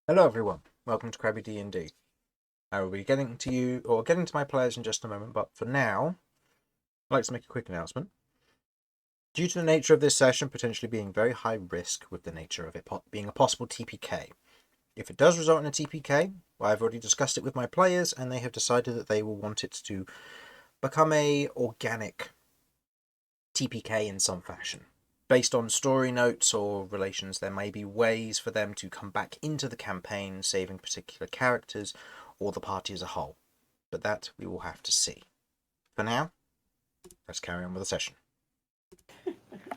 Hello everyone, welcome to Crabby D&D. I will be getting to my players in just a moment, but for now, I'd like to make a quick announcement. Due to the nature of this session potentially being very high risk with the nature of it being a possible TPK, if it does result in a TPK, well, I've already discussed it with my players and they have decided that they will want it to become a organic TPK in some fashion. Based on story notes or relations, there may be ways for them to come back into the campaign, saving particular characters or the party as a whole. But that we will have to see. For now, let's carry on with the session.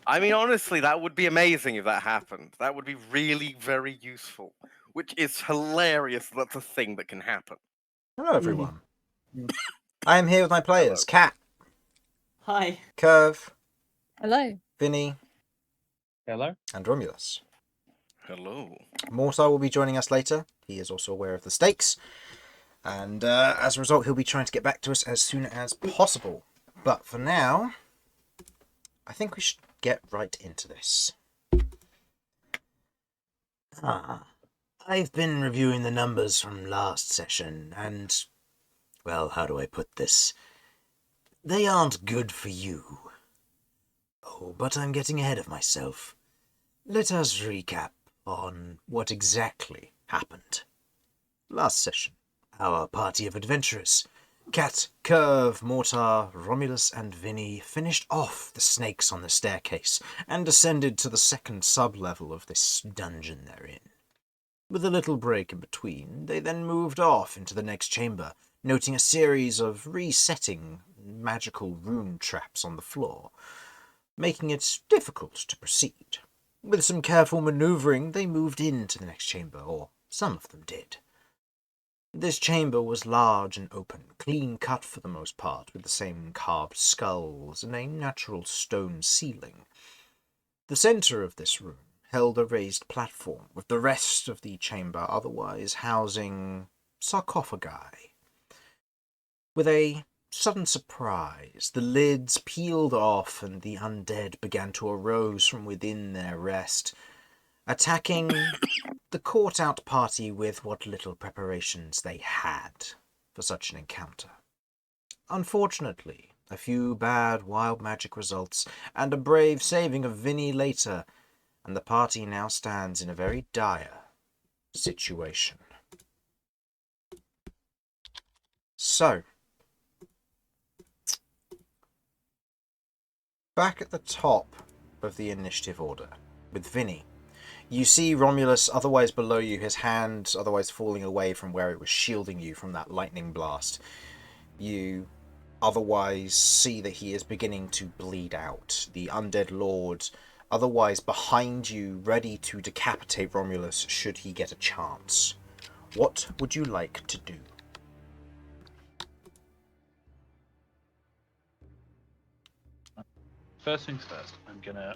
I mean, honestly, that would be amazing if that happened. That would be really very useful. Which is hilarious that's a thing that can happen. Hello everyone. I am here with my players. Hello. Kat. Hi. Kirv. Hello. Vinny. Hello. And Romulus. Hello. Mortar will be joining us later. He is also aware of the stakes. And as a result, he'll be trying to get back to us as soon as possible. But for now, I think we should get right into this. I've been reviewing the numbers from last session, and, well, how do I put this? They aren't good for you. Oh, but I'm getting ahead of myself. Let us recap on what exactly happened. Last session, our party of adventurers, Cat, Kirv, Mortar, Romulus, and Vinny finished off the snakes on the staircase and descended to the second sub-level of this dungeon they're in. With a little break in between, they then moved off into the next chamber, noting a series of resetting magical rune traps on the floor, making it difficult to proceed. With some careful maneuvering, they moved into the next chamber, or some of them did. This chamber was large and open, clean cut for the most part, with the same carved skulls and a natural stone ceiling. The centre of this room held a raised platform, with the rest of the chamber otherwise housing sarcophagi. With a sudden surprise, the lids peeled off and the undead began to arouse from within their rest, attacking the caught-out party with what little preparations they had for such an encounter. Unfortunately, a few bad wild magic results and a brave saving of Vinny later, and the party now stands in a very dire situation. So, back at the top of the initiative order, with Vinny, you see Romulus otherwise below you, his hand otherwise falling away from where it was shielding you from that lightning blast. You otherwise see that he is beginning to bleed out. The undead lord otherwise behind you, ready to decapitate Romulus should he get a chance. What would you like to do? First things first, I'm gonna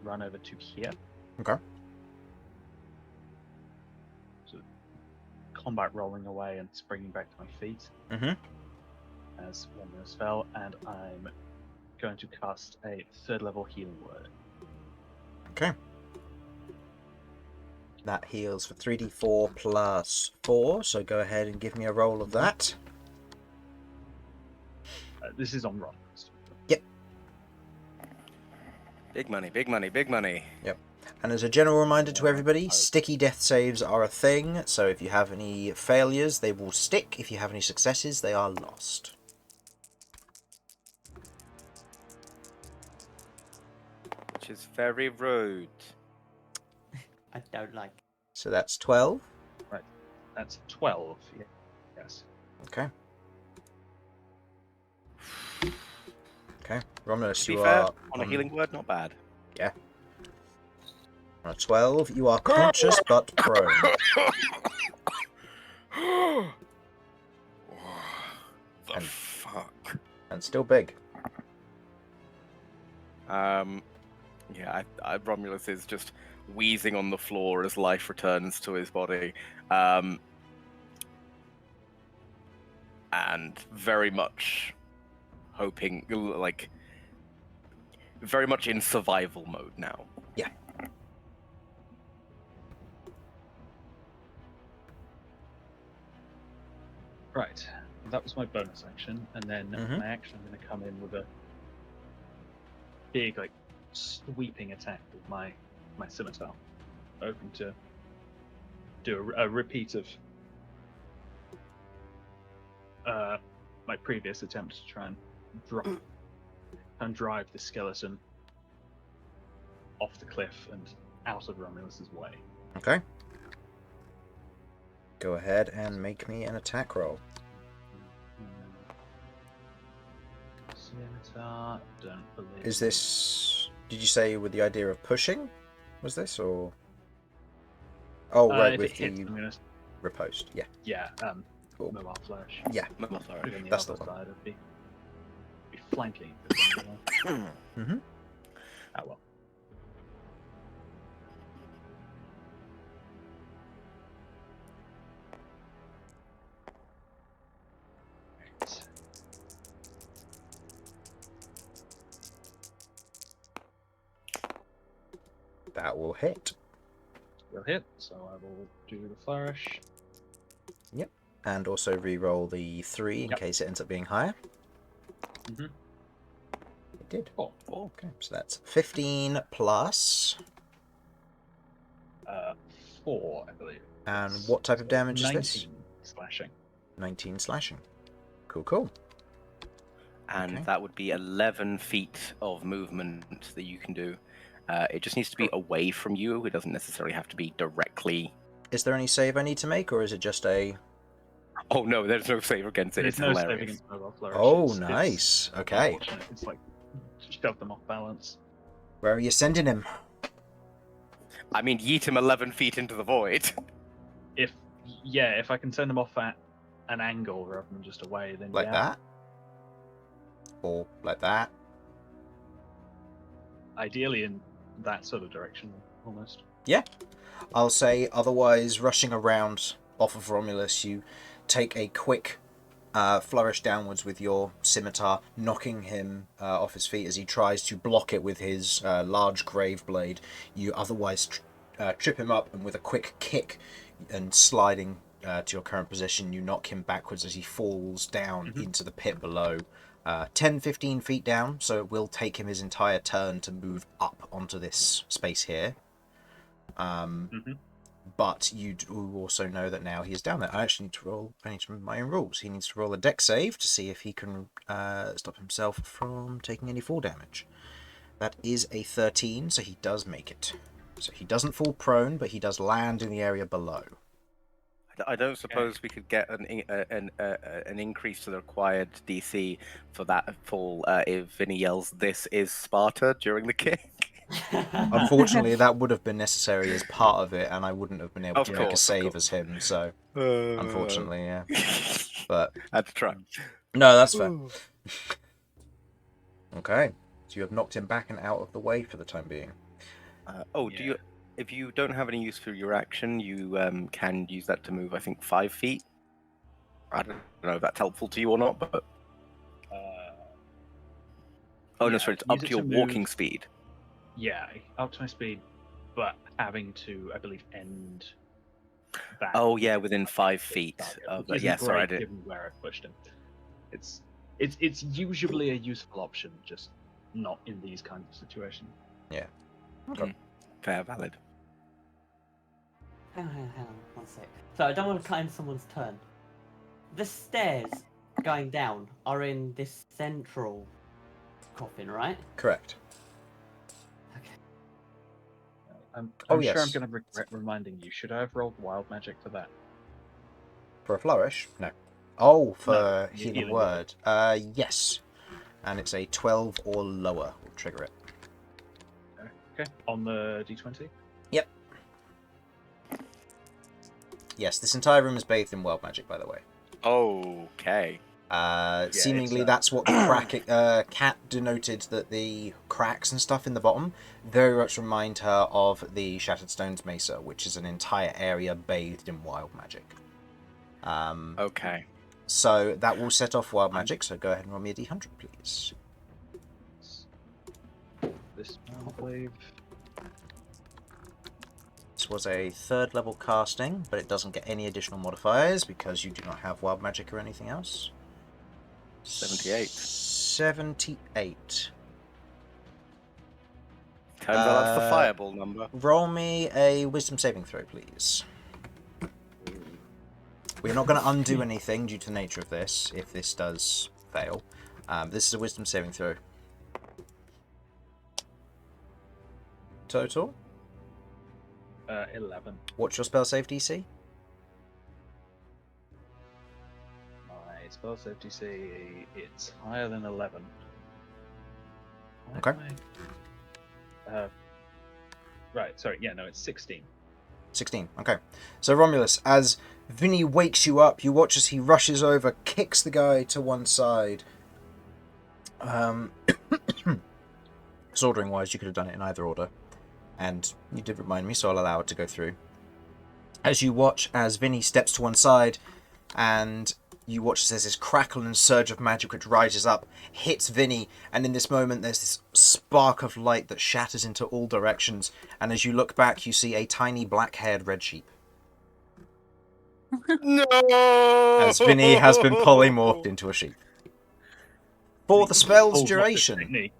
run over to here. Okay. So, combat rolling away and springing back to my feet as Romulus fell, and I'm going to cast a third level healing word. Okay. That heals for 3d4 plus 4, so go ahead and give me a roll of that. This is on Romulus. Yep. Big money, big money, big money. Yep. And as a general reminder to everybody, sticky death saves are a thing, so if you have any failures, they will stick. If you have any successes, they are lost. Which is very rude. I don't like. So that's 12. Right. That's 12. Yeah. Yes. Okay. Okay. Romulus, To be you fair, are on a healing word, not bad. Yeah. On a 12, you are conscious but prone. The And- fuck? And still big. Yeah, Romulus is just wheezing on the floor as life returns to his body. And very much hoping, like, very much in survival mode now. Yeah. Right. That was my bonus action, and then Mhm. my action, I'm going to come in with a big, like, sweeping attack with my scimitar, hoping to do a repeat of my previous attempt to try and drive the skeleton off the cliff and out of Romulus's way. Okay. Go ahead and make me an attack roll. Scimitar, don't believe. Is this... Did you say with the idea of pushing? Was this, or... Oh, right, if with it hits, the I'm gonna. riposte. Yeah, Yeah, cool. mobile flourish. Yeah. Mobile flourish. Put it on the That's the other one. side. It'd be flanking. Mm-hmm. Ah well. Right. That will hit. Will hit, so I will do the flourish. And also re-roll the 3 in Yep. case it ends up being higher. Mm-hmm. It did. Oh, Okay, so that's 15 plus. 4, I believe. And Yes. what type of So damage is 19 this? slashing. 19 slashing. Cool, cool. And Okay. that would be 11 feet of movement that you can do. It just needs to be away from you. It doesn't necessarily have to be directly. Is there any save I need to make, or is it just a... Oh no, there's no save against it. There's It's no save hilarious. against mobile flourish. Oh, It's nice. Okay. unfortunate. It's like shove them off balance. Where are you sending him? I mean, yeet him 11 feet into the void. If I can send them off at an angle rather than just away, then Like yeah. that? Or like that? Ideally in that sort of direction, almost. Yeah. I'll say, otherwise, rushing around off of Romulus, you take a quick flourish downwards with your scimitar, knocking him off his feet as he tries to block it with his large grave blade. You otherwise trip him up, and with a quick kick and sliding to your current position, you knock him backwards as he falls down into the pit below. 10-15 feet down, so it will take him his entire turn to move up onto this space here. But you do also know that now he is down there. I actually need to roll. I need to remember my own rules. He needs to roll a dex save to see if he can stop himself from taking any fall damage. That is a 13, so he does make it. So he doesn't fall prone, but he does land in the area below. I don't suppose we could get an increase to the required DC for that fall if Vinny yells, "This is Sparta" during the kick. Unfortunately, that would have been necessary as part of it, and I wouldn't have been able Of to make a course, of save course. as him. So, unfortunately, yeah. But Had to try. no, that's fair. Okay, so you have knocked him back and out of the way for the time being. Do you? If you don't have any use for your action, you can use that to move. I think 5 feet. I don't know if that's helpful to you or not, but no, Yeah, sorry, it's use up it to your to move. walking speed. Yeah, up to my speed, but having to, I believe, end back. Oh yeah, within 5 feet. Target, But which yeah, isn't sorry, I great did. given where I pushed him. It's usually a useful option, just not in these kinds of situations. Fair, valid. Hang on, 1 sec. So I don't want to cut in someone's turn. The stairs going down are in this central coffin, right? Correct. Okay. I'm Oh, sure I'm yes. going to regret reminding you. Should I have rolled wild magic for that? For a flourish? No. Oh, for No, healing healing word. Yes. And it's a 12 or lower will trigger it. Okay, on the d20. Yep. Yes, this entire room is bathed in wild magic, by the way. Okay. Seemingly it's, that's what the cat denoted, that the cracks and stuff in the bottom very much remind her of the Shattered Stones Mesa, which is an entire area bathed in wild magic. Okay. So that will set off wild magic, so go ahead and roll me a d100, please. This wave. that was a 3rd level casting, but it doesn't get any additional modifiers because you do not have wild magic or anything else. 78. 78. Turns out that's the fireball number. Roll me a wisdom saving throw, please. We're not going to undo anything due to the nature of this, if this does fail. This is a wisdom saving throw. Total? 11. What's your spell save DC? My spell save DC, it's higher than 11. Why Okay. am right, sorry, yeah, no, it's 16. 16, okay. So Romulus, as Vinny wakes you up, you watch as he rushes over, kicks the guy to one side. Ordering wise, you could have done it in either order. And you did remind me, so I'll allow it to go through. As you watch as Vinny steps to one side, and you watch as there's this crackle and surge of magic which rises up, hits Vinny, and in this moment there's this spark of light that shatters into all directions, and as you look back you see a tiny black-haired red sheep. No! As Vinny has been polymorphed into a sheep. For the spell's Pulls off his duration, technique.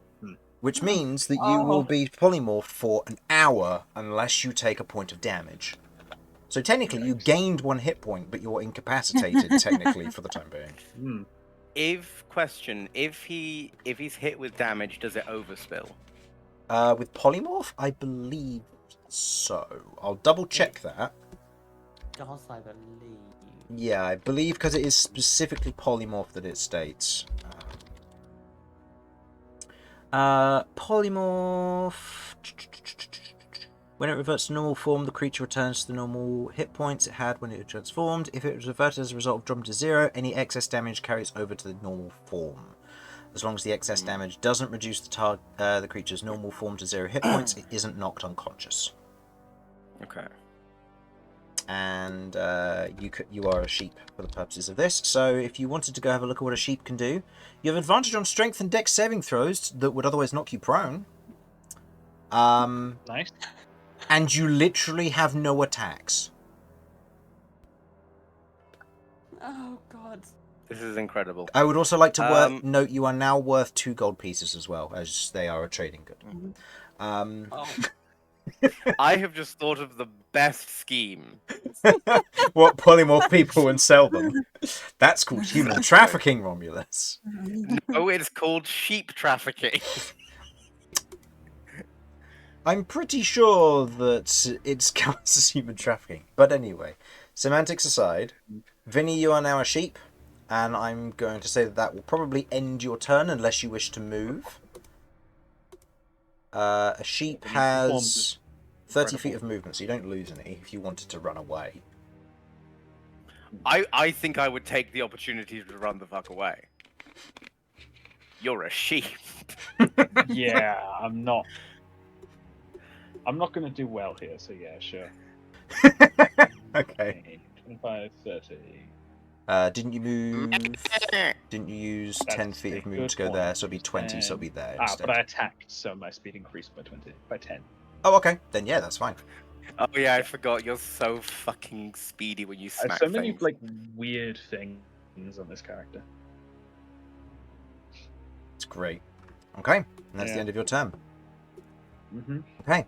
which means that you will be polymorphed for an hour unless you take a point of damage. So technically you gained 1 hit point, but you're incapacitated technically for the time being. If he's hit with damage, does it overspill? With polymorph, I believe so. I'll double check that. Does I believe? Yeah, I believe because it is specifically polymorph that it states. Polymorph. When it reverts to normal form, the creature returns to the normal hit points it had when it was transformed. If it was reverted as a result of dropping to 0, any excess damage carries over to the normal form. As long as the excess damage doesn't reduce the creature's normal form to 0 hit points, it isn't knocked unconscious. Okay. And you are a sheep for the purposes of this. So if you wanted to go have a look at what a sheep can do, you have advantage on strength and dex saving throws that would otherwise knock you prone. Nice. And you literally have no attacks. Oh god. This is incredible. I would also like to note you are now worth 2 gold pieces as well, as they are a trading good. Oh. I have just thought of the best scheme. What, polymorph people and sell them? That's called human trafficking, Romulus. No, it's called sheep trafficking. I'm pretty sure that it's counts as human trafficking. But anyway, semantics aside, Vinny, you are now a sheep, and I'm going to say that that will probably end your turn unless you wish to move. A sheep has 30 feet of movement, so you don't lose any if you wanted to run away. I think I would take the opportunity to run the fuck away. You're a sheep. Yeah, I'm not going to do well here, so yeah, sure. Okay. 25, 30. Didn't you move? Didn't you use 10 feet of movement to go there? So it'll be 20, so it'll be there instead. But I attacked, so my speed increased by 10. Oh, okay. Then yeah, that's fine. Oh yeah, I forgot. You're so fucking speedy when you smack So many things. like weird things on this character. It's great. Okay, and that's Yeah. the end of your turn. Mm-hmm. Okay.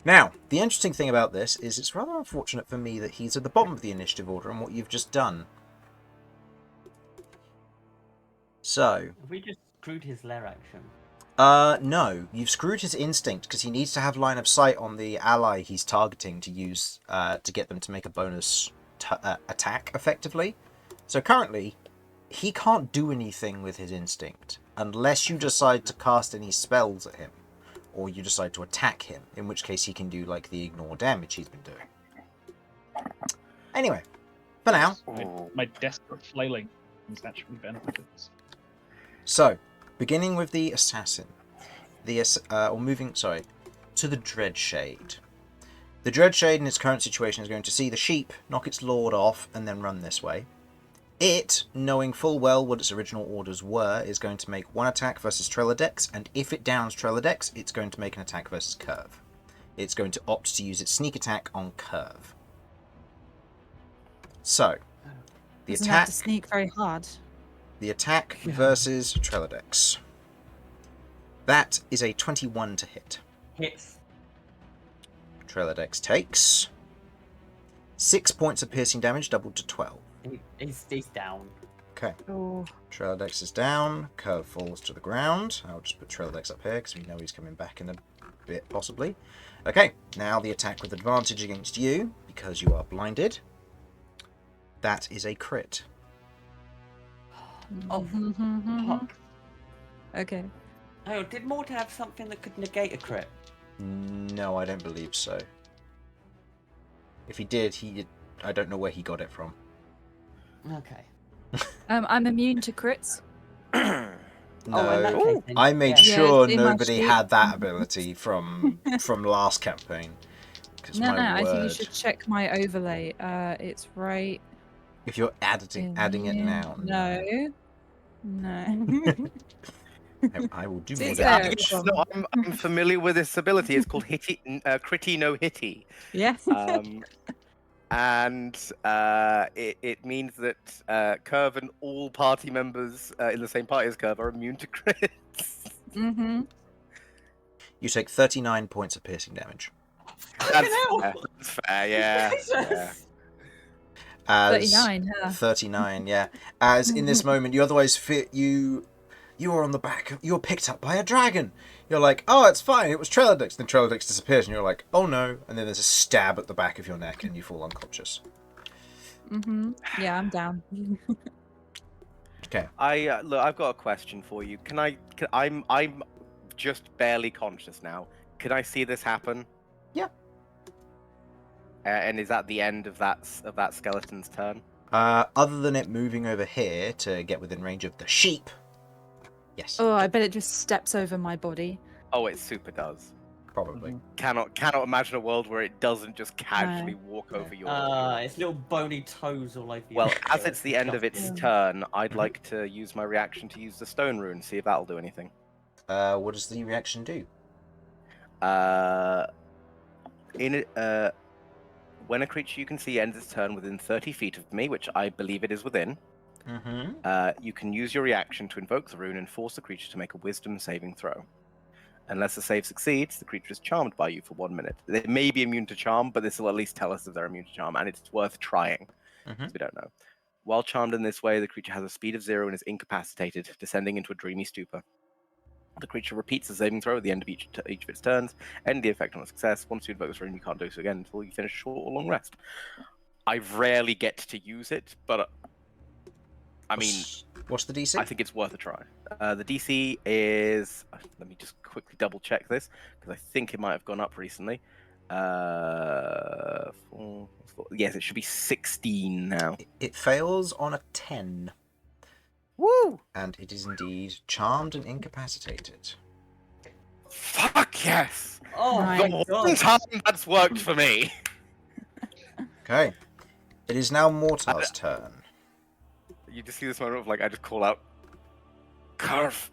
Now, the interesting thing about this is it's rather unfortunate for me that he's at the bottom of the initiative order and what you've just done. So, Have we just screwed his lair action? no. You've screwed his instinct because he needs to have line of sight on the ally he's targeting to use to get them to make a bonus attack, effectively. So currently, he can't do anything with his instinct unless you decide to cast any spells at him. Or you decide to attack him, in which case he can do like the ignore damage he's been doing. Anyway, for now. My desperate flailing has actually benefited us. So, beginning with the assassin, to the Dreadshade. The Dreadshade in its current situation is going to see the sheep knock its lord off and then run this way. It, knowing full well what its original orders were, is going to make one attack versus Treladex, and if it downs Treladex, it's going to make an attack versus Kirv. it's going to opt to use its sneak attack on Kirv. So, the Doesn't have attack, to sneak very hard. the attack versus Treladex. That is a 21 to hit. Hits. Treladex takes 6 points of piercing damage, doubled to 12. He's down. Okay. Oh, Treladex is down. Kirv falls to the ground. I'll just put Treladex up here because we know he's coming back in a bit, possibly. Okay, now the attack with advantage against you because you are blinded. That is a crit. Oh, fuck. Okay. Oh, did Mortar have something that could negate a crit? No, I don't believe so. If he did, I don't know where he got it from. Okay. I'm immune to crits. No, Oh, in that case, then, I made yeah. sure Yeah, in my nobody sheet. had that ability from last campaign. 'Cause No, my I think you word. should check my overlay. It's right. If you're adding it in- now, No. I will do It's more there. damage. Yes, no, I'm familiar with this ability. It's called Critty No Hitty. Yeah. And it means that Kirv and all party members in the same party as Kirv are immune to crits. You take 39 points of piercing damage. That's fair, yeah. Jesus! As 39, huh? 39, yeah. As in this moment, you otherwise you are on the back. You're picked up by a dragon. You're like, oh, it's fine. It was Treladex. Then Treladex disappears, and you're like, oh no. And then there's a stab at the back of your neck, and you fall unconscious. Yeah, I'm down. Okay. Look, I've got a question for you. I'm just barely conscious now. Can I see this happen? Yeah. And is that the end of that skeleton's turn? Other than it moving over here to get within range of the sheep. Yes. Oh, I bet it just steps over my body. Oh, it super does. Probably. Cannot imagine a world where it doesn't just casually walk over your. Its little bony toes all over you. Well, as it's the end of its Yeah. turn, I'd like to use my reaction to use the stone rune, see if that'll do anything. What does the reaction do? When a creature you can see ends its turn within 30 feet of me, which I believe it is within, you can use your reaction to invoke the rune and force the creature to make a wisdom saving throw. Unless the save succeeds, the creature is charmed by you for 1 minute. They may be immune to charm, but this will at least tell us if they're immune to charm, and it's worth trying, because we don't know. While charmed in this way, the creature has a speed of 0 and is incapacitated, descending into a dreamy stupor. The creature repeats the saving throw at the end of each of its turns, end the effect on a success. Once you invoke this rune, you can't do so again until you finish a short or long rest. I rarely get to use it, but I mean, what's the DC? I think it's worth a try. The DC is, let me just quickly double check this, because I think it might have gone up recently. Yes, it should be 16 now. It fails on a 10. Woo! And it is indeed charmed and incapacitated. Fuck yes! oh Right. my The one god! time that's worked for me. Okay. It is now Mortar's turn. You just see this moment of like, I just call out, Kirv.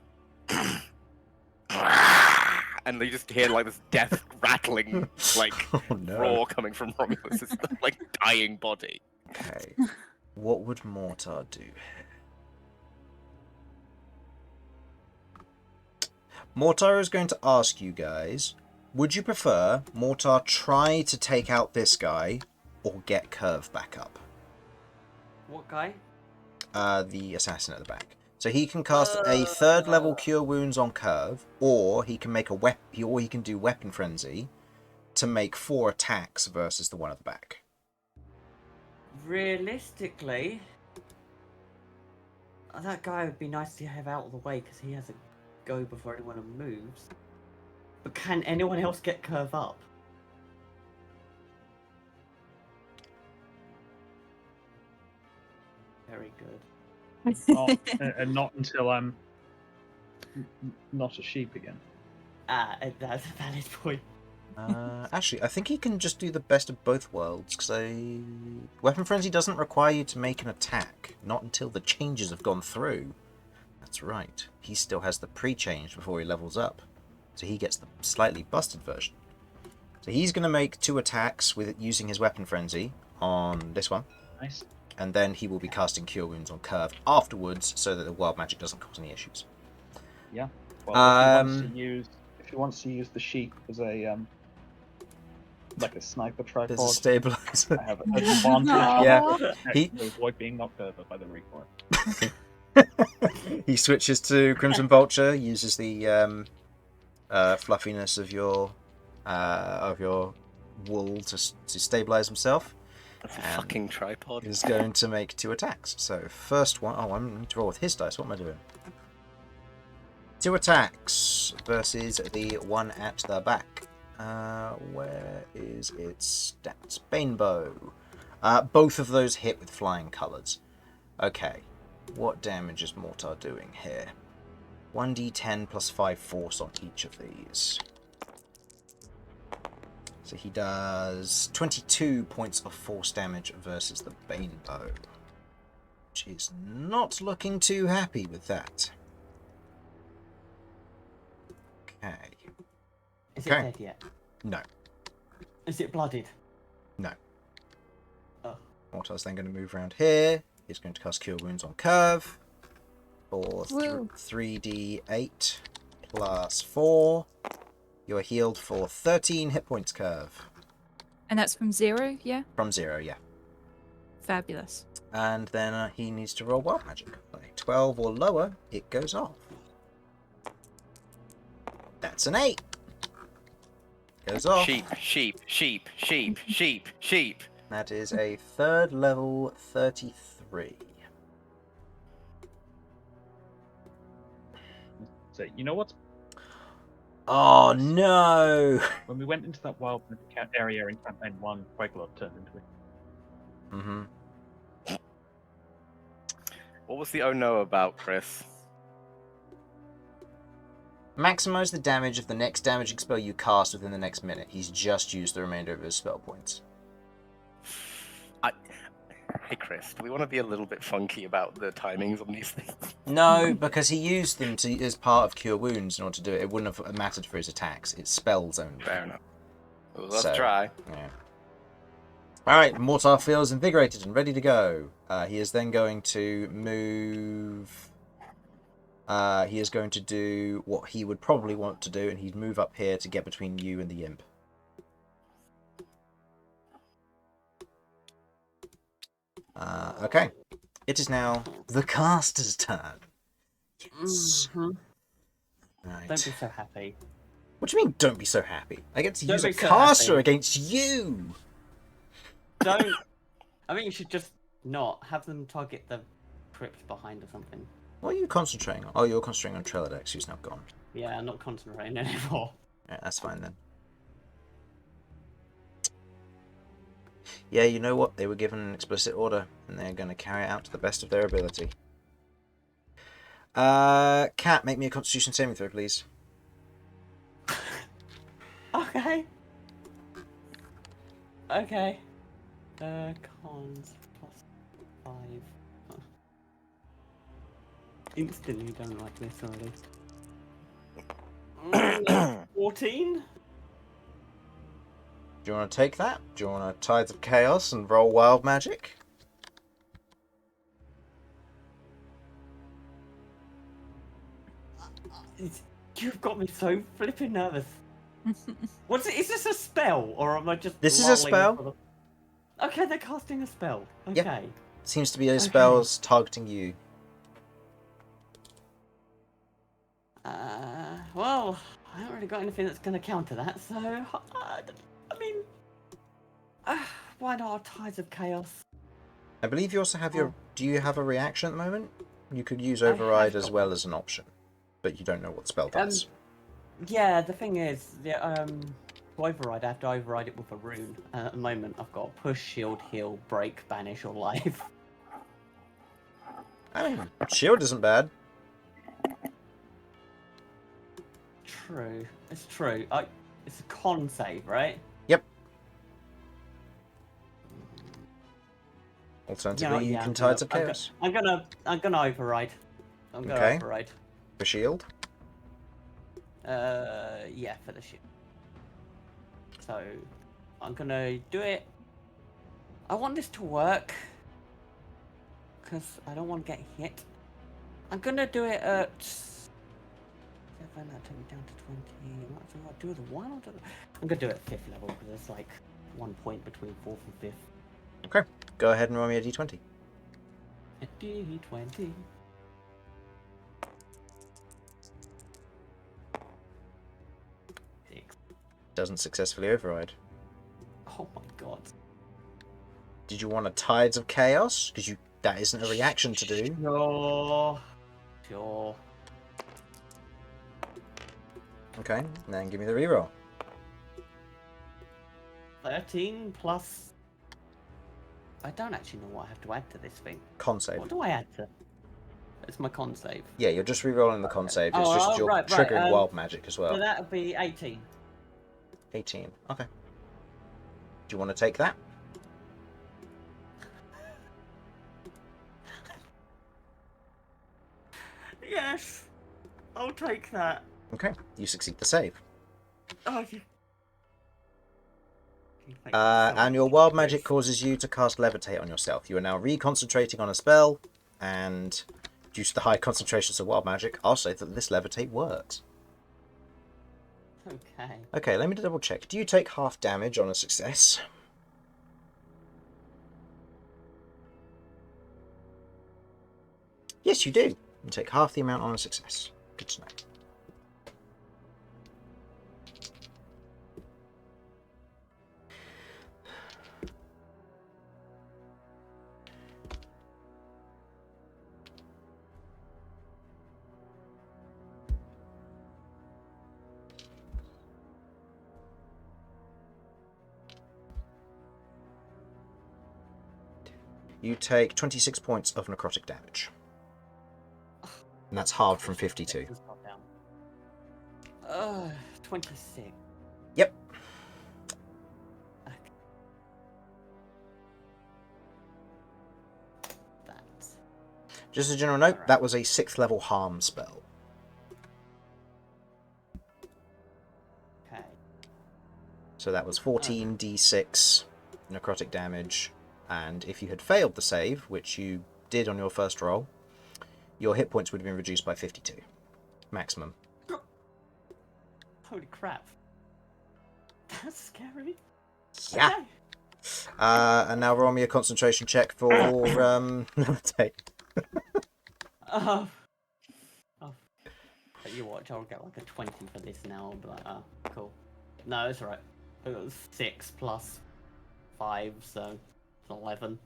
And you just hear like this death rattling, like Oh no. roar coming from Romulus' like dying body. Okay. What would Mortar do? Mortar is going to ask you guys, would you prefer Mortar try to take out this guy or get Kirv back up? What guy? The assassin at the back. So he can cast a 3rd level Cure Wounds on Kirv, or he can make he can do Weapon Frenzy to make 4 attacks versus the one at the back. Realistically, that guy would be nice to have out of the way because he has a go before anyone moves. But can anyone else get Kirv up? Very good. and not until I'm not a sheep again. That's a valid point. Actually, I think he can just do the best of both worlds, because Weapon Frenzy doesn't require you to make an attack, not until the changes have gone through. That's right. He still has the pre-change before he levels up, so he gets the slightly busted version. So he's going to make 2 attacks with using his weapon frenzy on this one. Nice. And then he will be casting Cure Wounds on Kirv afterwards, so that the wild magic doesn't cause any issues. Yeah. Well, if he wants to use the sheep as a like a sniper tripod, There's a stabilizer. I have an advantage. Yeah. To avoid being knocked over by the recoil. He switches to Crimson Vulture, uses the fluffiness of your wool to stabilize himself. That's a fucking tripod. Is going to make 2 attacks. So first one, I'm going to roll with his dice. What am I doing? 2 attacks versus the one at the back. Where is its stats? Banebow. Both of those hit with flying colours. Okay, what damage is Mortar doing here? 1d10 plus 5 force on each of these. So he does 22 points of force damage versus the Banebow, which is not looking too happy with that. Okay. Is it dead yet? No. Is it blooded? No. Oh. Mortar's then going to move around here. He's going to cast Cure Wounds on Kirv for 3d8 plus 4. You're healed for 13 hit points, Kirv. And that's from 0, yeah? From 0, yeah. Fabulous. And then he needs to roll Wild Magic. Like 12 or lower, it goes off. That's an 8. Goes off. Sheep, sheep, sheep, sheep, sheep, sheep. That is a 3rd level 33. So you know what? Oh no! When we went into that wild area in campaign 1, Quaglod turned into it. Mm-hmm. What was the oh no about, Chris? Maximize the damage of the next damaging spell you cast within the next minute. He's just used the remainder of his spell points. Hey Chris, do we want to be a little bit funky about the timings on these things? No, because he used them as part of Cure Wounds in order to do it. It wouldn't have mattered for his attacks. It's spells only. Fair enough. Well, let's So, try. Yeah. Alright, Mortar feels invigorated and ready to go. He is then going to move... he is going to do what he would probably want to do, and he'd move up here to get between you and the imp. Okay. It is now the caster's turn. Yes. Mhm. Right. Don't be so happy. What do you mean, don't be so happy? I get to Don't use a be so caster happy. against you! Don't. I think you should just not have them target the crypt behind or something. What are you concentrating on? Oh, you're concentrating on Treladex, who's now gone. Yeah, I'm not concentrating anymore. Yeah, that's fine then. Yeah, you know what? They were given an explicit order, and they're going to carry it out to the best of their ability. Cat, make me a Constitution saving throw, please. Okay. Okay. Cons +5. Huh. Instantly don't like this already. 14? Do you want to take that? Do you want to Tides of Chaos and roll Wild Magic? You've got me so flipping nervous. What's it? Is this a spell, or am I just? This is a lolling spell. for the- Okay, they're casting a spell. Okay. Yeah. Seems to be a spells targeting you. Well, I haven't really got anything that's going to counter that, so I mean, why not Tides of Chaos? I believe you also have your... Oh. Do you have a reaction at the moment? You could use I have Override as got well one. as an option, but you don't know what the spell does. Yeah, the thing is, to override, I have to override it with a rune. At the moment, I've got push, shield, heal, break, banish, or life. I mean, shield isn't bad. True, it's true. It's a con save, right? Yep. Alternatively, you can Tides of Chaos. I'm gonna override. I'm gonna Okay. override. For shield. Yeah, for the shield. So I'm gonna do it. I want this to work because I don't want to get hit. I'm gonna do it at 7. That took me down to 20. Do I do the 1 or do I'm gonna do it at 5th level because there's like 1 point between 4th and 5th. Okay, go ahead and roll me a d20. A D20. Doesn't successfully override. Oh my god. Did you want a Tides of Chaos? Because that isn't a reaction to do. Sure. Okay, and then give me the reroll. 13 plus. I don't actually know what I have to add to this thing. Con save. What do I add to? It's my con save. Yeah, you're just rerolling the con save. It's Oh, just you're right. triggering wild magic as well. So that would be 18. 18. Okay. Do you want to take that? Yes, I'll take that. Okay, you succeed the save. Oh, yeah. And your wild magic causes you to cast Levitate on yourself. You are now reconcentrating on a spell, and due to the high concentrations of wild magic, I'll say that this Levitate works. Okay. Okay, let me double check. Do you take half damage on a success? Yes, you do. You take half the amount on a success. Good to know. You take 26 points of necrotic damage. And that's halved from 52. 26. Yep. Okay. That's... Just as a general note, that was a 6th level harm spell. Okay. So that was 14d6 necrotic damage. And if you had failed the save, which you did on your first roll, your hit points would have been reduced by 52. Maximum. Holy crap. That's scary. Yeah. Okay. And now roll me a concentration check for Levitate. Oh. But you watch, I'll get like a 20 for this now. I'll be like, oh, cool. No, it's alright. It was 6 plus 5, so it's 11.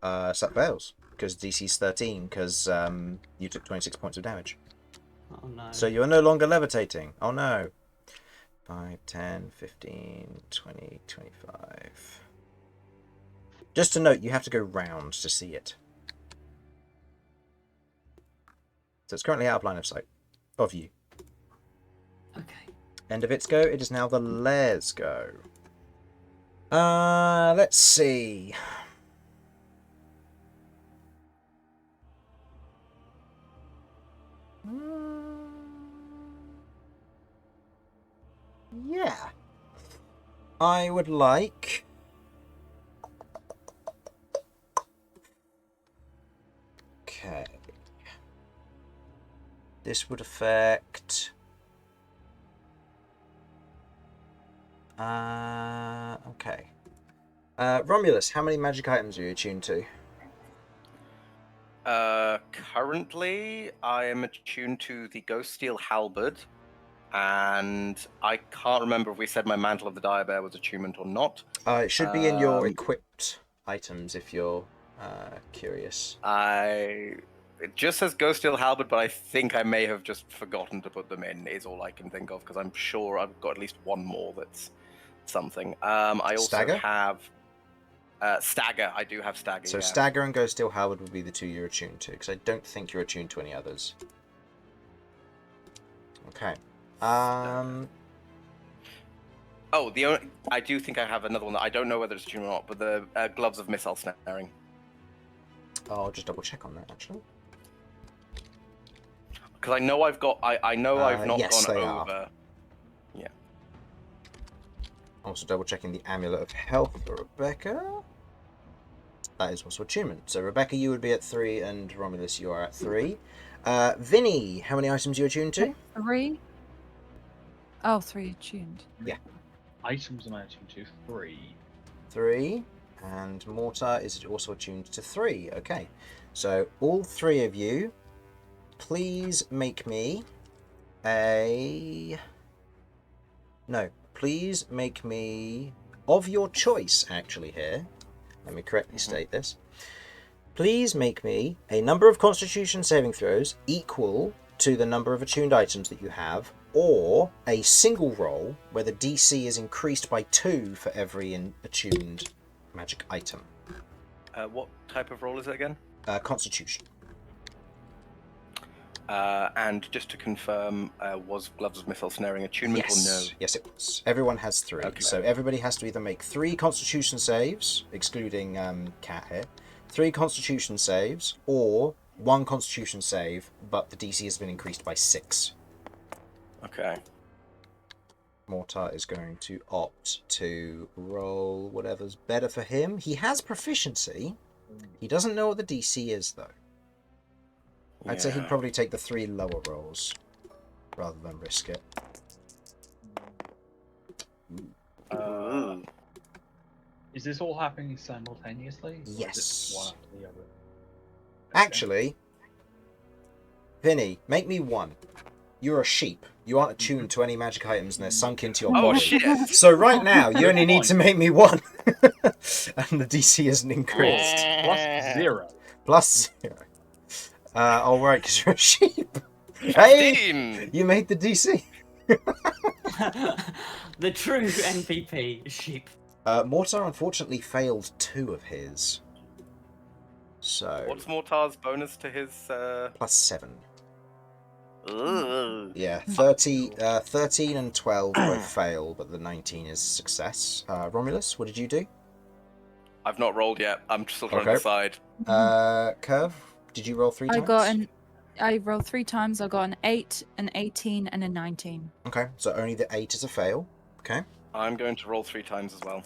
So that fails, because DC's 13, because you took 26 points of damage. Oh no. So you are no longer levitating. Oh no. 5, 10, 15, 20, 25. Just to note, you have to go round to see it. So it's currently out of line of sight. Of you. Okay. End of its go. It is now the Lair's go. Let's see. Yeah. I would like... Okay. This would affect... Okay. Romulus, how many magic items are you attuned to? Currently, I am attuned to the Ghost Steel Halberd, and I can't remember if we said my Mantle of the Direbear was attunement or not. It should be in your equipped items if you're curious. It just says Ghost Steel Halberd, but I think I may have just forgotten to put them in, is all I can think of, because I'm sure I've got at least one more that's something. I also Stagger? have Stagger. I do have Stagger. So yeah. Stagger and Ghost Steel Halberd would be the two you're attuned to, because I don't think you're attuned to any others. Okay. Oh, I do think I have another one that I don't know whether it's attuned or not, but the Gloves of Missile Snaring. I'll just double check on that, actually. Because I know I've got, I know I've not yes, gone they over. are. Yeah. Also double checking the Amulet of Health for Rebecca. That is also attunement. So Rebecca, you would be at 3, and Romulus, you are at 3. Vinny, how many items are you attuned to? 3. Oh, 3 attuned. Yeah. Items am I attuned to? 3. 3. And Mortar is also attuned to 3. Okay. So all 3 of you, please make me a... No, please make me... Of your choice, actually, here. Let me correctly state this. Please make me a number of Constitution saving throws equal to the number of attuned items that you have, or a single roll where the DC is increased by 2 for every attuned magic item. What type of roll is it again? Constitution. And just to confirm, was Gloves of Missile Snaring attunement or no? Yes, it was. Everyone has 3. Okay. So everybody has to either make 3 Constitution saves, excluding Cat here, 3 Constitution saves, or 1 Constitution save, but the DC has been increased by 6. Okay. Mortar is going to opt to roll whatever's better for him. He has proficiency. He doesn't know what the DC is, though. I'd say he'd probably take the 3 lower rolls rather than risk it. Is this all happening simultaneously? Or Yes. is it one after the other? Okay. Actually, Vinny, make me 1. You're a sheep. You aren't attuned to any magic items and they're sunk into your Oh body. shit! So right now, you only need to make me 1. And the DC isn't increased. Plus 0. Plus 0. Oh, right, because you're a sheep. Hey! 15! You made the DC. The true MVP, sheep. Mortar unfortunately failed 2 of his. So... What's Mortar's bonus to his? Plus 7. Ugh. Yeah, 13 and 12 both fail, but the 19 is success. Romulus, what did you do? I've not rolled yet. I'm still trying to Okay. decide. Kirv, did you roll 3 times? I rolled 3 times. I got an 8, an 18, and a 19. Okay, so only the 8 is a fail. Okay. I'm going to roll 3 times as well.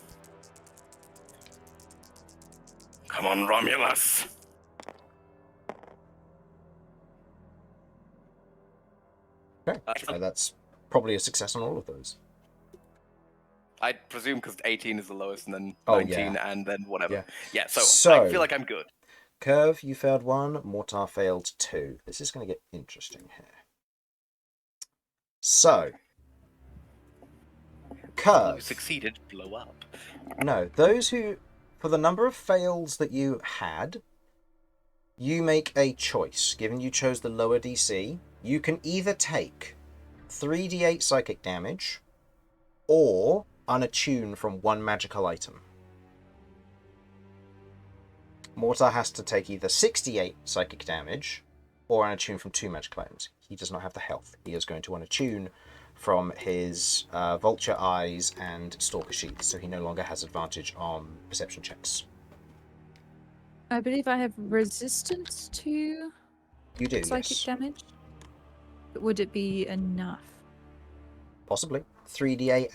Come on, Romulus. Okay. That's probably a success on all of those. I presume because 18 is the lowest, and then Oh, 19, and then whatever. Yeah. Yeah, so So- I feel like I'm good. Kirv, you failed 1. Mortar failed 2. This is going to get interesting here. So, You Kirv. succeeded, blow up. No, those who, for the number of fails that you had, you make a choice. Given you chose the lower DC, you can either take 3d8 psychic damage or unattune from 1 magical item. Mortar has to take either 68 psychic damage or unattune from 2 magical items. He does not have the health. He is going to unattune from his Vulture Eyes and Stalker Sheath, so he no longer has advantage on perception checks. I believe I have resistance to You do, psychic yes. damage. But would it be enough? Possibly. 3d8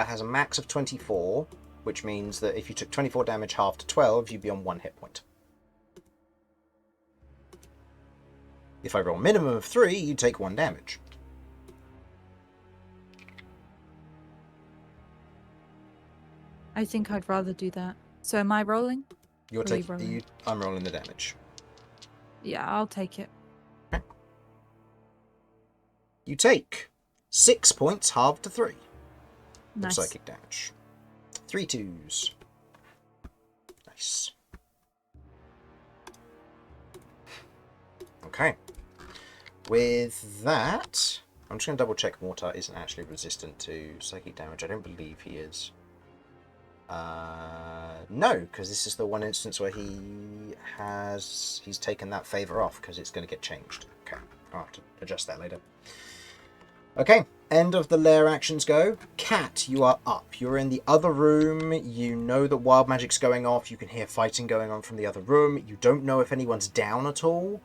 has a max of 24, which means that if you took 24 damage half to 12, you'd be on 1 hit point. If I roll a minimum of 3, you take 1 damage. I think I'd rather do that. So am I rolling? You're Or are you taking. rolling? I'm rolling the damage. Yeah, I'll take it. You take 6 points halved to 3 of Nice. psychic damage. 3 2s. Nice. Okay. With that, I'm just going to double check Mortar isn't actually resistant to psychic damage. I don't believe he is. No, because this is the one instance where he's taken that favor off because it's going to get changed. Okay, I'll have to adjust that later. Okay, end of the lair actions go. Cat, you are up. You're in the other room. You know that wild magic's going off. You can hear fighting going on from the other room. You don't know if anyone's down at all,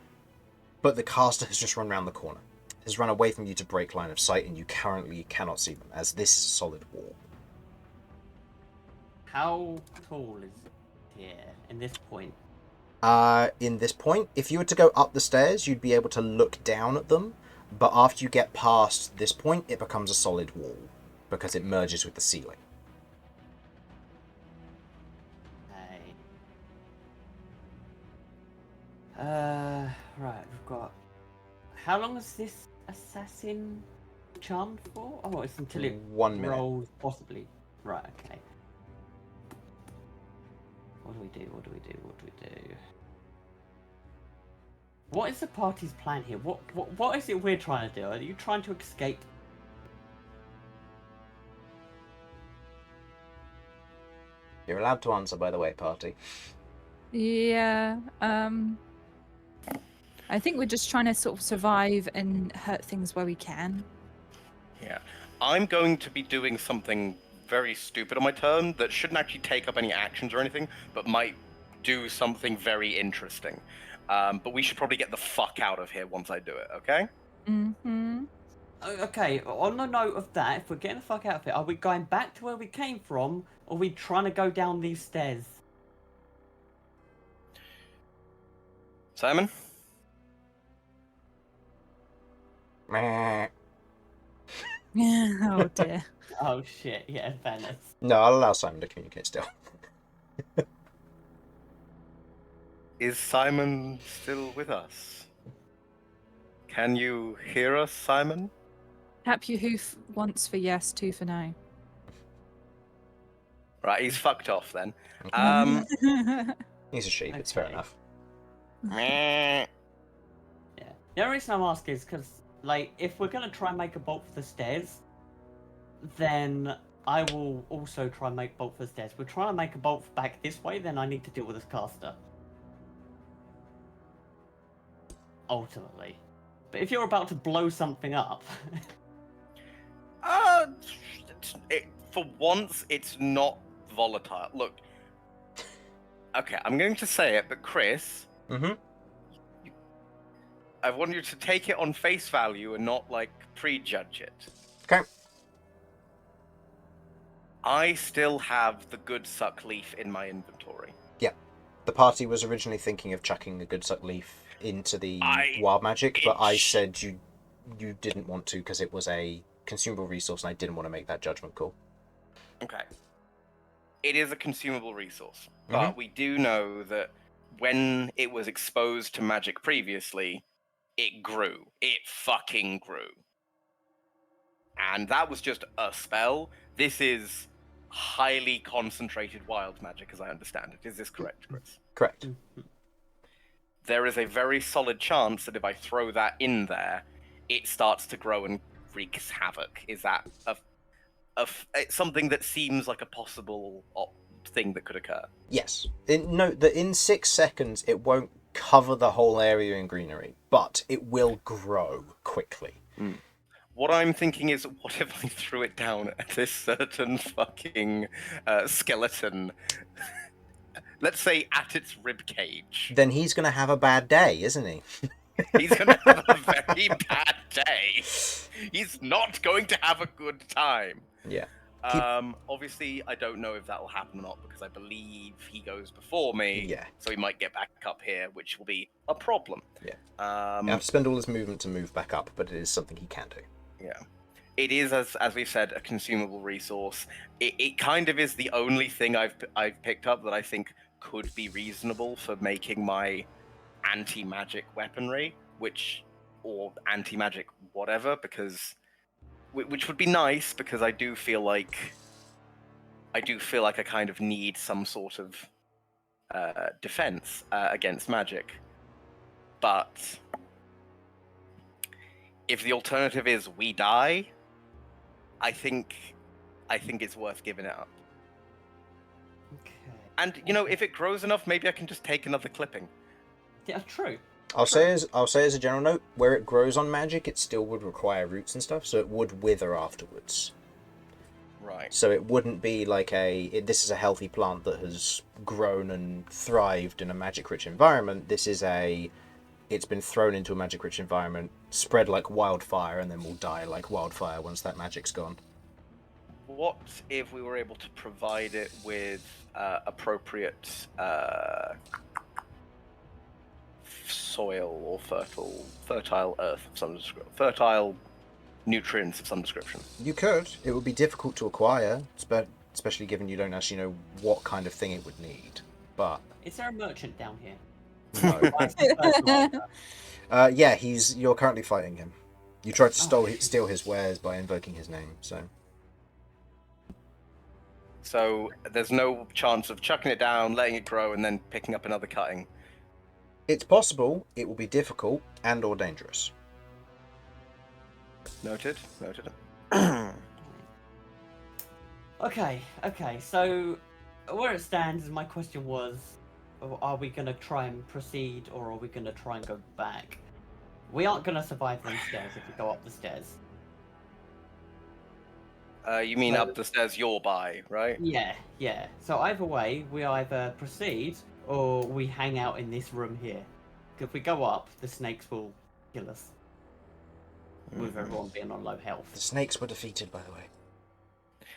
but the caster has just run around the corner. Has run away from you to break line of sight, and you currently cannot see them, as this is a solid wall. How tall is it here in this point? In this point, if you were to go up the stairs, you'd be able to look down at them, but after you get past this point, it becomes a solid wall because it merges with the ceiling. Okay. Right, we've got. How long is this assassin charmed for? Oh, it's until it 1 minute. rolls, possibly. Right, okay. What do we do? What do we do? What do we do? What is the party's plan here? What is it we're trying to do? Are you trying to escape? You're allowed to answer, by the way, party. Yeah. I think we're just trying to sort of survive and hurt things where we can. Yeah. I'm going to be doing something very stupid on my turn that shouldn't actually take up any actions or anything, but might do something very interesting. But we should probably get the fuck out of here once I do it, okay? Mm-hmm. Okay, on the note of that, if we're getting the fuck out of here, are we going back to where we came from, or are we trying to go down these stairs? Simon? Meh. Oh dear. Oh shit, yeah, fairness. No, I'll allow Simon to communicate still. Is Simon still with us? Can you hear us, Simon? Tap your hoof once for yes, two for no. Right, he's fucked off then. He's a sheep, it's fair Okay. enough. Meh. Yeah. The only reason I'm asking is because, like, if we're gonna try and make a bolt for the stairs, then I will also try and make bolt for the stairs. If we're trying to make a bolt back this way, then I need to deal with this caster. Ultimately. But if you're about to blow something up... For once, it's not volatile. Look. Okay, I'm going to say it, but Chris, Mm-hmm. I want you to take it on face value and not, like, prejudge it. Okay. I still have the good suck leaf in my inventory. The party was originally thinking of chucking a good suck leaf into the wild magic, but I said you didn't want to because it was a consumable resource and I didn't want to make that judgment call. Okay. It is a consumable resource, but we do know that when it was exposed to magic previously, it grew. It fucking grew. And that was just a spell. This is highly concentrated wild magic, as I understand it. Is this correct, Chris? Correct. There is a very solid chance that if I throw that in there, it starts to grow and wreaks havoc. Is that something that seems like a possible thing that could occur? Yes. Note that in 6 seconds it won't cover the whole area in greenery, but it will grow quickly. What I'm thinking is, what if I threw it down at this certain fucking skeleton? Let's say at its rib cage. Then he's going to have a bad day, isn't he? He's going to have a very bad day. He's not going to have a good time. Yeah. Obviously, I don't know if that will happen or not because I believe he goes before me. Yeah. So he might get back up here, which will be a problem. Yeah. You have to spend all his movement to move back up, but it is something he can do. Yeah. It is, as we've said, a consumable resource. It kind of is the only thing I've picked up that I think could be reasonable for making my anti-magic weaponry, or anti-magic whatever, because which would be nice because I do feel like I kind of need some sort of defense against magic. But if the alternative is we die, I think it's worth giving it up. Okay. And if it grows enough, maybe I can just take another clipping. Yeah, true. I'll say as a general note, where it grows on magic, it still would require roots and stuff, so it would wither afterwards. Right. So it wouldn't be like this is a healthy plant that has grown and thrived in a magic-rich environment. This is it's been thrown into a magic-rich environment, spread like wildfire, and then will die like wildfire once that magic's gone. What if we were able to provide it with appropriate soil or fertile earth of some description, fertile nutrients of some description? You could. It would be difficult to acquire, especially given you don't actually know what kind of thing it would need. But Is there a merchant down here? no. Yeah, you're currently fighting him. You tried to steal his wares by invoking his name, so. So there's no chance of chucking it down, letting it grow, and then picking up another cutting. It's possible. It will be difficult and/or dangerous. Noted. Okay. So where it stands, my question was, are we going to try and proceed, or are we going to try and go back? We aren't going to survive those stairs if we go up the stairs. You mean up the stairs you're by, right? Yeah. So either way, we either proceed or we hang out in this room here. If we go up, the snakes will kill us. With everyone being on low health. The snakes were defeated, by the way.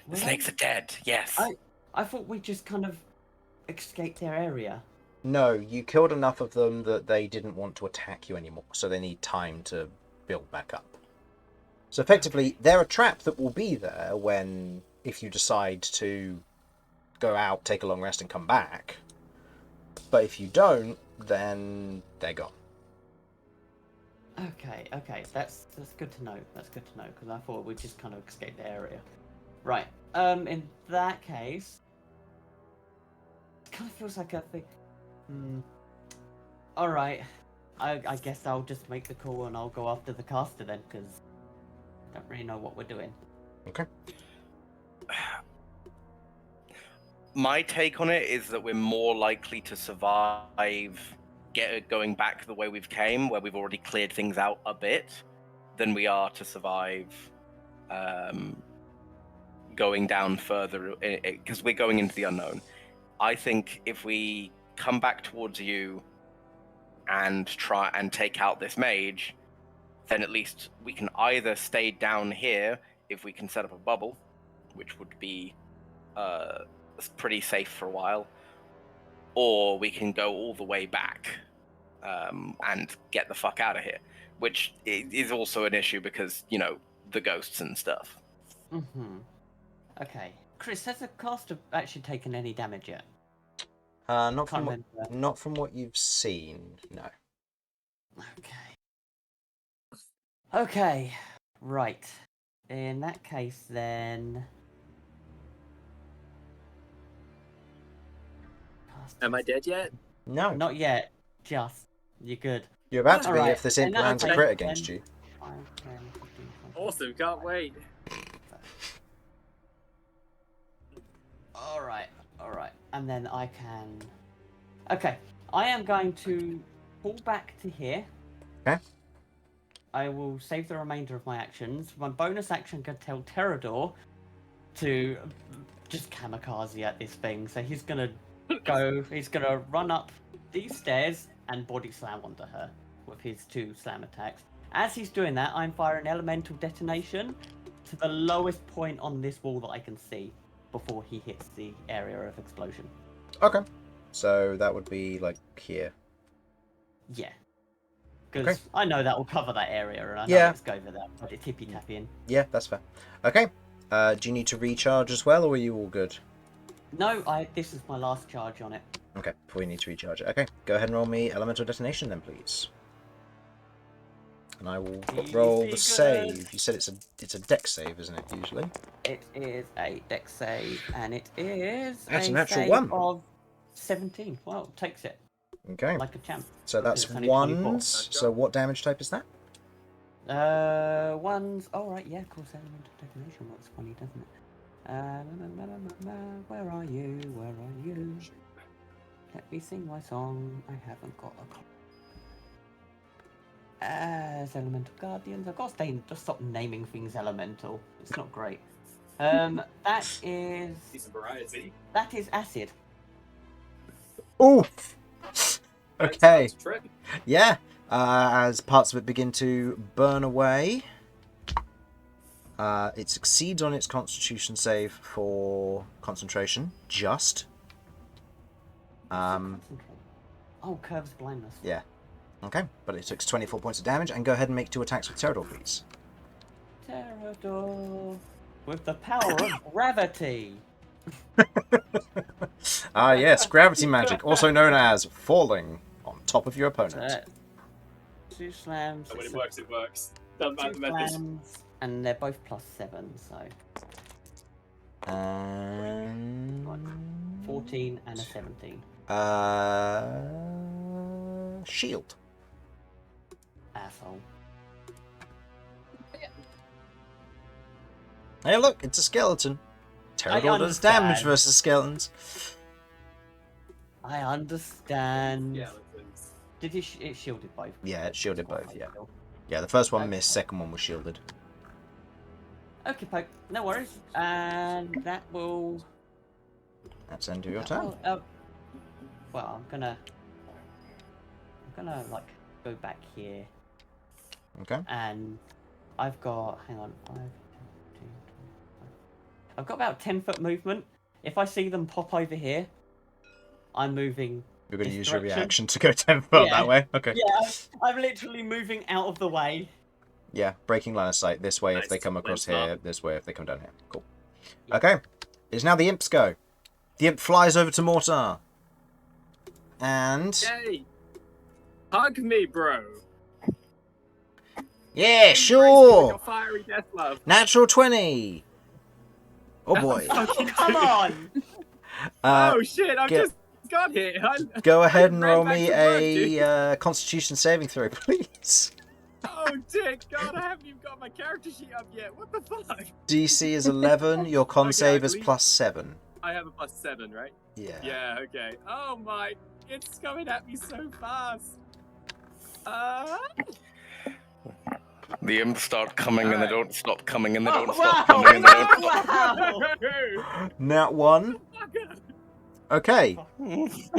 The snakes are dead, yes. I thought we just kind of escaped their area. No, you killed enough of them that they didn't want to attack you anymore, so they need time to build back up. So effectively, they're a trap that will be there if you decide to go out, take a long rest, and come back. But if you don't, then they're gone. Okay, that's good to know. Because I thought we'd just kind of escape the area. Right. In that case, it kind of feels like a thing. All right. I guess I'll just make the call and I'll go after the caster then, because I don't really know what we're doing. Okay. My take on it is that we're more likely to survive going back the way we've came, where we've already cleared things out a bit, than we are to survive going down further, because we're going into the unknown. I think if we come back towards you and try and take out this mage, then at least we can either stay down here if we can set up a bubble, which would be pretty safe for a while, or we can go all the way back and get the fuck out of here, which is also an issue because, the ghosts and stuff. Okay. Chris, has the caster actually taken any damage yet? Not from what you've seen, no. Okay. Right. In that case, then. Am I dead yet? No. Not yet. You're good. You're about to be Alright, if this imp lands a crit against you. 5, 10, 15, 20, Awesome, can't wait. Alright. And then I can. Okay. I am going to pull back to here. Okay. I will save the remainder of my actions. My bonus action can tell Terador to just kamikaze at this thing. So he's gonna run up these stairs and body slam onto her with his 2 slam attacks. As he's doing that, I'm firing elemental detonation to the lowest point on this wall that I can see before he hits the area of explosion. Okay. So that would be like here. Yeah. Because I know that will cover that area, and I know let's go over that. But it's tippy tapping. Yeah, that's fair. Okay. Do you need to recharge as well, or are you all good? No, this is my last charge on it. Okay, before you need to recharge it. Okay, go ahead and roll me elemental detonation then, please. And I will roll the save. You said it's a dex save, isn't it, usually? It is a dex save, and it is That's a a natural save 1. of 17. Well, takes it. Okay. Like a champ. So that's It's only 1s. So what damage type is that? 1s. Oh, right, yeah, of course, elemental detonation works funny, doesn't it? Where are you? Where are you? Let me sing my song. I haven't got a clock. As elemental guardians, I've got to just stop naming things elemental. It's not great. That is. Decent variety. That is acid. Ooh. Okay. That's a trip. Yeah. As parts of it begin to burn away. It succeeds on its Constitution save for concentration. Just. Oh, Kirv's blindness. Yeah. Okay, but it took 24 points of damage, and go ahead and make 2 attacks with Pterodor, please. Pterodor with the power of gravity. Ah, yes, gravity magic, also known as falling on top of your opponent. 2 slams. When it works, it works. Doesn't matter the method. Slams, and they're both +7, so 14 and a 17. Shield. Asshole. Hey, look, it's a skeleton. Pterodor does damage versus skeletons. I understand. Yeah. Did it shielded both? Yeah, it shielded both, yeah. Yeah, the first one missed, second one was shielded. Okay, poke. No worries. And that will... That's end of your turn. Well, I'm gonna like go back here. Okay. And I've got, hang on, 5, 10, 15, 25. I've got about 10-foot movement. If I see them pop over here, I'm moving. You're going to this use your direction. reaction to go 10 foot that way? Okay. Yeah, I'm literally moving out of the way. Yeah, breaking line of sight. This way if Nice. they come across Nice here, this way if they come down here. Cool. Okay. It's now the Imp's go. The Imp flies over to Mortar. And... Yay! Hug me, bro. Yeah, Embrace me with sure! your fiery death love. Natural 20! Oh boy. Come on! Oh shit! I've get- just got here. Go ahead and ran roll back me to work, dude. a Constitution saving throw, please. Oh dear God! I haven't even got my character sheet up yet. What the fuck? DC is 11, your con Okay, save I is believe- +7. I have a +7, right? Yeah. Yeah. Okay. Oh my! It's coming at me so fast. The imps start coming and they Alright. don't stop coming and they don't Oh, stop wow! coming and they don't stop. Wow! Nat 1. Okay. Mortar's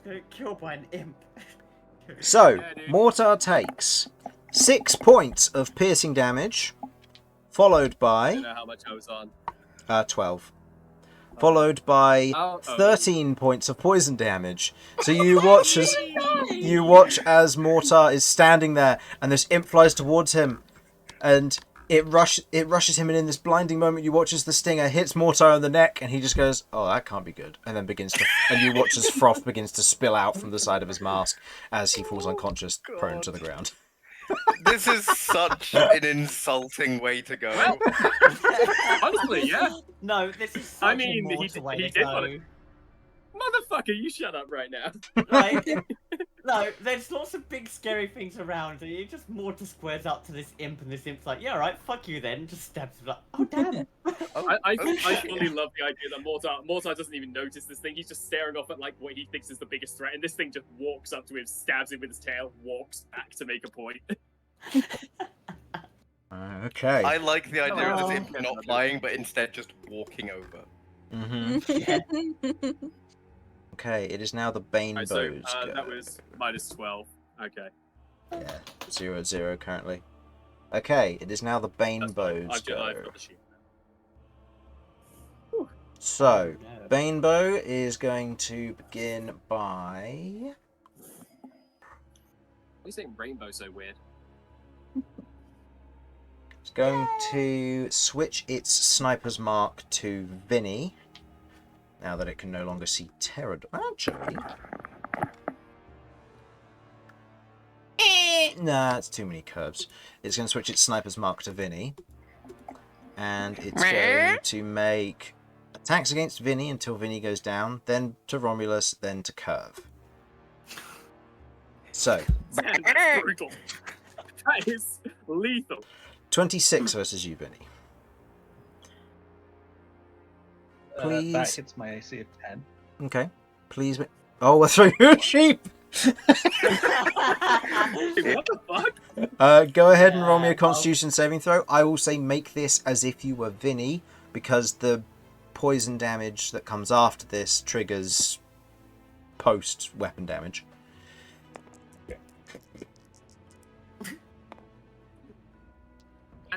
gonna get killed by an imp. So, Yeah, dude. Mortar takes 6 points of piercing damage, followed I by don't know how much I was on. 12, followed by Oh, 13 points of poison damage. So you watch as Mortar is standing there, and this imp flies towards him, and it rushes him, and in this blinding moment, you watch as the stinger hits Mortar on the neck, and he just goes, "Oh, that can't be good," and then and you watch as froth begins to spill out from the side of his mask as he falls unconscious, prone to the ground. This is such an insulting way to go. Well, honestly, yeah. No, this is such I mean, a he Mortar did- way he to did go. want it. Motherfucker, you shut up right now. Like, no, there's lots of big scary things around, and you just Mortar squares up to this imp, and this imp's like, yeah, alright, fuck you then, just stabs him like, oh damn. I fully love the idea that Mortar doesn't even notice this thing. He's just staring off at like what he thinks is the biggest threat, and this thing just walks up to him, stabs him with his tail, walks back to make a point. Okay. I like the idea of Oh. this imp not flying, but instead just walking over. Mm-hmm. Okay, it is now the Bane Right, Bows so go. that was -12. Okay. Yeah, 0-0 currently. Okay, it is now the Bane That's fine. Bows I've go. got the sheet. So, No. Bane Bow is going to begin by... Why are you saying rainbow so weird? It's going to switch its sniper's mark to Vinny, now that it can no longer see Pterodor. Actually... Nah, it's too many curves. It's going to switch its sniper's mark to Vinny. And it's going to make attacks against Vinny until Vinny goes down, then to Romulus, then to Kirv. So, That is brutal. That is lethal. 26 versus you, Vinny. Please. That hits my AC of 10. Okay. Please. Oh, we'll throw you a sheep! What the fuck? Go ahead and roll me a Yeah, Constitution saving throw. I will say make this as if you were Vinny, because the poison damage that comes after this triggers post-weapon damage.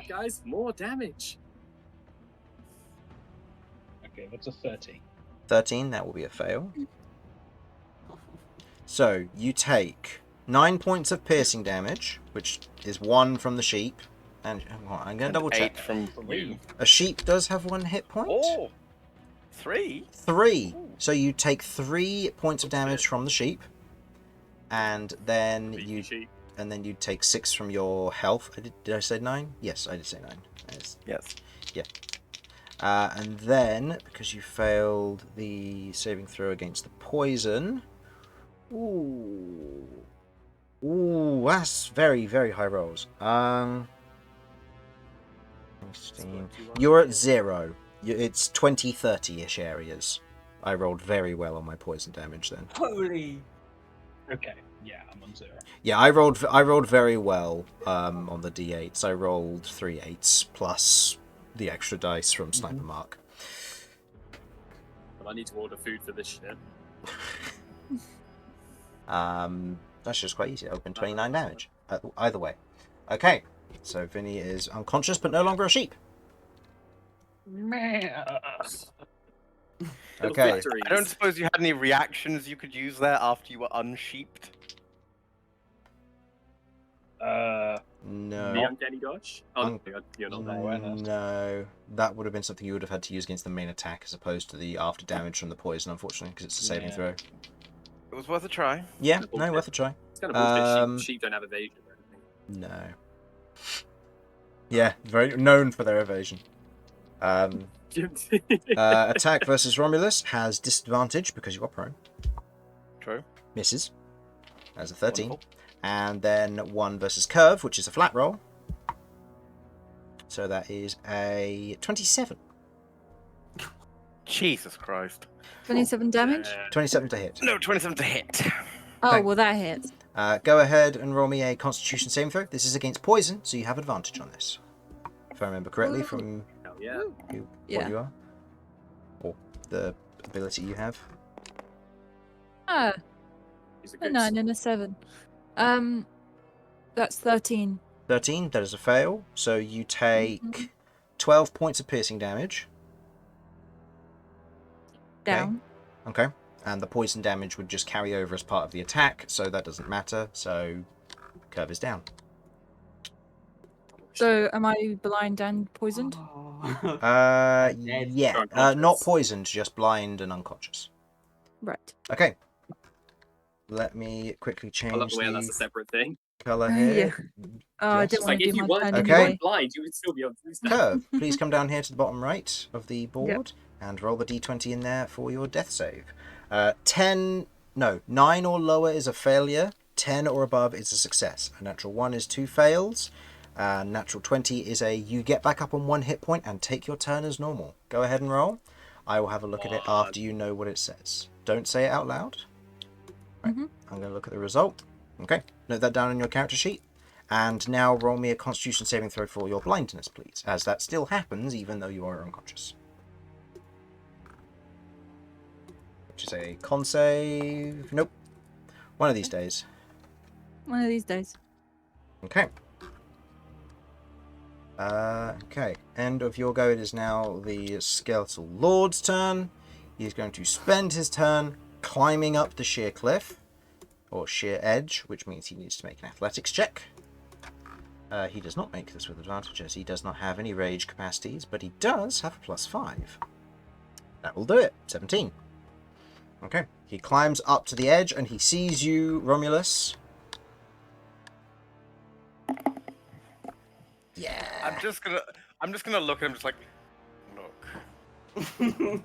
guys. More damage. Okay, that's a 30. 13, that will be a fail. So, you take 9 points of piercing damage, which is 1 from the sheep. And I'm going to double check. 8 from you. A sheep does have 1 hit point. Oh! 3? 3. Ooh. So you take 3 points of damage from the sheep. And then you take 6 from your health. Did I say 9? Yes, I did say 9. Yes. Yeah. And then, because you failed the saving throw against the poison... Ooh, that's very, very high rolls. 16. You're at 0. It's 20, 30-ish areas. I rolled very well on my poison damage then. Holy! Okay, yeah, I'm on 0. Yeah, I rolled very well on the d8s. I rolled 3 8s plus the extra dice from Sniper Mark. Well, I need to order food for this shit. That's just quite easy. Open 29 damage. Either way. Okay, so Vinny is unconscious but no longer a sheep. Man. Okay. I don't suppose you had any reactions you could use there after you were unsheeped? No. The uncanny dodge? Oh, you're not there. No, that would have been something you would have had to use against the main attack as opposed to the after damage from the poison, unfortunately, because it's a saving throw. It was worth a try. Yeah, no, worth a try. It's kind of bullshit. Sheep don't have evasion or anything. No. Yeah, very known for their evasion. Attack versus Romulus has disadvantage because you are prone. True. Misses. As a 13. Wonderful. And then 1 versus Kirv, which is a flat roll. So that is a 27. Jesus Christ. 27 damage? 27 to hit. No, 27 to hit. Oh, Okay. well, that hits. Go ahead and roll me a Constitution saving throw. This is against poison, so you have advantage on this. If I remember correctly from Hell yeah. Yeah. what you are. Or the ability you have. Ah, He's a a good 9 and a 7. That's 13. 13, that is a fail. So you take 12 points of piercing damage. Down. Okay. And the poison damage would just carry over as part of the attack, so that doesn't matter. So Kirv is down. So, am I blind and poisoned? Yeah. Unconscious. Not poisoned, just blind and unconscious. Right. Okay. Let me quickly change I love the way that's a the separate thing. colour Yeah. here. Oh, I Yes. didn't It's want like to if do you my weren't, turn if Okay. you anyway. weren't blind, you would still be able to do stuff. Kirv, please come down here to the bottom right of the board and roll the d20 in there for your death save. 9 or lower is a failure. 10 or above is a success. A natural 1 is 2 fails. Natural 20 is a you get back up on 1 hit point and take your turn as normal. Go ahead and roll. I will have a look at it after you know what it says. Don't say it out loud. Right. I'm going to look at the result. Okay, note that down on your character sheet. And now roll me a Constitution saving throw for your blindness, please, as that still happens even though you are unconscious. Which is a con save. Nope. One of these days. One of these days. Okay. Okay. End of your go. It is now the Skeletal Lord's turn. He's going to spend his turn climbing up the sheer cliff, or sheer edge, which means he needs to make an athletics check. He does not make this with advantage, as he does not have any rage capacities, but he does have a +5. That will do it. 17. Okay. He climbs up to the edge, and he sees you, Romulus. Yeah. I'm just gonna look at him, just like, look. Can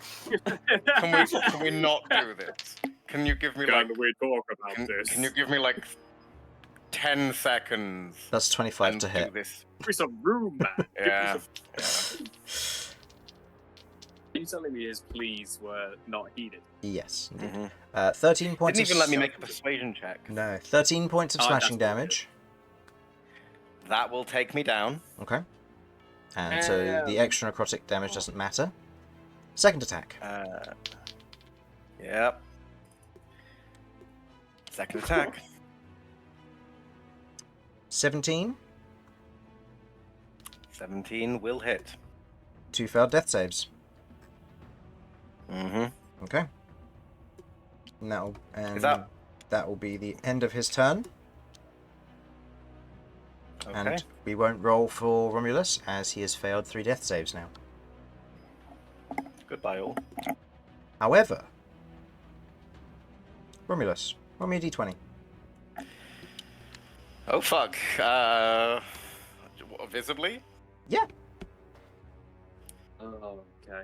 we not do this? Can you give me like? Can we talk about this? Can you give me like 10 seconds? That's 25 and to do hit. this? Give me some room, man. Yeah. Are you telling me his pleas were not heeded? Yes. Indeed. Mhm. 13 points Didn't even let me of... make a persuasion check. No. 13 points of Oh, that's slashing damage. That will take me down. Okay. And so the extra necrotic damage doesn't matter. Second attack. Yep. Second attack. 17. 17 will hit. 2 failed death saves. Mm-hmm. Okay. And that will be the end of his turn. Okay. And we won't roll for Romulus, as he has failed 3 death saves now. Goodbye, all. However, Romulus, roll me a d20. Oh, fuck. Visibly? Yeah. Oh, okay.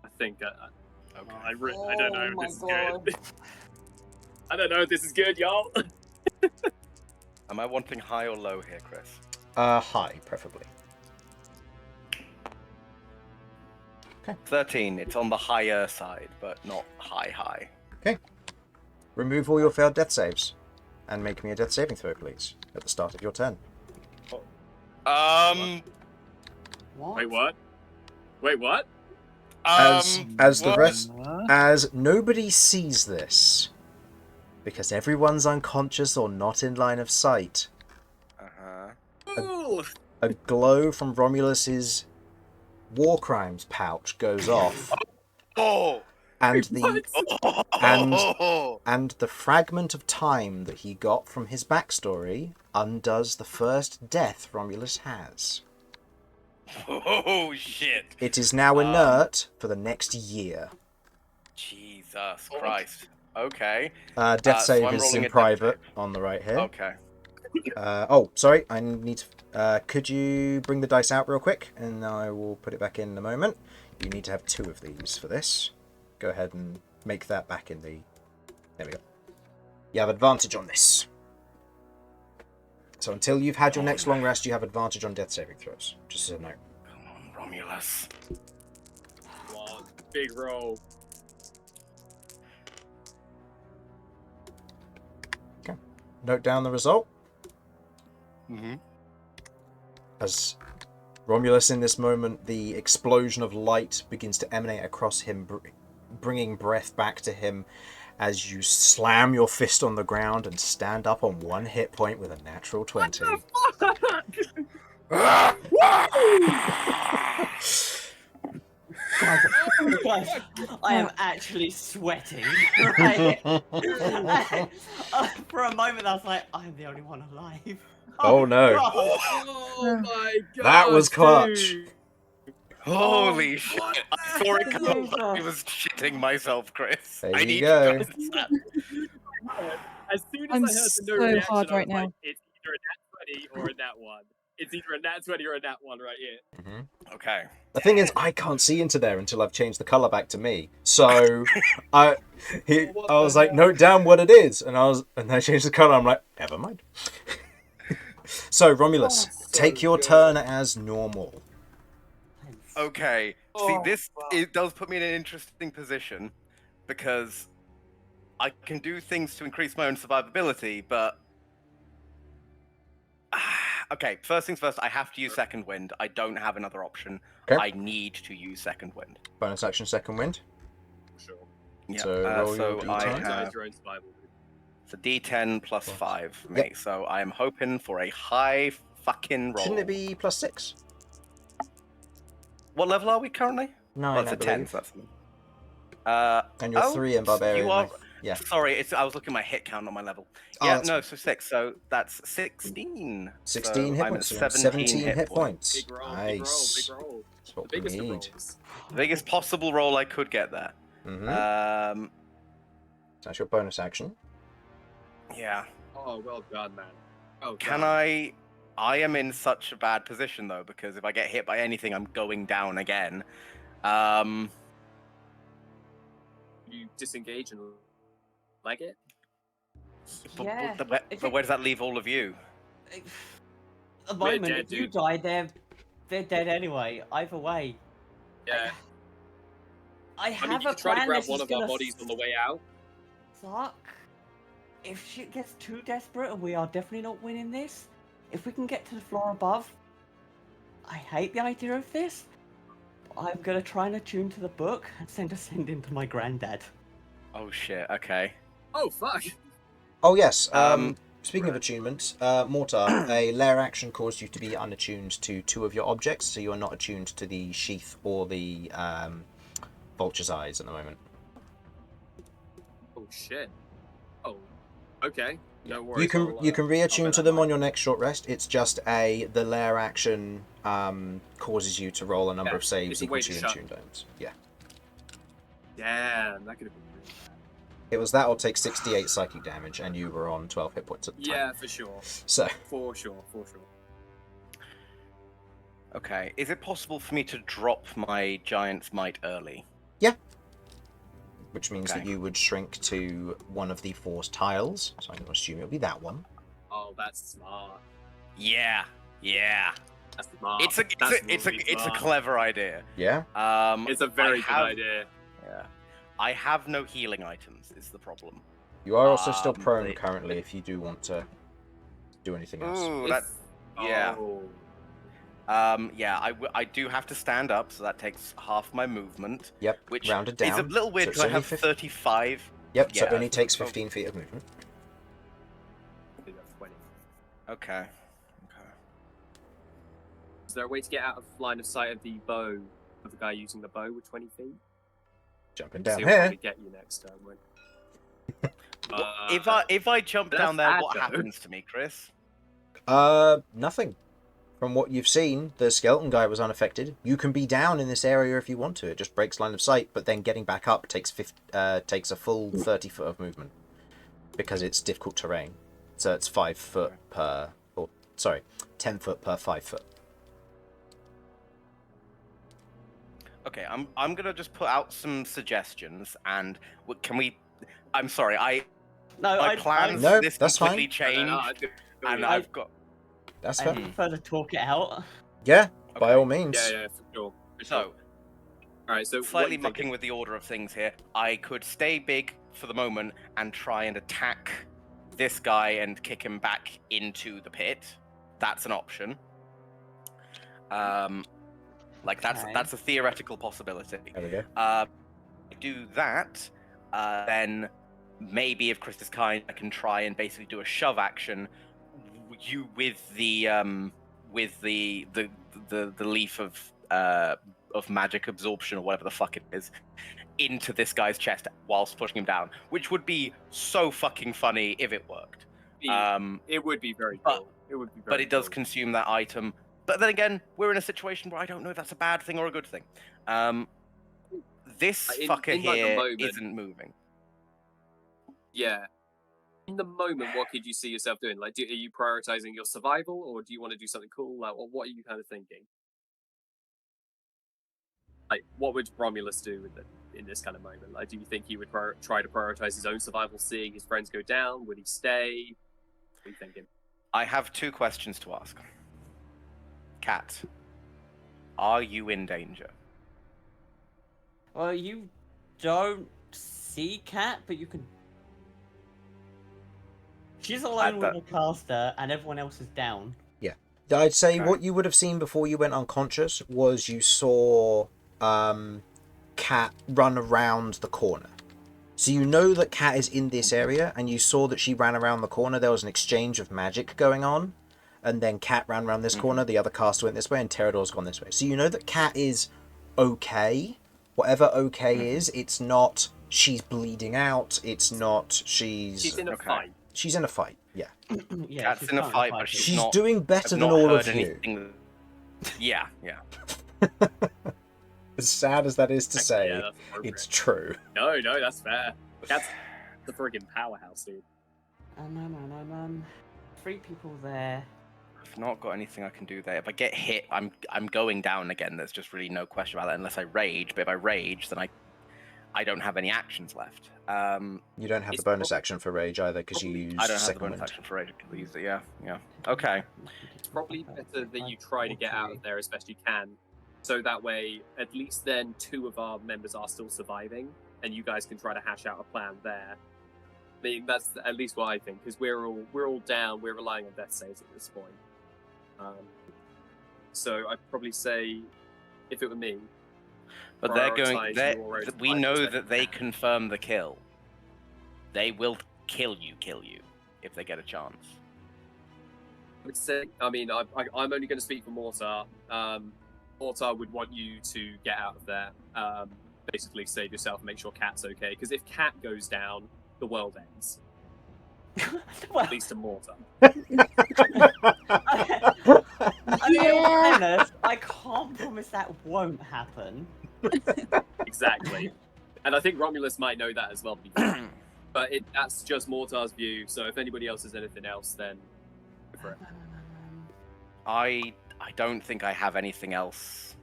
I think Okay. I don't know if my this is God. good. I don't know if this is good, y'all. Am I wanting high or low here, Chris? High, preferably. 13. It's on the higher side, but not high. Okay. Remove all your failed death saves. And make me a death saving throw, please, at the start of your turn. What? Wait, what? As the what? rest, as nobody sees this, because everyone's unconscious or not in line of sight, Uh-huh. a glow from Romulus's war crimes pouch goes off, Oh! and Oh! and the fragment of time that he got from his backstory undoes the first death Romulus has. Oh, shit. It is now inert for the next year. Jesus Christ. Okay. Death so save I'm is rolling in a death private on the right here. Okay. Oh, sorry. I need to. Could you bring the dice out real quick, and I will put it back in a moment. You need to have 2 of these for this. Go ahead and make that back in the. There we go. You have advantage on this. So until you've had your next long rest, you have advantage on death saving throws. Just as a note. Come on, Romulus. Come on, big roll. Okay. Note down the result. Mm-hmm. As Romulus, in this moment, the explosion of light begins to emanate across him, bringing breath back to him as you slam your fist on the ground and stand up on 1 hit point with a natural 20. Guys, I am actually sweating. Right? For a moment, I was like, I'm the only one alive. Oh, no. God. Oh my god. That was clutch. dude. Holy Oh, shit. what I saw it come Jesus. up. I was shitting myself, Chris. There I you need go. you guys to As soon as I'm I heard the no so reaction, hard I right was like, now. it's either a nat 20 or a nat 1. It's either a nat 20 or a nat 1 right here. Okay. The thing is, I can't see into there until I've changed the colour back to me. So, I was like, note down what it is, and I changed the colour. I'm like, never mind. So, Romulus, take your turn as normal. Okay. See, it does put me in an interesting position because I can do things to increase my own survivability, but okay. First things first, I have to use Second Wind. I don't have another option. Okay. I need to use Second Wind. Bonus action, second wind. Sure. Yeah. So roll so your I D10. have Prioritize your own survival. it's a D10 plus 5 for me. Yep. So I am hoping for a high fucking roll. Shouldn't it be +6? What level are we currently? 9, Well, it's I a 10, believe. so that's And you're 3 in Barbarian. You are... Yeah. Sorry, I was looking at my hit count, not my level. Oh, Yeah, that's no, so 6. So that's 16. 16 so hit I'm points. at So 17 hit points. Big roll, Nice. big roll, big roll. That's what The we biggest of need. rolls. The biggest possible roll I could get there. Mm-hmm. That's your bonus action. Yeah. Oh, well done, man. Oh, Can I am in such a bad position though, because if I get hit by anything, I'm going down again. You disengage and like it? Yeah. But where does that leave all of you? At the We're moment, dead, if you dude. die, they're dead anyway. Either way. Yeah. I I have mean, you a could try to plan. grab This one is of our gonna bodies on the way out. suck. If shit gets too desperate and we are definitely not winning this, if we can get to the floor above, I hate the idea of this. But I'm gonna try and attune to the book and send a send-in to my granddad. Oh shit, okay. Oh, fuck. Oh yes. Speaking of attunement, Mortar, a lair action caused you to be unattuned to 2 of your objects, so you are not attuned to the sheath or the vulture's eyes at the moment. Oh shit. Oh, okay. No You worries. can I'll, you can I'll reattune bear to that them in on mind. your next short rest. It's just the lair action causes you to roll a number Yeah, of saves it's a equal way to to your shut- attuned items. Yeah. Damn, that could have been really bad. It was that or take 68 psychic damage, and you were on 12 hit points at the time. Yeah, for sure. So, For sure. Okay, is it possible for me to drop my Giant's Might early? which means Okay. that you would shrink to one of the 4 tiles. So I'm going to assume it'll be that one. Oh, that's smart. Yeah. That's smart. It's a clever idea. Yeah? It's a very I good have- idea. Yeah. I have no healing items, is the problem. You are also still prone they- currently if you do want to do anything else. Ooh, If- yeah. Oh. I do have to stand up, so that takes half my movement, Yep, which rounded down. is a little weird so because I it's have only 35. Yep, so it Yeah, only takes so- 15 feet of movement. I think that's 20. Okay. Is there a way to get out of line of sight of the bow of the guy using the bow with 20 feet? Jumping down He'll here. probably get you next turn. Won't he? If I jump that's down there, bad, what though. happens to me, Chris? Nothing. From what you've seen, the skeleton guy was unaffected. You can be down in this area if you want to. It just breaks line of sight, but then getting back up takes a full 30 foot of movement because it's difficult terrain. So it's 5 foot per, 10 foot per 5 foot. Okay, I'm gonna just put out some suggestions, and can we? I'm sorry, my plans No, for this that's completely fine. changed, and I've got That's I fair. prefer to talk it out. Yeah, by Okay. all means. Yeah, for sure. so Alright, so slightly what are you mucking thinking? with the order of things here. I could stay big for the moment and try and attack this guy and kick him back into the pit. That's an option. Like Okay. that's a theoretical possibility. There we go. Do that, then maybe if Chris is kind, I can try and basically do a shove action. You with the leaf of magic absorption or whatever the fuck it is into this guy's chest whilst pushing him down, which would be so fucking funny if it worked. It would be very but- cool. It would be very But it does cool. consume that item. But then again, we're in a situation where I don't know if that's a bad thing or a good thing. This In- fucker in, like, the here moment- isn't moving. Yeah. In the moment, what could you see yourself doing? Like, are you prioritizing your survival, or do you want to do something cool? Like, what are you kind of thinking? Like, what would Romulus do in this kind of moment? Like, do you think he would try to prioritize his own survival, seeing his friends go down? Would he stay? What are you thinking? I have 2 questions to ask. Cat, are you in danger? Well, you don't see Cat, but you can. She's alone with the caster, and everyone else is down. I'd say Okay. what you would have seen before you went unconscious was you saw Cat run around the corner. So you know that Cat is in this area, and you saw that she ran around the corner. There was an exchange of magic going on, and then Cat ran around this corner, the other caster went this way, and Terador's gone this way. So you know that Cat is okay. Whatever okay is, it's not she's bleeding out, it's not she's in a Okay. fight. she's in a fight, yeah. Yeah, Cat's she's in a currently fight, but fighting. She's not- doing better I've than not all heard of you. anything. Yeah. As sad as that is to say, Yeah, that's appropriate. it's true. No, that's fair. That's the friggin' powerhouse, dude. 3 people there. I've not got anything I can do there. If I get hit, I'm going down again. There's just really no question about that unless I rage. But if I rage, then I don't have any actions left. You don't have the It's bonus action for rage either because you probably- use I don't have the second bonus wind. action for rage. I could use it. Yeah. Okay. It's probably better that you try to get out of there as best you can, so that way, at least then 2 of our members are still surviving, and you guys can try to hash out a plan there. I mean, that's at least what I think, because we're all down. We're relying on death saves at this point. So I'd probably say, if it were me, But they're going. prioritize your own We life know as best that you they can. confirm the kill. They will kill you. if they get a chance. I would say, I mean, I'm only going to speak for Mortar. Mortar would want you to get out of there, basically save yourself and make sure Cat's okay. Because if Cat goes down, the world ends. Well, At least to Mortar. I mean, in all fairness, I can't promise that won't happen. Exactly. And I think Romulus might know that as well. But that's just Mortar's view, so if anybody else has anything else, then go for it. I don't think I have anything else.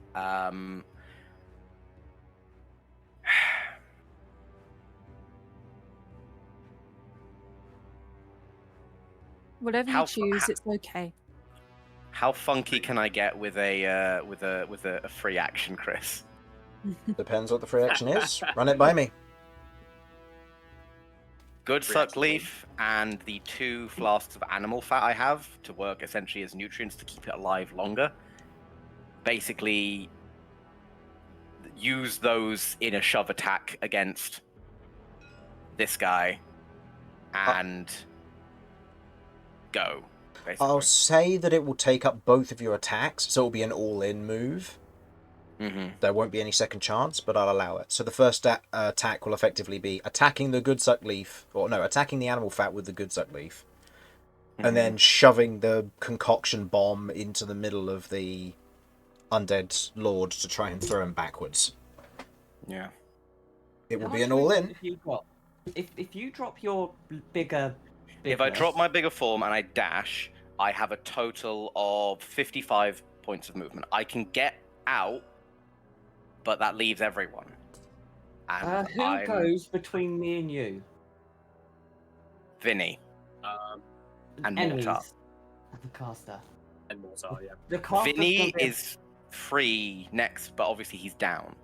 Whatever you choose, it's okay. How funky can I get with a free action, Chris? Depends what the free action is. Run it by me. Good suck leaf and the 2 flasks of animal fat I have to work essentially as nutrients to keep it alive longer. Basically, use those in a shove attack against this guy and go. Basically. I'll say that it will take up both of your attacks, so it'll be an all-in move. Mm-hmm. There won't be any second chance, but I'll allow it. So the first attack will effectively be attacking the good suck leaf, attacking the animal fat with the good suck leaf, and then shoving the concoction bomb into the middle of the undead lord to try and throw him backwards. Yeah. It will be an all-in. If you drop your bigger... If I drop my bigger form and I dash, I have a total of 55 points of movement. I can get out, but that leaves everyone. And who goes between me and you? Vinny. And Enemies. Mortar. The caster. And Mortar, yeah. The caster's Vinny gonna be- is free next, but obviously he's down.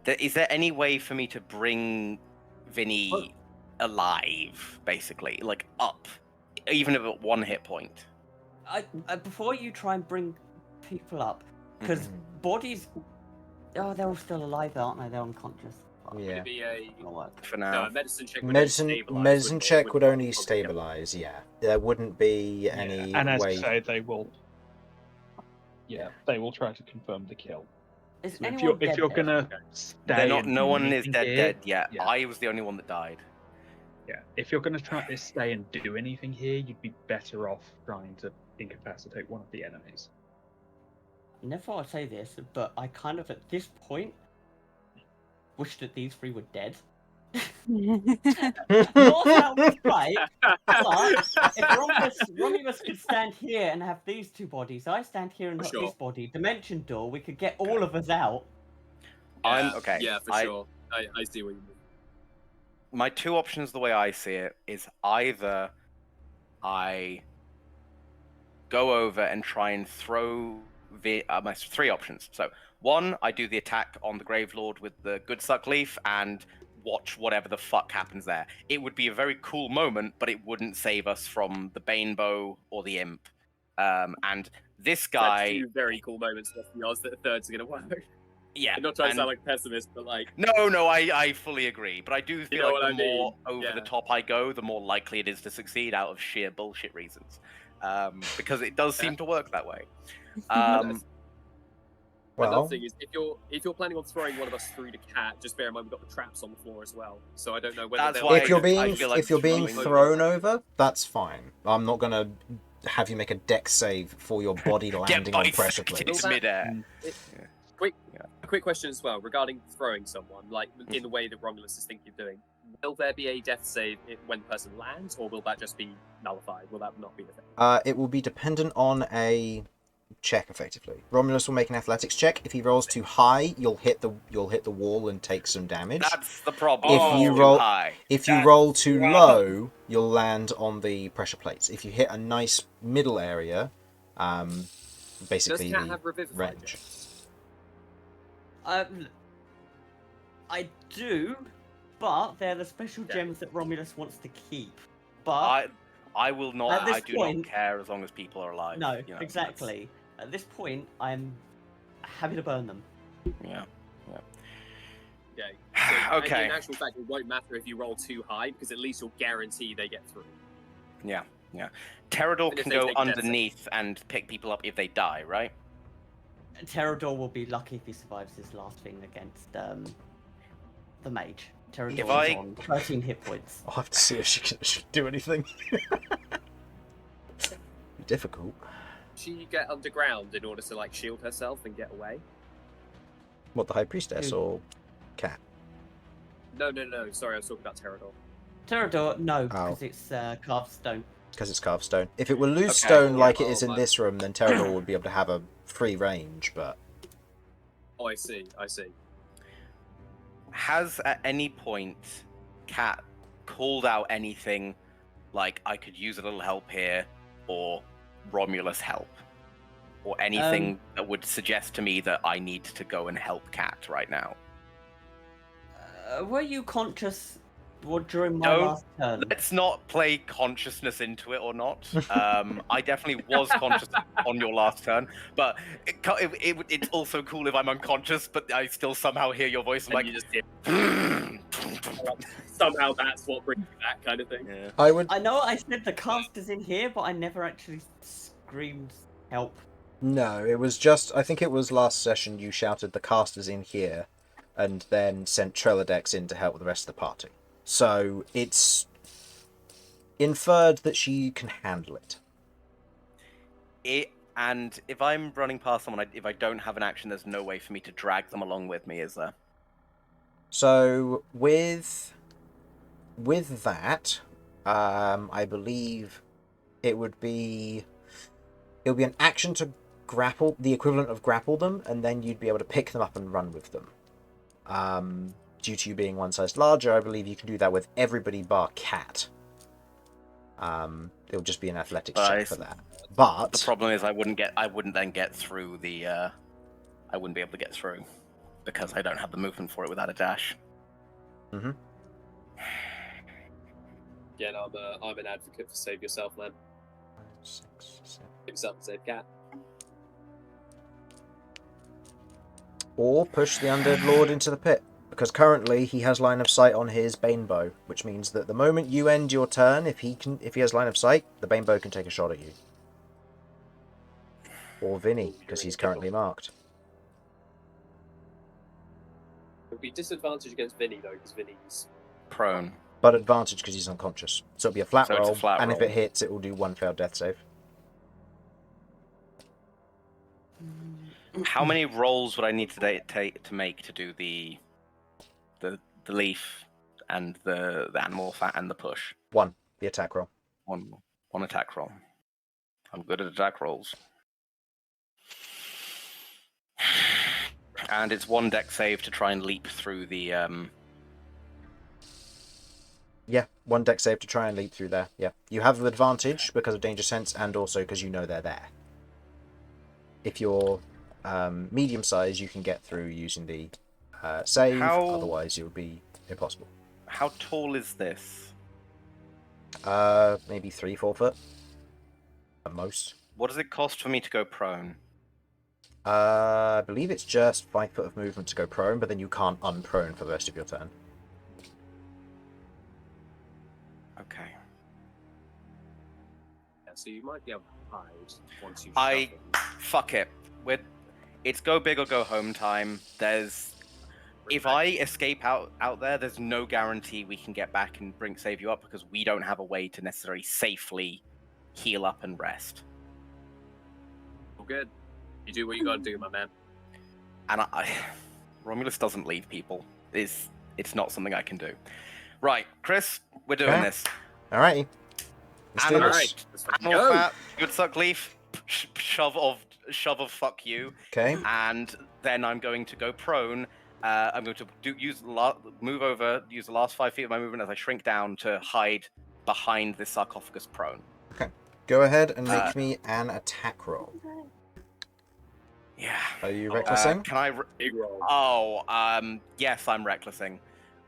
Is there any way for me to bring Vinny alive, basically? Like, up? Even if at 1 hit point? Before you try and bring people up, because bodies... Oh, they're all still alive, aren't they? They're unconscious. Yeah. It'd be a For now. medicine check. Would Medicine check would only probably stabilize. Yeah, there wouldn't be any and as way. you say, they will. Yeah, they will try to confirm the kill. Is So anyone if you're gonna stay, They're not. and No do one is anything dead. here, Dead yet. yeah. I was the only one that died. Yeah, if you're gonna try to stay and do anything here, you'd be better off trying to incapacitate one of the enemies. Never thought I'd say this, but I kind of, at this point, wish that these 3 were dead. Not sounds right, but if Romulus could stand here and have these 2 bodies, I stand here and have this body, dimension door, we could get all of us out. I'm okay. Yeah, for sure. I see what you mean. My 2 options, the way I see it, is either I go over and try and throw my 3 options. So 1, I do the attack on the Gravelord with the good suck leaf and watch whatever the fuck happens there. It would be a very cool moment, but it wouldn't save us from the Bane Bow or the Imp. And this guy... That's 2 very cool moments. Let's be honest, that the third's gonna work. Yeah. I'm not trying to sound like a pessimist, but like... No, I fully agree. But I do feel like the more over Yeah. the top I go, the more likely it is to succeed out of sheer bullshit reasons. Because it does seem to work that way. Another Well, thing is, if you're planning on throwing one of us through the cat, just bear in mind we've got the traps on the floor as well. So I don't know whether That's they'll- why if you're I feel like if you're being throwing- thrown over, that's fine. I'm not gonna have you make a dex save for your body landing on pressure bisected plates. midair. A quick question as well regarding throwing someone, like in the way that Romulus is thinking of doing. Will there be a death save when the person lands, or will that just be nullified? Will that not be the thing? It will be dependent on a check, effectively. Romulus will make an athletics check. If he rolls too high, you'll hit the wall and take some damage. That's the problem. If you Too roll- high. If you roll too low, you'll land on the pressure plates. If you hit a nice middle area, basically Does Cat the have Revivify range. I do, but they're the special gems that Romulus wants to keep. But I will not. At this I do point- not care as long as people are alive. no, you know, exactly. At this point, I'm happy to burn them. Yeah. Okay. So, Okay. In actual fact, it won't matter if you roll too high, because at least you'll guarantee they get through. Yeah. Pterodor And if can they go take a death underneath and pick people up if they die, right? Pterodor will be lucky if he survives his last thing against the mage. Pterodor If is I- on 13 hit points. I'll have to see if she can do anything. Difficult. She get underground in order to like shield herself and get away. What, the High Priestess or Cat? No. Sorry, I was talking about Pterodor. Pterodor, no, Oh. because it's carved stone. Because it's carved stone. If it were loose Okay. stone like it Oh, is in my- this room, then Pterodor would be able to have a free range, but... Oh, I see. Has at any point Cat called out anything like I could use a little help here, or Romulus help, or anything that would suggest to me that I need to go and help Cat right now? Were you conscious during my No. last turn? Let's not play consciousness into it or not. I definitely was conscious on your last turn, but it's also cool if I'm unconscious, but I still somehow hear your voice. I'm And like, you just hear, somehow that's what brings you back, kind of thing. yeah. I know I said the cast is in here, but I never actually screamed help. No, it was just... I think it was last session you shouted the caster's in here, and then sent Treladex in to help with the rest of the party. So it's inferred that she can handle it. And if I'm running past someone, if I don't have an action, there's no way for me to drag them along with me, is there? So with that, I believe it would be an action to grapple, the equivalent of grapple them, and then you'd be able to pick them up and run with them. Due to you being one size larger, I believe you can do that with everybody bar Cat. It'll just be an athletics check for that. But The problem is I wouldn't then get through the. I wouldn't be able to get through because I don't have the movement for it without a dash. Again, I'm an advocate for save yourself, man. 6, 7. Save yourself and save Cat. Or push the Undead Lord into the pit, because currently he has line of sight on his Bane Bow, which means that the moment you end your turn, if he has line of sight, the Bane Bow can take a shot at you. Or Vinny, because he's currently marked. It would be disadvantage against Vinny though, because Vinny's Prone. But advantage because he's unconscious. So it'll be a flat So it's a roll, flat and if roll. it hits, it will do 1 failed death save. How many rolls would I need to make to do the leaf and the animal fat and the push? 1, the attack roll. One attack roll. I'm good at attack rolls. And it's 1 deck save to try and leap through the Yeah, 1 deck save to try and leap through there. Yeah, you have advantage because of danger sense, and also because you know they're there. If you're medium size, you can get through using the save. Otherwise, it would be impossible. How tall is this? Maybe 3-4 foot at most. What does it cost for me to go prone? I believe it's just 5 foot of movement to go prone, but then you can't unprone for the rest of your turn. Okay. yeah, so you might be able to hide once you Fuck it. It's go big or go home time. If I escape out there, there's no guarantee we can get back and save you up because we don't have a way to necessarily safely heal up and rest. All good. You do what you gotta do, my man. And Romulus doesn't leave people. It's not something I can do. Right, Chris, we're doing Okay. this. Alrighty. Let's do Animal, this. Alright, let's fucking animal go. fat, good suck leaf, shove of fuck you, Okay. and then I'm going to go prone. I'm going to move over, use the last 5 feet of my movement as I shrink down to hide behind this sarcophagus prone. Go ahead and make me an attack roll. Yeah. Are you recklessing? Can I? Big roll. Oh, yes, I'm recklessing.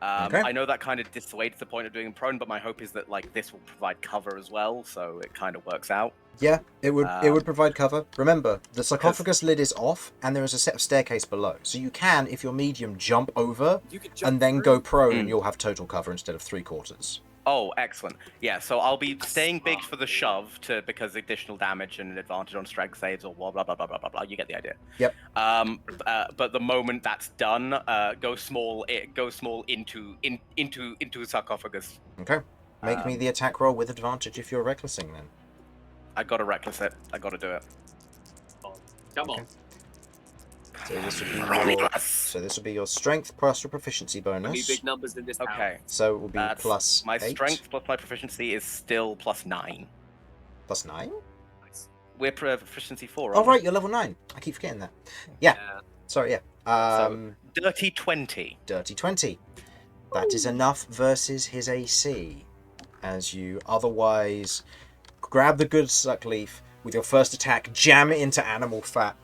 Okay. I know that kind of dissuades the point of doing prone, but my hope is that like this will provide cover as well, so it kind of works out. Yeah, it would provide cover. Remember, the sarcophagus lid is off, and there is a set of staircase below. So you can, if you're medium, jump over You could jump and then through. go prone, and you'll have total cover instead of 3/4. Oh, excellent. Yeah, so I'll be staying big for the shove because additional damage and an advantage on strength saves or blah blah blah blah blah blah. You get the idea. Yep. But the moment that's done, go small. Go small into the sarcophagus. Okay. Make me the attack roll with advantage if you're recklessing then. I gotta reckless it. I gotta do it. Come on. So this will be your strength plus your proficiency Give me bonus. big numbers in this house. Okay. So it will be That's plus my 8. strength plus my proficiency is still plus 9. Plus 9? Nice. We're proficiency 4. Oh, right, you're level 9. I keep forgetting that. Yeah. Yeah. Sorry, yeah. So, dirty 20. Dirty 20. That is enough versus his AC. As you otherwise grab the good suck leaf with your first attack, jam it into animal fat,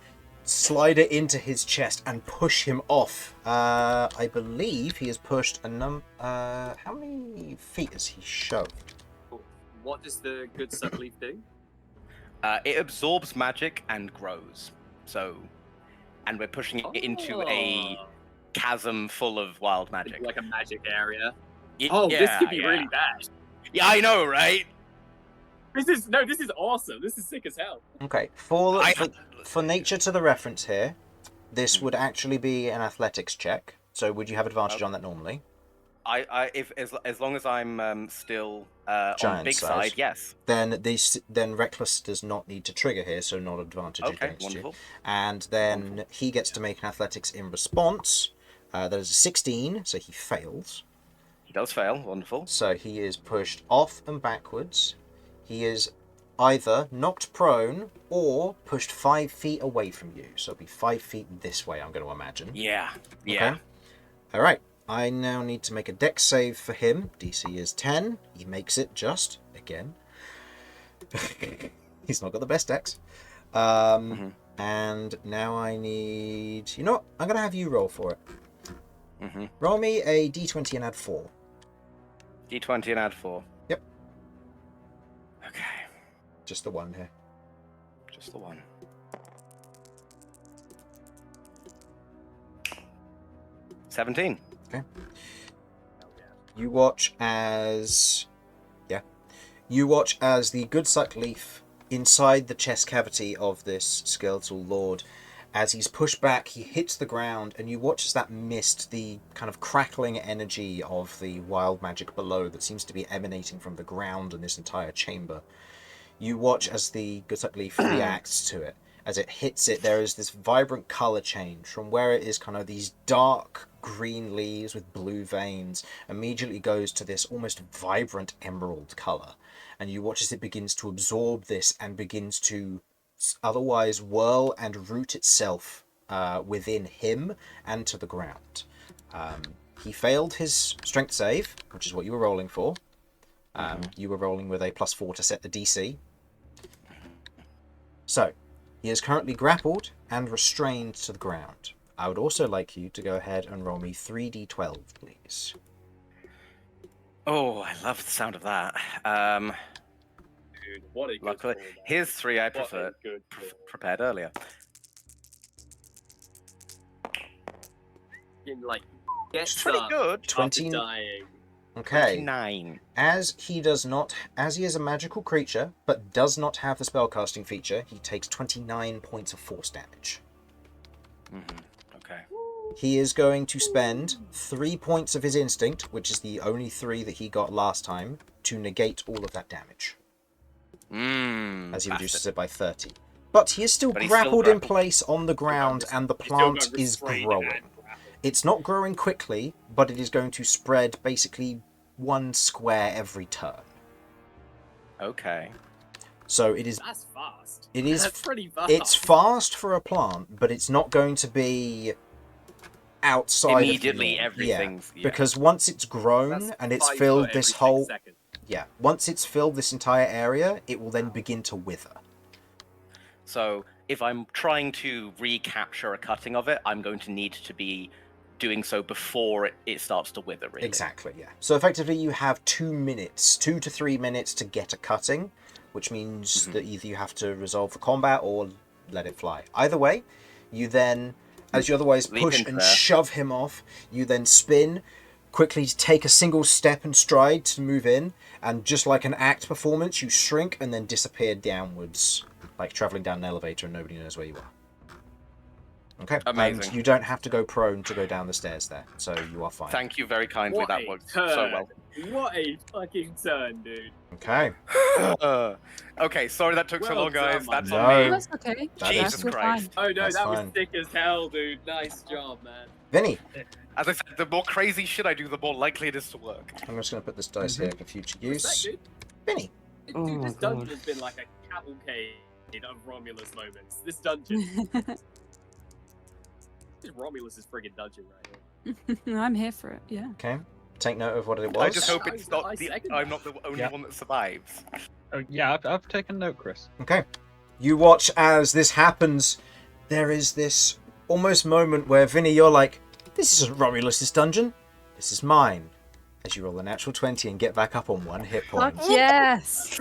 slide it into his chest, and push him off. I believe he has pushed how many feet has he shoved? What does the good suck leaf do? It absorbs magic and grows. So, and we're pushing it into a chasm full of wild magic. Like a magic area. Y- Oh, this yeah, could be yeah. really bad. Yeah, I know, right? This is awesome. This is sick as hell. Okay, for nature to the reference here, this would actually be an athletics check. So would you have advantage on that normally? If as long as I'm still on Giant big size. side, yes. Then reckless does not need to trigger here, so not advantage Okay, against wonderful. you. And then he gets to make an athletics in response. That is a 16, so he fails. He does fail. Wonderful. So he is pushed off and backwards. He is either knocked prone or pushed 5 feet away from you. So it'll be 5 feet this way, I'm going to imagine. Yeah. Yeah. Okay. All right. I now need to make a dex save for him. DC is 10. He makes it just again. He's not got the best dex. And now I need... You know what? I'm going to have you roll for it. Roll me a d20 and add 4. D20 and add 4. Yep. Okay. Just the one here. Just the one. 17. Okay. You watch as... Yeah. You watch as the good suck leaf inside the chest cavity of this skeletal lord, as he's pushed back, he hits the ground, and you watch as that mist, the kind of crackling energy of the wild magic below that seems to be emanating from the ground in this entire chamber. You watch as the good suck leaf reacts to it. As it hits it, there is this vibrant color change from where it is kind of these dark green leaves with blue veins, immediately goes to this almost vibrant emerald color. And you watch as it begins to absorb this and begins to otherwise whirl and root itself within him and to the ground. He failed his strength save, which is what you were rolling for. You were rolling with a +4 to set the DC. So, he is currently grappled and restrained to the ground. I would also like you to go ahead and roll me 3d12, please. Oh, I love the sound of that. Dude, what a good Luckily, call, man. here's 3 I What a prefer good call. prepared earlier. In, like, gets It's pretty up good. after 20 dying. Okay. 29. As he is a magical creature, but does not have the spellcasting feature, he takes 29 points of force damage. Okay. He is going to spend 3 points of his instinct, which is the only 3 that he got last time, to negate all of that damage. As he reduces it by 30. But he is still But he's still grappled in grappled. place on the ground, and the He's still plant got is restrained growing. and grappled. It's not growing quickly, but it is going to spread basically 1 square every turn. Okay. So it is. That's fast. It is. That's pretty fast. It's fast for a plant, but it's not going to be outside Immediately, of the norm. everything's... Yeah, because once it's grown That's and it's 5 filled foot this every whole 6 seconds. once it's filled this entire area, it will then begin to wither. So if I'm trying to recapture a cutting of it, I'm going to need to be doing so before it starts to wither, really. Exactly, yeah. So effectively you have 2 minutes, 2 to 3 minutes to get a cutting, which means that either you have to resolve the combat or let it fly. Either way, you then, as you otherwise Leap push into and there. shove him off, you then spin, quickly take a single step and stride to move in, and just like an act performance, you shrink and then disappear downwards, like travelling down an elevator and nobody knows where you are. Okay, Amazing. and you don't have to go prone to go down the stairs there, so you are fine. Thank you very kindly. What That a worked turn. so well. What a fucking turn, dude. Okay. Okay, sorry that took so Well long, guys. done, That's No. on me. That's okay. That Jesus is- We're Christ. Oh no, That's that fine. was sick as hell, dude. Nice job, man. Vinny, As I said, the more crazy shit I do, the more likely it is to work. I'm just going to put this dice here for future use. Respect, Vinny. dude. Oh Dude, my this dungeon God. has been like a cavalcade of Romulus moments. This dungeon. This Romulus is friggin' dungeon right here. I'm here for it. Yeah. Okay. Take note of what it was. I just hope it's not I the, second I'm that. not the only Yeah. one that survives. Oh, yeah, I've taken note, Chris. Okay. You watch as this happens. There is this almost moment where, Vinny, you're like, this isn't Romulus's dungeon. This is mine. As you roll a natural 20 and get back up on 1 hit point. Fuck yes.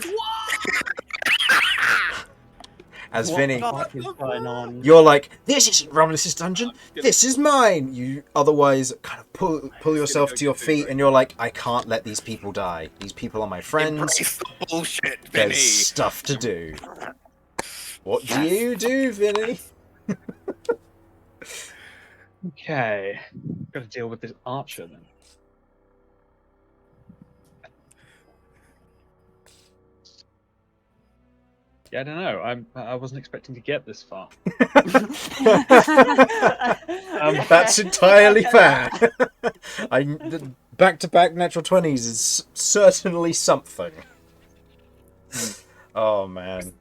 As What Vinny, the fuck is going on? you're like, this isn't Romulus's dungeon. This is mine. You otherwise kind of pull yourself to your feet and you're like, I can't let these people die. These people are my friends. Embrace the bullshit, Vinny. There's stuff to do. What do you do, Vinny? Okay. Got to deal with this archer then. Yeah, I don't know. I wasn't expecting to get this far. That's entirely fair. Back-to-back natural 20s is certainly something. Oh man,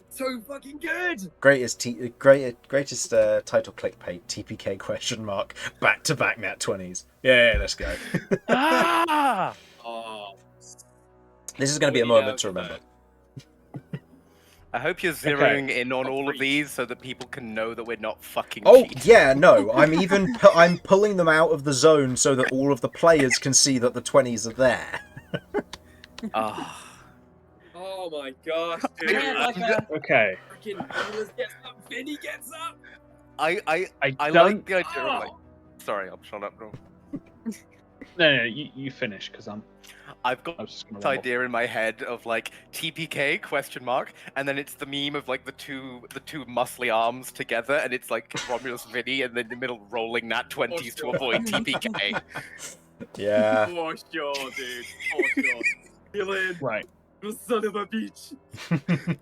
So fucking good. greatest title clickbait TPK question mark back-to-back nat 20s. Yeah, let's go. Ah! Oh. This is going to be a moment to remember. I hope you're zeroing in on all of these so that people can know that we're not fucking Oh cheating. yeah, no, I'm pulling them out of the zone so that all of the players can see that the 20s are there. Ah. Oh my gosh, dude. Yeah, like a- Okay. Freaking Romulus gets up, Vinny gets up. I don't... like the idea of like. Sorry, I'm shut up, bro. No, you finish, because I've I got was just going this to idea in my head of like TPK question mark, and then it's the meme of like the two muscly arms together, and it's like Romulus Vinny, and then in the middle rolling nat 20s to avoid TPK. Yeah. For sure, dude. For sure. Feel in, Right. you son of a bitch.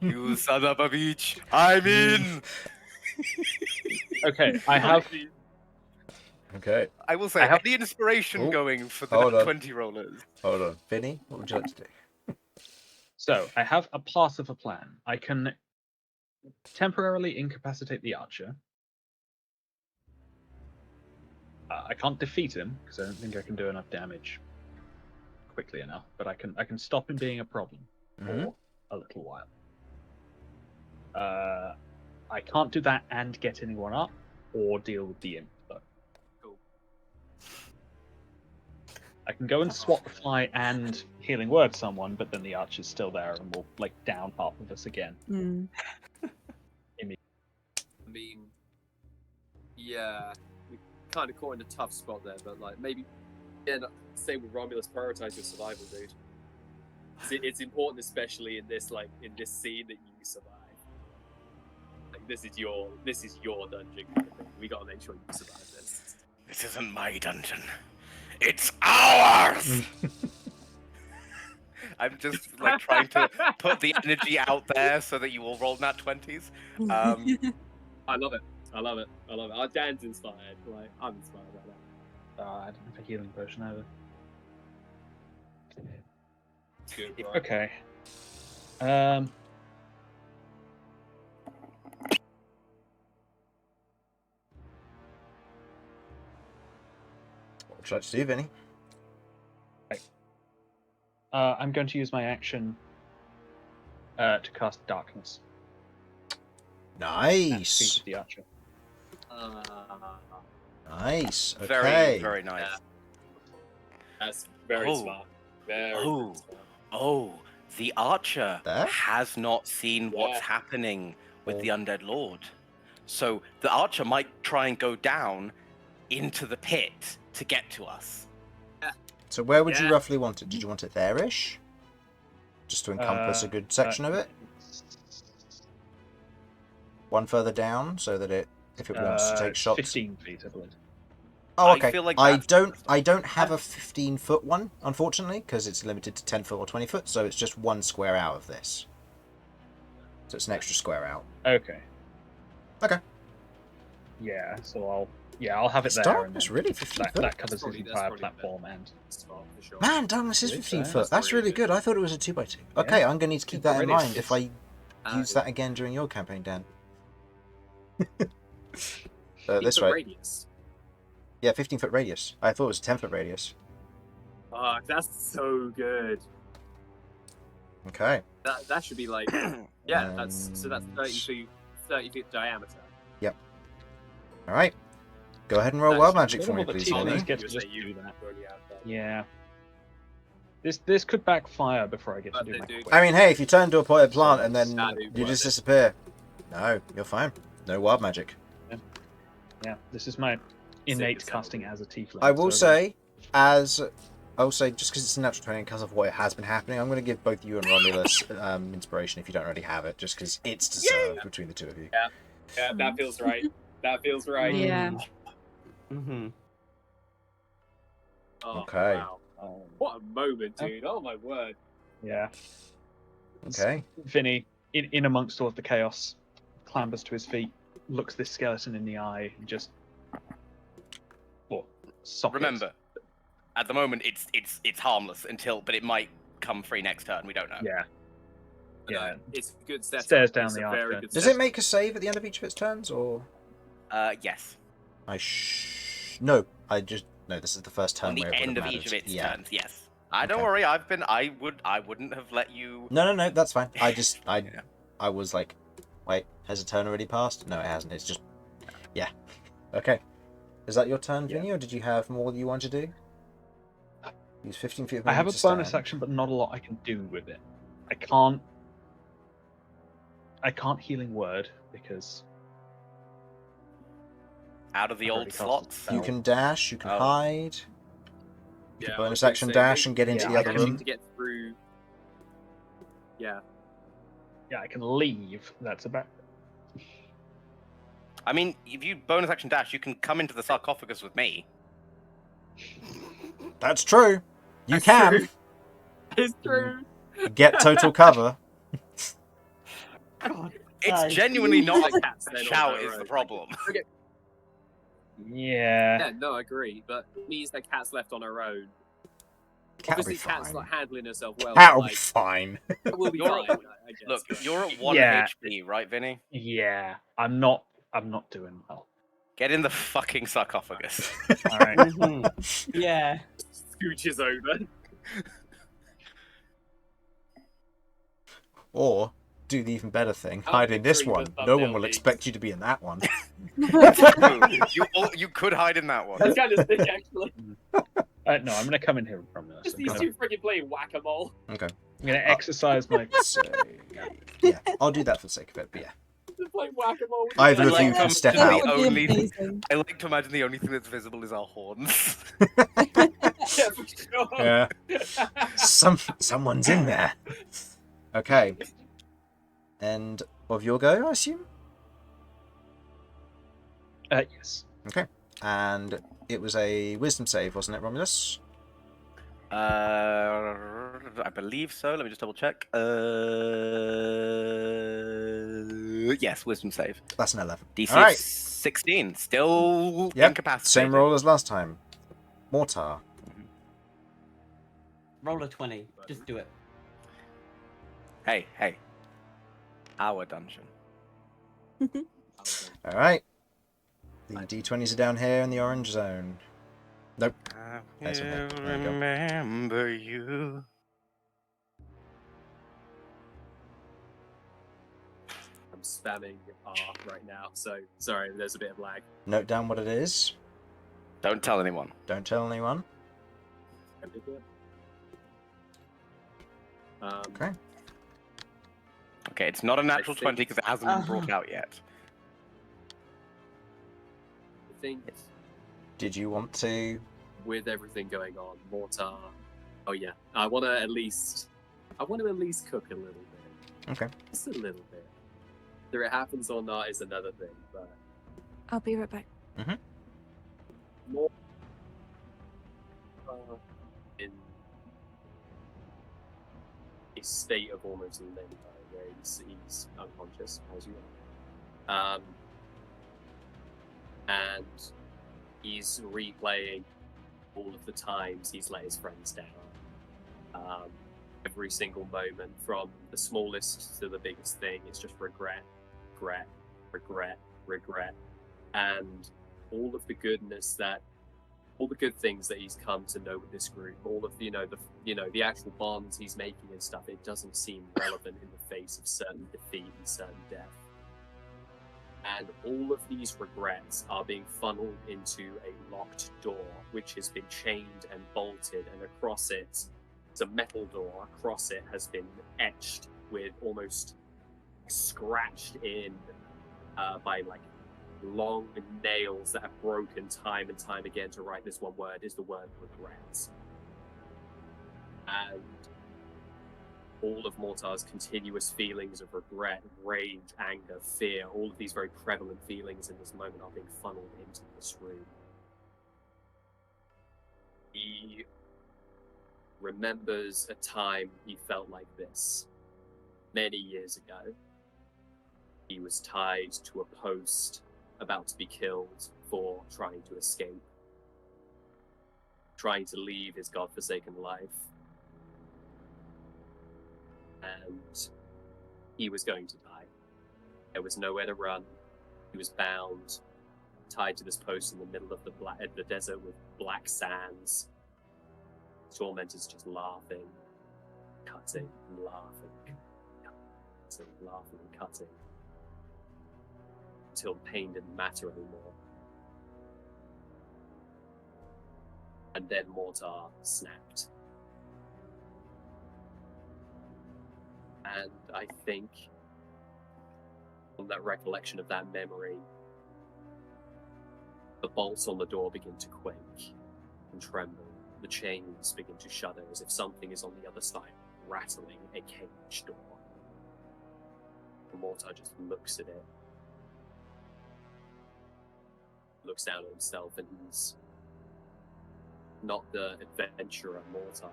You son of a bitch! I'm in. Okay, I have... Okay, I will say, I have- the inspiration Oh, going for the hold nat on. 20 rollers. hold on. Vinny, what would you like to do? So, I have a part of a plan. I can temporarily incapacitate the archer. I can't defeat him, because I don't think I can do enough damage quickly enough, but I can stop him being a problem for a little while. I can't do that and get anyone up, or deal with the imp, though. Cool. I can go and swap the fly and healing word someone, but then the archer's still there and will like down half of us again. Mm. I mean, yeah, we kind of caught in a tough spot there, but like maybe, again, same with Romulus, prioritize your survival, dude. It's important, especially in this scene, that you survive. Like this is your dungeon kind of thing. We gotta make sure you survive this. This isn't my dungeon. It's ours! I'm just like trying to put the energy out there so that you all roll nat 20s. I love it. I love it. Our Dan's inspired. Like I'm inspired by that. I don't have a healing potion either. It's good, bro. Okay. What would you like to do, Vinny? I'm going to use my action to cast Darkness. At the feet Nice. of the archer. Nice. Okay. Very, very nice. Yeah. That's very Oh. smart. Very Oh. smart. Oh, the archer There? has not seen what's Yeah. happening with Oh. the undead lord. So the archer might try and go down into the pit to get to us. So where would you Yeah. roughly want it? Did you want it there-ish? Just to encompass a good section of it? One further down, so that if it wants to take shots. 15 feet, I believe. Oh, I okay. feel like I that's- don't have a 15-foot one, unfortunately, because it's limited to 10 foot or 20 foot. So it's just one square out of this. So it's an extra square out. Okay. Okay. Yeah, so I'll have it there. Stop. And It's then really 15 that, foot. that covers probably- his that's entire probably platform and Smart, for sure. Man, Douglas is Believe 15 so. foot. That's That's really really good. good. I thought it was a 2x2. Okay, I'm going to need to keep that in Already mind if I use that again during your campaign, Dan. This the way. Radius. Yeah, 15-foot radius. I thought it was a 10-foot radius. Fuck, that's so good. Okay. That should be like, yeah, that's 30 feet diameter. All right. Go ahead and roll That's wild a magic for me, little bit please, too Vinny. many. Get to You say just you do that. already have that. yeah. This could backfire before I get to But do they my do- quick. I mean, hey, if you turn to a potted plant and then That'd be you worth just it. disappear. No, you're fine. No wild magic. Yeah, this is my innate as hell. casting as a tiefling. I will so say, just because it's a natural 20 and because of what has been happening, I'm going to give both you and Romulus inspiration if you don't already have it, just because it's deserved between the two of you. Yeah, that feels right. That feels right. Yeah. Mm-hmm. Oh, Okay. Wow. Oh, What a moment, dude. Oh my word. yeah. Okay. Vinny, in amongst all of the chaos, clambers to his feet, looks this skeleton in the eye, and just sockets. Remember, at the moment it's harmless but it might come free next turn. We don't know. Yeah. But, Yeah. it's a good setup. Stares down It's the a very archer. good Does setup. it make a save at the end of each of its turns, or Yes. No, no. This is the first turn On the where it would end have of each of mattered. its Yeah. turns, yes. Don't Okay. worry. I wouldn't have let you. No, that's fine. Yeah. I was like, wait, has a turn already passed? No, it hasn't. It's just, yeah. Okay. Is that your turn, Yeah. Vinny, or did you have more that you want to do? Use 15 feet of I have a movement to bonus stand. action, but not a lot I can do with it. I can't healing word because Out of the I've old already cast a slots. spell. You can dash, you can Oh. hide. You Yeah, can I bonus was gonna action say, dash maybe- and get into Yeah, the I other can- room. To get through. Yeah. I can leave. That's about. I mean, if you bonus action dash, you can come into the sarcophagus with me. That's true. You That's can true. It's true. get total cover. God. It's Nice. genuinely not The cats a then on shout their is the own. problem. Yeah. Yeah, no, I agree. But it means that cat's left on her own. Cat'll be Obviously, cat's fine. not handling herself well. Cat'll but, be like, fine. we'll be You're- fine. I guess. Look, but- you're at 1 Yeah. HP, right, Vinny? Yeah. I'm not doing well. Get in the fucking sarcophagus. All right. Mhm. Yeah. Scooches over. Or do the even better thing, I'm hide in this picturing one. the No one thumbnail will leaks. expect you to be in that one. you could hide in that one. That's kind of sick, actually. No, I'm going to come in here from this. Just I'm these going two freaking playing whack-a-mole. Okay. to exercise my. So, yeah, I'll do that for the sake of it. But yeah, They're playing whack-a-mole. with either each of other. you can That step would out. be That would only- be amazing. I like to imagine the only thing that's visible is our horns. Yeah, for sure. Yeah. Someone's in there. Okay. End of your go, I assume. Yes. And it was a wisdom save, wasn't it, Romulus? I believe so. Let me just double check. Yes, wisdom save. That's an 11. DC All right. 16. Still Yep. incapacitated. Same roll as last time. Mortar. Roll a 20. Just do it. Hey. Our dungeon. All right. The d20s are down here in the orange zone. Nope. I Nice one, mate. will There you go. remember you. I'm spamming R right now, so sorry, there's a bit of lag. Note down what it is. Don't tell anyone. Don't tell anyone. Okay. Okay, it's not a natural think- 20 because it hasn't been brought out yet. I think Did you want to? with everything going on, Mortar. Oh yeah, I want to at least cook a little bit. Okay. Just a little bit. Whether it happens or not is another thing, but I'll be right back. more in a state of almost limbo where he's unconscious, as you are. And he's replaying all of the times he's let his friends down. Every single moment, from the smallest to the biggest thing, it's just regret, regret, regret, regret, and all of the goodness that, all the good things that he's come to know with this group, all of the actual bonds he's making and stuff. It doesn't seem relevant in the face of certain defeat and certain death. And all of these regrets are being funneled into a locked door, which has been chained and bolted, and across it, it's a metal door. Across it has been etched with almost scratched in by like long nails that have broken time and time again to write this one word, is the word regrets. And all of Mortar's continuous feelings of regret, rage, anger, fear, all of these very prevalent feelings in this moment are being funneled into this room. He remembers a time he felt like this. Many years ago, he was tied to a post, about to be killed for trying to escape, trying to leave his godforsaken life. And he was going to die. There was nowhere to run. He was bound, tied to this post in the middle of the desert with black sands. Tormentors just laughing, cutting, and laughing, laughing and cutting, until pain didn't matter anymore. And then Mortar snapped. And I think, from that recollection of that memory, the bolts on the door begin to quake and tremble. The chains begin to shudder as if something is on the other side, rattling a cage door. And Mortar just looks at it, looks down at himself, and he's not the adventurer Mortar.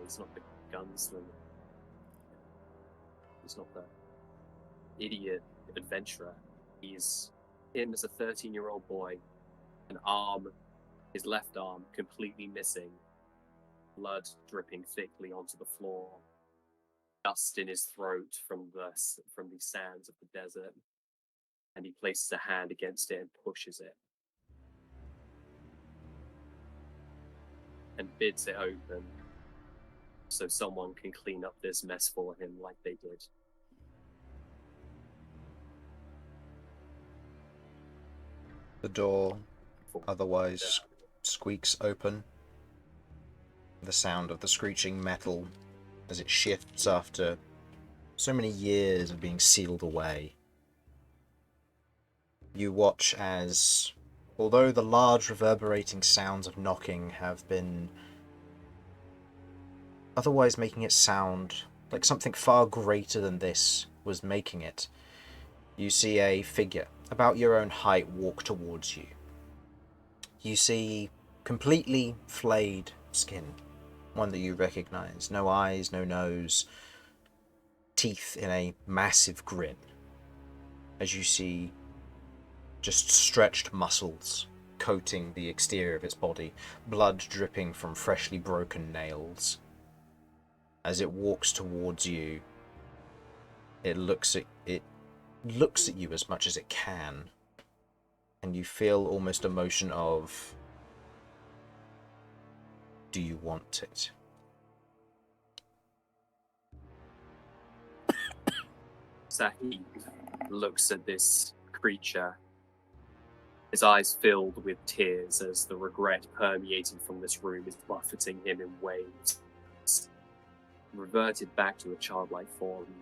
He's not the gunslinger. He's not the idiot adventurer. He's him as a 13-year-old boy, an arm, his left arm completely missing, blood dripping thickly onto the floor, dust in his throat from the sands of the desert, and he places a hand against it and pushes it, and bids it open so someone can clean up this mess for him like they did. The door otherwise squeaks open. The sound of the screeching metal as it shifts after so many years of being sealed away. You watch as, although the large reverberating sounds of knocking have been otherwise making it sound like something far greater than this was making it, you see a figure about your own height walk towards you. You see completely flayed skin, one that you recognize. No eyes, no nose, teeth in a massive grin. As you see just stretched muscles coating the exterior of its body, blood dripping from freshly broken nails. As it walks towards you, it looks at you as much as it can, and you feel almost a motion of, do you want it? Sahib looks at this creature His eyes filled with tears as the regret permeating from this room is buffeting him in waves. Reverted back to a childlike form, he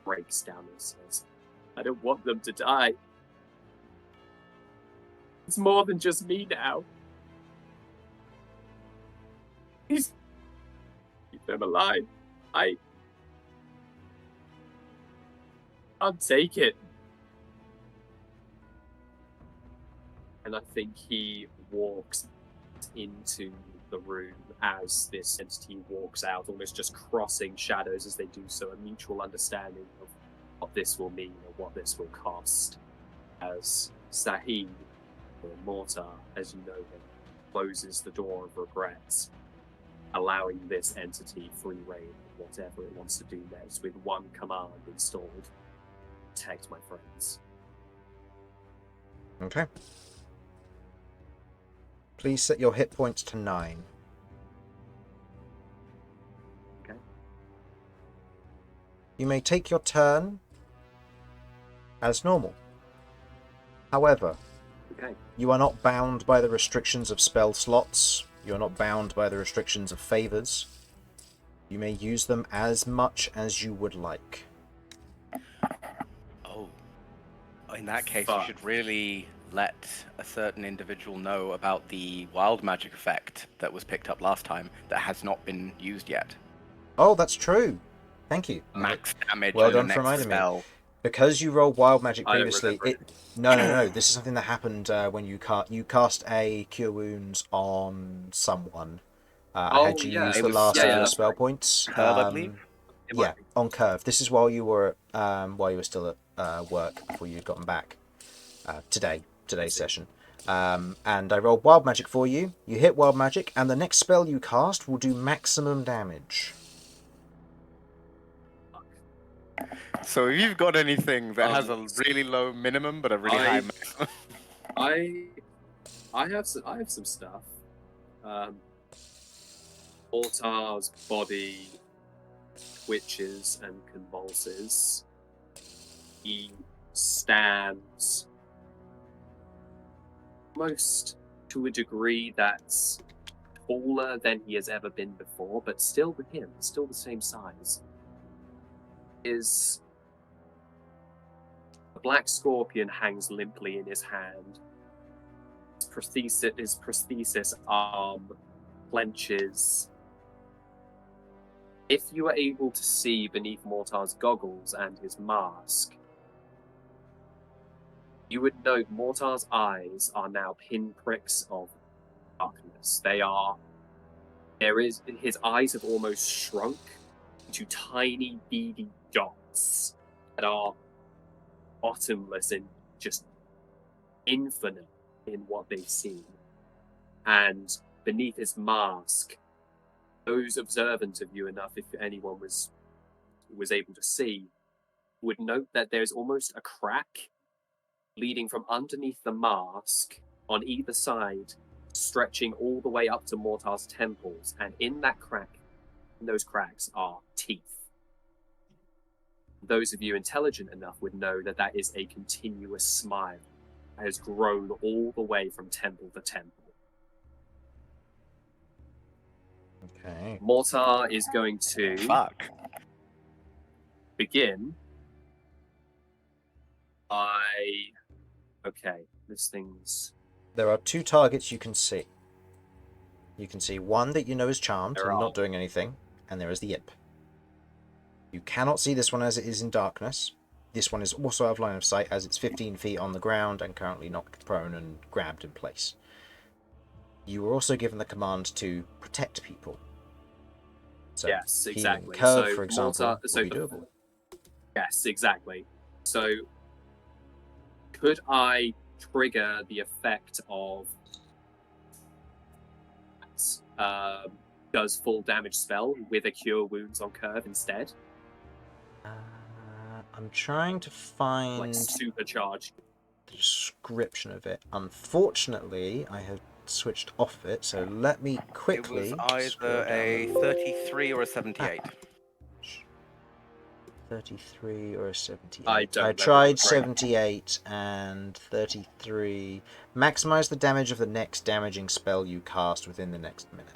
breaks down and says, I don't want them to die. It's more than just me now. Keep them alive. I can't take it. And I think he walks into the room as this entity walks out, almost just crossing shadows as they do so, a mutual understanding of what this will mean or what this will cost. As Sahib, or Mortar, as you know him, closes the door of regrets, allowing this entity free reign of whatever it wants to do next, with one command installed: protect my friends. Okay. Please set your hit points to 9. Okay. You may take your turn as normal. However, Okay. you are not bound by the restrictions of spell slots. You are not bound by the restrictions of favors. You may use them as much as you would like. Oh. In that case, Fuck. you should really let a certain individual know about the wild magic effect that was picked up last time that has not been used yet. Oh, that's true. Thank you. Max damage Well on the done for next reminding me. spell. Because you rolled wild magic I don't previously, remember No. This is something that happened when you cast a Cure Wounds on someone. I had you use It the was- last yeah, of your that's spell right. points. Kirv, I believe? Yeah, on Kirv. This is while you were still at work before you'd gotten back. Today's session. And I rolled wild magic for you. You hit wild magic, and the next spell you cast will do maximum damage. So if you've got anything that has a really low minimum but a really high maximum. I have some stuff. Mortar's body twitches and convulses. He stands almost to a degree that's taller than he has ever been before, but still with him, still the same size. A black scorpion hangs limply in his hand. His prosthesis arm clenches. If you are able to see beneath Mortar's goggles and his mask, you would note Mortar's eyes are now pinpricks of darkness. His eyes have almost shrunk into tiny beady dots that are bottomless and just infinite in what they see. And beneath his mask, those observant of you enough, if anyone was able to see, would note that there's almost a crack leading from underneath the mask on either side, stretching all the way up to Mortar's temples, and in those cracks are teeth. Those of you intelligent enough would know that that is a continuous smile that has grown all the way from temple to temple. Okay. Mortar is going to begin by... Okay, this thing's... There are 2 targets you can see. You can see one that you know is charmed and not doing anything, and there is the imp. You cannot see this one as it is in darkness. This one is also out of line of sight as it's 15 feet on the ground and currently knocked prone and grabbed in place. You were also given the command to protect people. So yes, exactly. Kirv, for example, Mortar, would be doable. Yes, exactly. So, could I trigger the effect of does full damage spell with a Cure Wounds on Kirv instead? I'm trying to find Like supercharge. the description of it. Unfortunately, I have switched off it, so let me quickly It was scroll either down. a 33 or a 78. 33 or a 78? I don't I remember tried what grade. 78 and 33. Maximize the damage of the next damaging spell you cast within the next minute.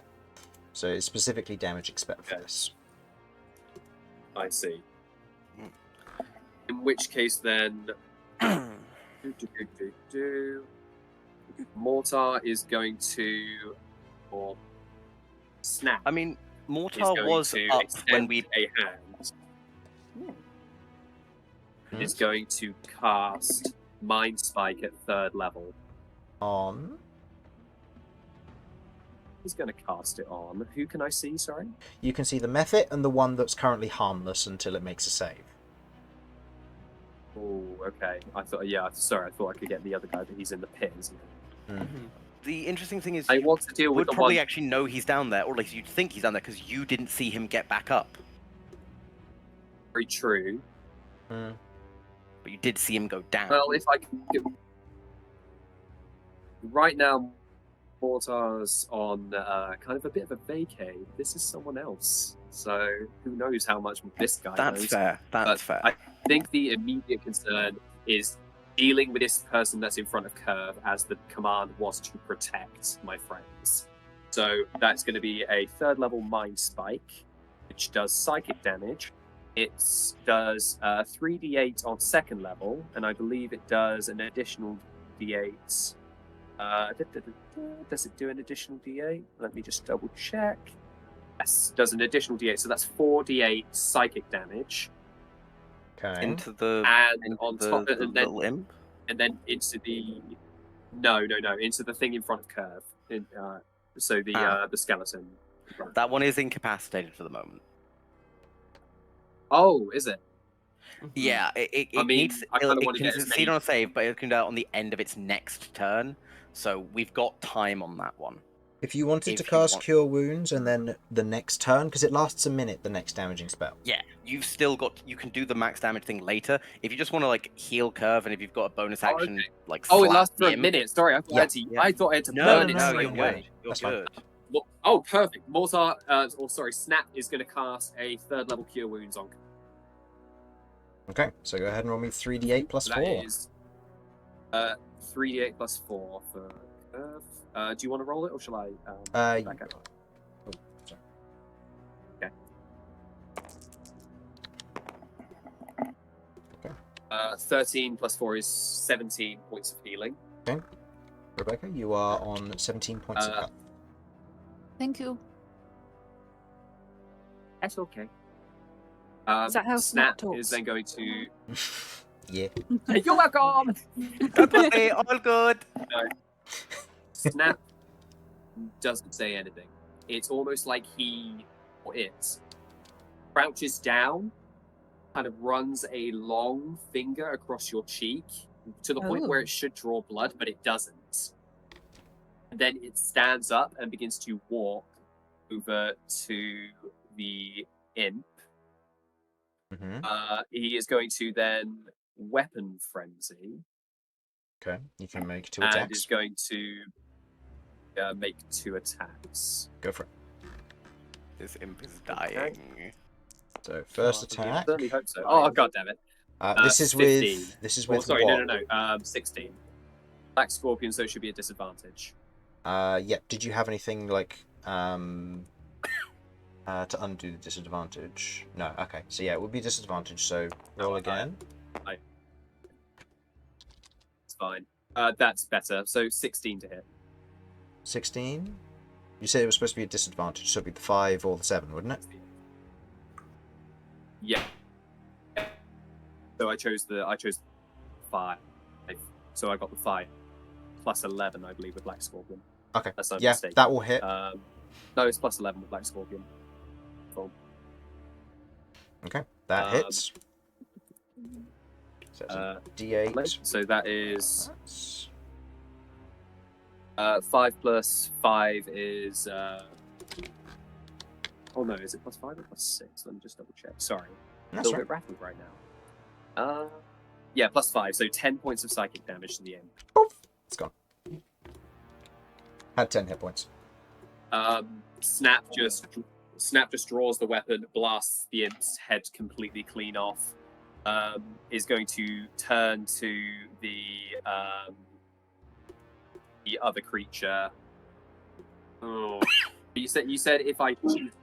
So it's specifically damaging spell for Okay. this. I see. In which case, then, Mortar is going to, or Snap. I mean, is Mortar going was to up extend when we. a hand. And is going to cast Mind Spike at 3rd level. On. He's going to cast it on. Who can I see? Sorry. You can see the Mephit and the one that's currently harmless until it makes a save. Oh, okay. I thought, yeah. Sorry, I thought I could get the other guy, but he's in the pit, isn't he? The interesting thing is, I you want to deal with would the probably one. actually know he's down there, or at least you'd think he's down there because you didn't see him get back up, Very true. but you did see him go down. Well, if I can get... Right now, Mortar's on kind of a bit of a vacay. This is someone else. So who knows how much this guy That's knows. fair. That's But fair. I think the immediate concern is dealing with this person that's in front of Kirv, as the command was to protect my friends. So that's going to be a 3rd level Mind Spike, which does psychic damage. It does 3d8 on 2nd level, and I believe it does an additional d8. Does it do an additional d8? Let me just double check. Yes, does an additional d8, so that's 4d8 psychic damage. Okay. Into the And on top, the and then little imp. into the into the thing in front of Kirv. So the skeleton. That one is incapacitated for the moment. Oh, is it? Yeah, it I mean, needs. I kinda It wanna can get as succeed many- on a save, but it'll come down on the end of its next turn. So we've got time on that one. If you wanted to If you cast want- Cure Wounds and then the next turn, because it lasts a minute, the next damaging spell. Yeah, you've still got. You can do the max damage thing later if you just want to like heal Kirv, and if you've got a bonus action like. Oh, it slap lasts for a him. minute. Sorry, I thought I had to. Yeah. I thought I had to No, burn it no, straight you're away. good. You're That's fine. good. Oh, perfect. Mortar, Snap is going to cast a 3rd level Cure Wounds on. Okay, so go ahead and roll me 3d8 plus That 4. is 3d8 plus 4 for Kirv. Do you want to roll it, or shall I? Back up? Oh, sorry. Okay. Okay. 13 plus 4 is 17 points of healing. Rebecca, you are on 17 points of health. Thank you. That's okay. Is that how Snap Snap is talks? then going to. Yeah. You're welcome. Don't worry, all good. Snap doesn't say anything. It's almost like he or it crouches down, kind of runs a long finger across your cheek to the point Oh. where it should draw blood, but it doesn't. And then it stands up and begins to walk over to the imp. Mm-hmm. He is going to then weapon frenzy Okay, you can make 2 and attacks. is going to make 2 attacks. Go for it. This imp is dying. So first I attack. certainly hope so. Oh, god damn it. This is 15. with. This is Oh, with sorry, what? no. 16. Black Scorpion, so it should be a disadvantage. Yeah. Did you have anything like to undo the disadvantage? No. Okay. So yeah, it would be disadvantage. So roll again. It's fine. That's better. So 16 to hit. 16. You said it was supposed to be a disadvantage, so it'd be the 5 or the 7, wouldn't it? Yeah. So I chose 5. So I got the 5 plus 11, I believe, with Black Scorpion. Okay. That's not Yeah, mistaken. that will hit. No, it's plus 11 with Black Scorpion. Cool. Okay, that hits. So it's a D8. So that is That's- 5 plus 5 is. Oh no, is it plus 5 or plus 6? Let me just double check. Sorry. A That's little right. bit rattled right now. Yeah, plus 5, so 10 points of psychic damage to the imp. It's gone. Had 10 hit points. Snap just Snap just draws the weapon, blasts the imp's head completely clean off. Is going to turn to the other creature. Oh, you said if I shoot,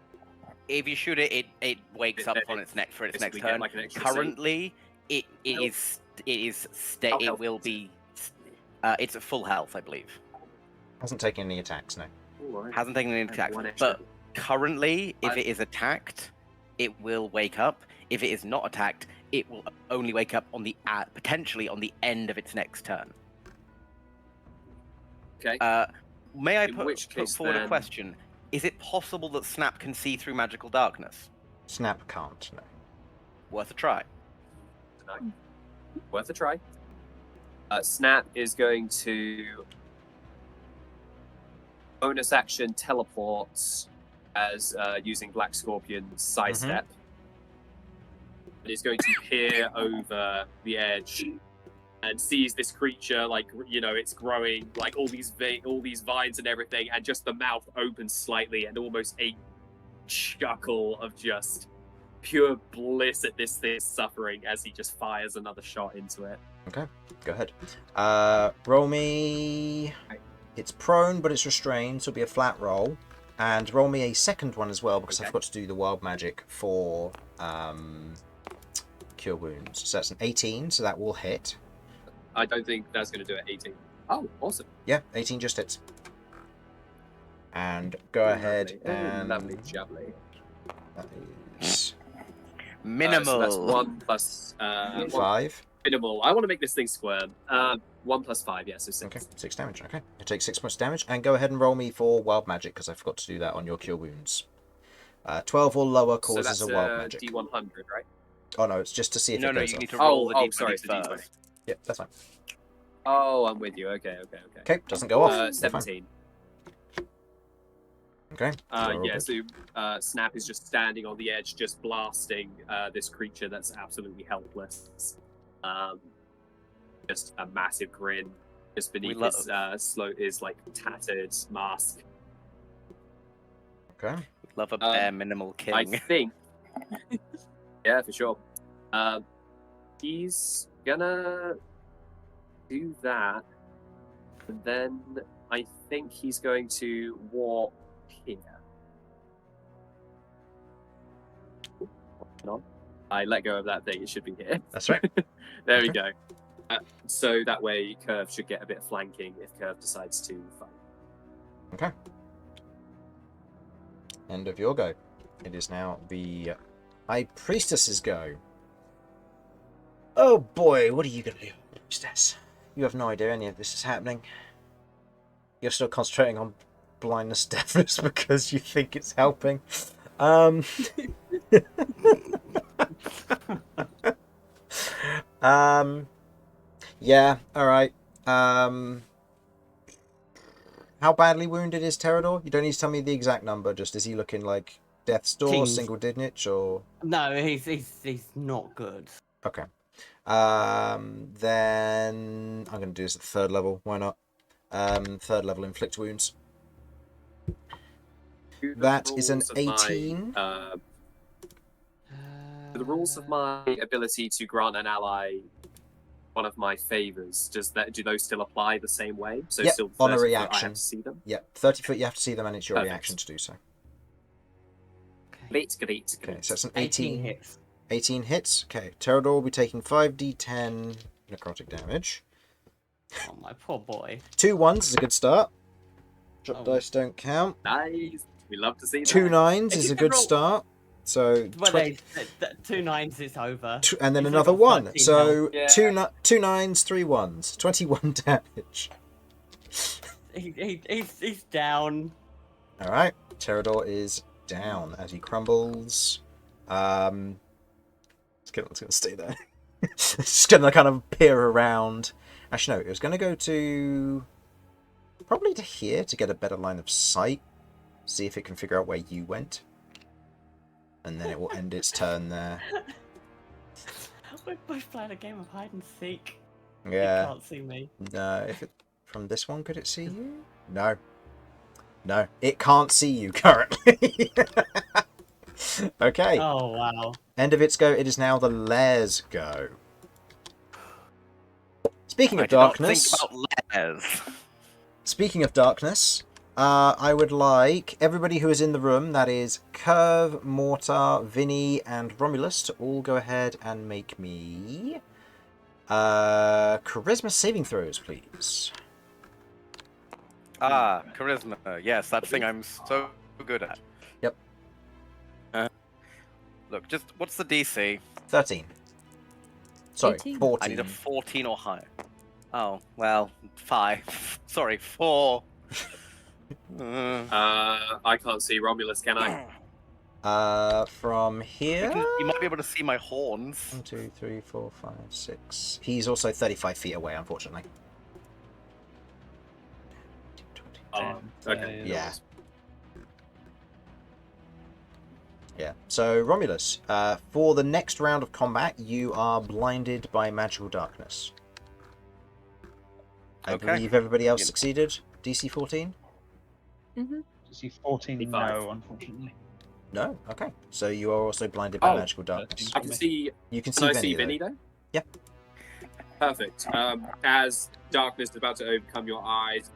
If you shoot it, it wakes up on its next turn. like an extra Currently, it will be. It's at full health, I believe. Hasn't taken any attacks, no. Hasn't taken any attacks, but currently, if it is attacked, it will wake up. If it is not attacked, it will only wake up on the potentially on the end of its next turn. Okay. May I In which put case, forward a then- question? Is it possible that Snap can see through magical darkness? Snap can't, no. Worth a try. Worth a try. Snap is going to bonus action teleports as using Black Scorpion's sidestep. And he's going to peer over the edge and sees this creature, like, you know, it's growing, like all these vines and everything, and just the mouth opens slightly, and almost a chuckle of just pure bliss at this thing's suffering as he just fires another shot into it. Okay, go ahead. Roll me... It's prone, but it's restrained, so it'll be a flat roll. And roll me a second one as well, because I've got to do the wild magic for Cure Wounds. So that's an 18, so that will hit. I don't think that's going to do it. 18. Oh, awesome. Yeah, 18 just hits. And go ahead and... Lovely, jubbly. That is... Minimal. So that's 1 plus... 5. Minimal. I want to make this thing squirm. 1 plus 5, yeah, so 6. Okay, 6 damage. Okay, you take 6 points damage. And go ahead and roll me for wild magic, because I forgot to do that on your Cure Wounds. 12 or lower causes so that's a wild magic. D100, right? Oh no, it's just to see if it goes you off. need to roll the D20 sorry, it's the D20. first. Yeah, that's fine. Oh, I'm with you. Okay. Okay, doesn't go off. That's fine. 17. Okay. Yeah, so Snap is just standing on the edge, just blasting this creature that's absolutely helpless. Just a massive grin just beneath his like tattered mask. Okay. Love a bare minimal king. I think. Yeah, for sure. He's gonna do that, and then I think he's going to walk here. Hold on. I let go of that thing. It should be here. That's right. There we go. So that way, Kirv should get a bit of flanking if Kirv decides to fight. Okay. End of your go. It is now the High Priestess's go. Oh boy, what are you going to do, Priestess? You have no idea any of this is happening. You're still concentrating on blindness, deafness because you think it's helping. Yeah, alright. How badly wounded is Terador? You don't need to tell me the exact number, just is he looking like death's door, Teens. single digit, or... No, he's not good. Okay. Then I'm going to do this at the 3rd level. Why not? 3rd level inflict wounds. That is an 18. The rules of my ability to grant an ally one of my favors, do those still apply the same way? So Yep, still on a 30 foot, reaction. I have to see them? Yeah, 30 foot you have to see them and it's your Perfect. reaction to do so. Great. Okay, so that's an 18 18. hits. 18 hits. Okay, Terador will be taking 5d10 necrotic damage. Oh, my poor boy. 2 1s is a good start. Drop Oh. dice don't count. Nice. We love to see 2 that. 9s If is you a can good roll- start. So Well, 20, 2 9s is over. and then He's another only got 1. 13 So Yeah. 2 9s, 3 1s. 21 damage. He's down. Alright, Terador is down as he crumbles. It's gonna stay there. It's just gonna kind of peer around. Actually, no, it was gonna go to probably to here to get a better line of sight. See if it can figure out where you went, and then it will end its turn there. We're both playing a game of hide and seek. Yeah. You can't see me. No, if it from this one, could it see you? No. No, it can't see you currently. Okay. Oh wow. End of its go. It is now the Lair's go. Speaking I of did not think darkness. about layers. Speaking of darkness, I would like everybody who is in the room, that is Kirv, Mortar, Vinny, and Romulus, to all go ahead and make me charisma saving throws, please. Charisma. Yes, that thing I'm so good at. Yep. Look, just what's the DC? 13. Sorry, 18. 14. I need a 14 or higher. Oh, well, 5. Sorry, 4. I can't see Romulus, can I? From here. You might be able to see my horns. 1, 2, 3, 4, 5, 6. He's also 35 feet away, unfortunately. Oh, okay. Yeah. Yeah. So, Romulus, for the next round of combat, you are blinded by magical darkness. I Okay. believe everybody else Yeah. succeeded. DC 14? Mm-hmm. DC 14, 55. no, unfortunately. No? Okay. So you are also blinded by Oh. magical darkness. I can see. You can Can see I Vinny, see Vinny though. though? Yeah. Perfect. As darkness is about to overcome your eyes,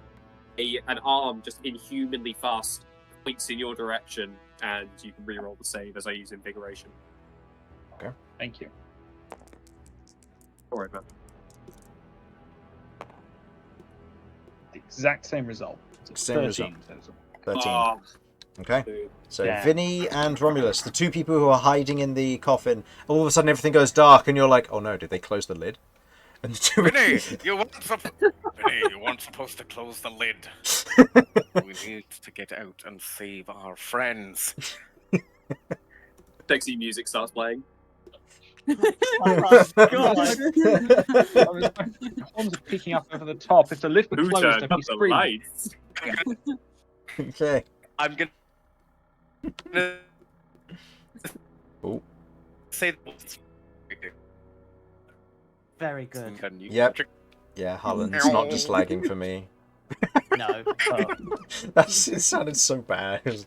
an arm just inhumanly fast points in your direction, and you can reroll the save as I use invigoration. Thank you. All right, man. The exact same result. It's Same 13 result. total. 13. Oh, Okay. dude. So Damn. Vinny and Romulus, the two people who are hiding in the coffin, all of a sudden everything goes dark, and you're like, "Oh no! Did they close the lid?" And the two Vinny, you weren't supposed to close the lid. We need to get out and save our friends. Sexy music starts playing. Oh my god. The horns are picking up over the top. If the lid were Who closed, turned I'd up be the screaming. lights? Okay. I'm gonna Oh. say Very good. Can you Yep. Yeah, Harlan's not just lagging for me. No. It sounded so bad. It's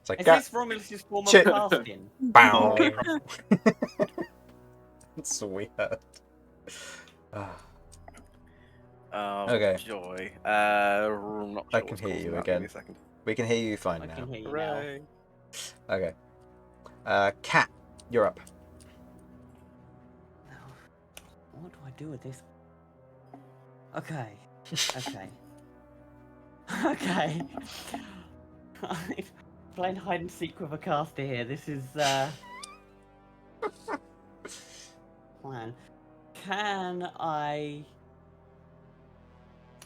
like, Is this Romulus's form of Chip. casting? bow. It's so weird. Ah. Oh, Okay. joy. I'm not I sure can what's hear causing you that. again. Give me a second. We can hear you fine I now. can hear you now. Hooray. Okay. Cat, you're up. Now, what do I do with this? Okay. Okay. Okay. I'm playing hide and seek with a caster here. This is plan. Can I,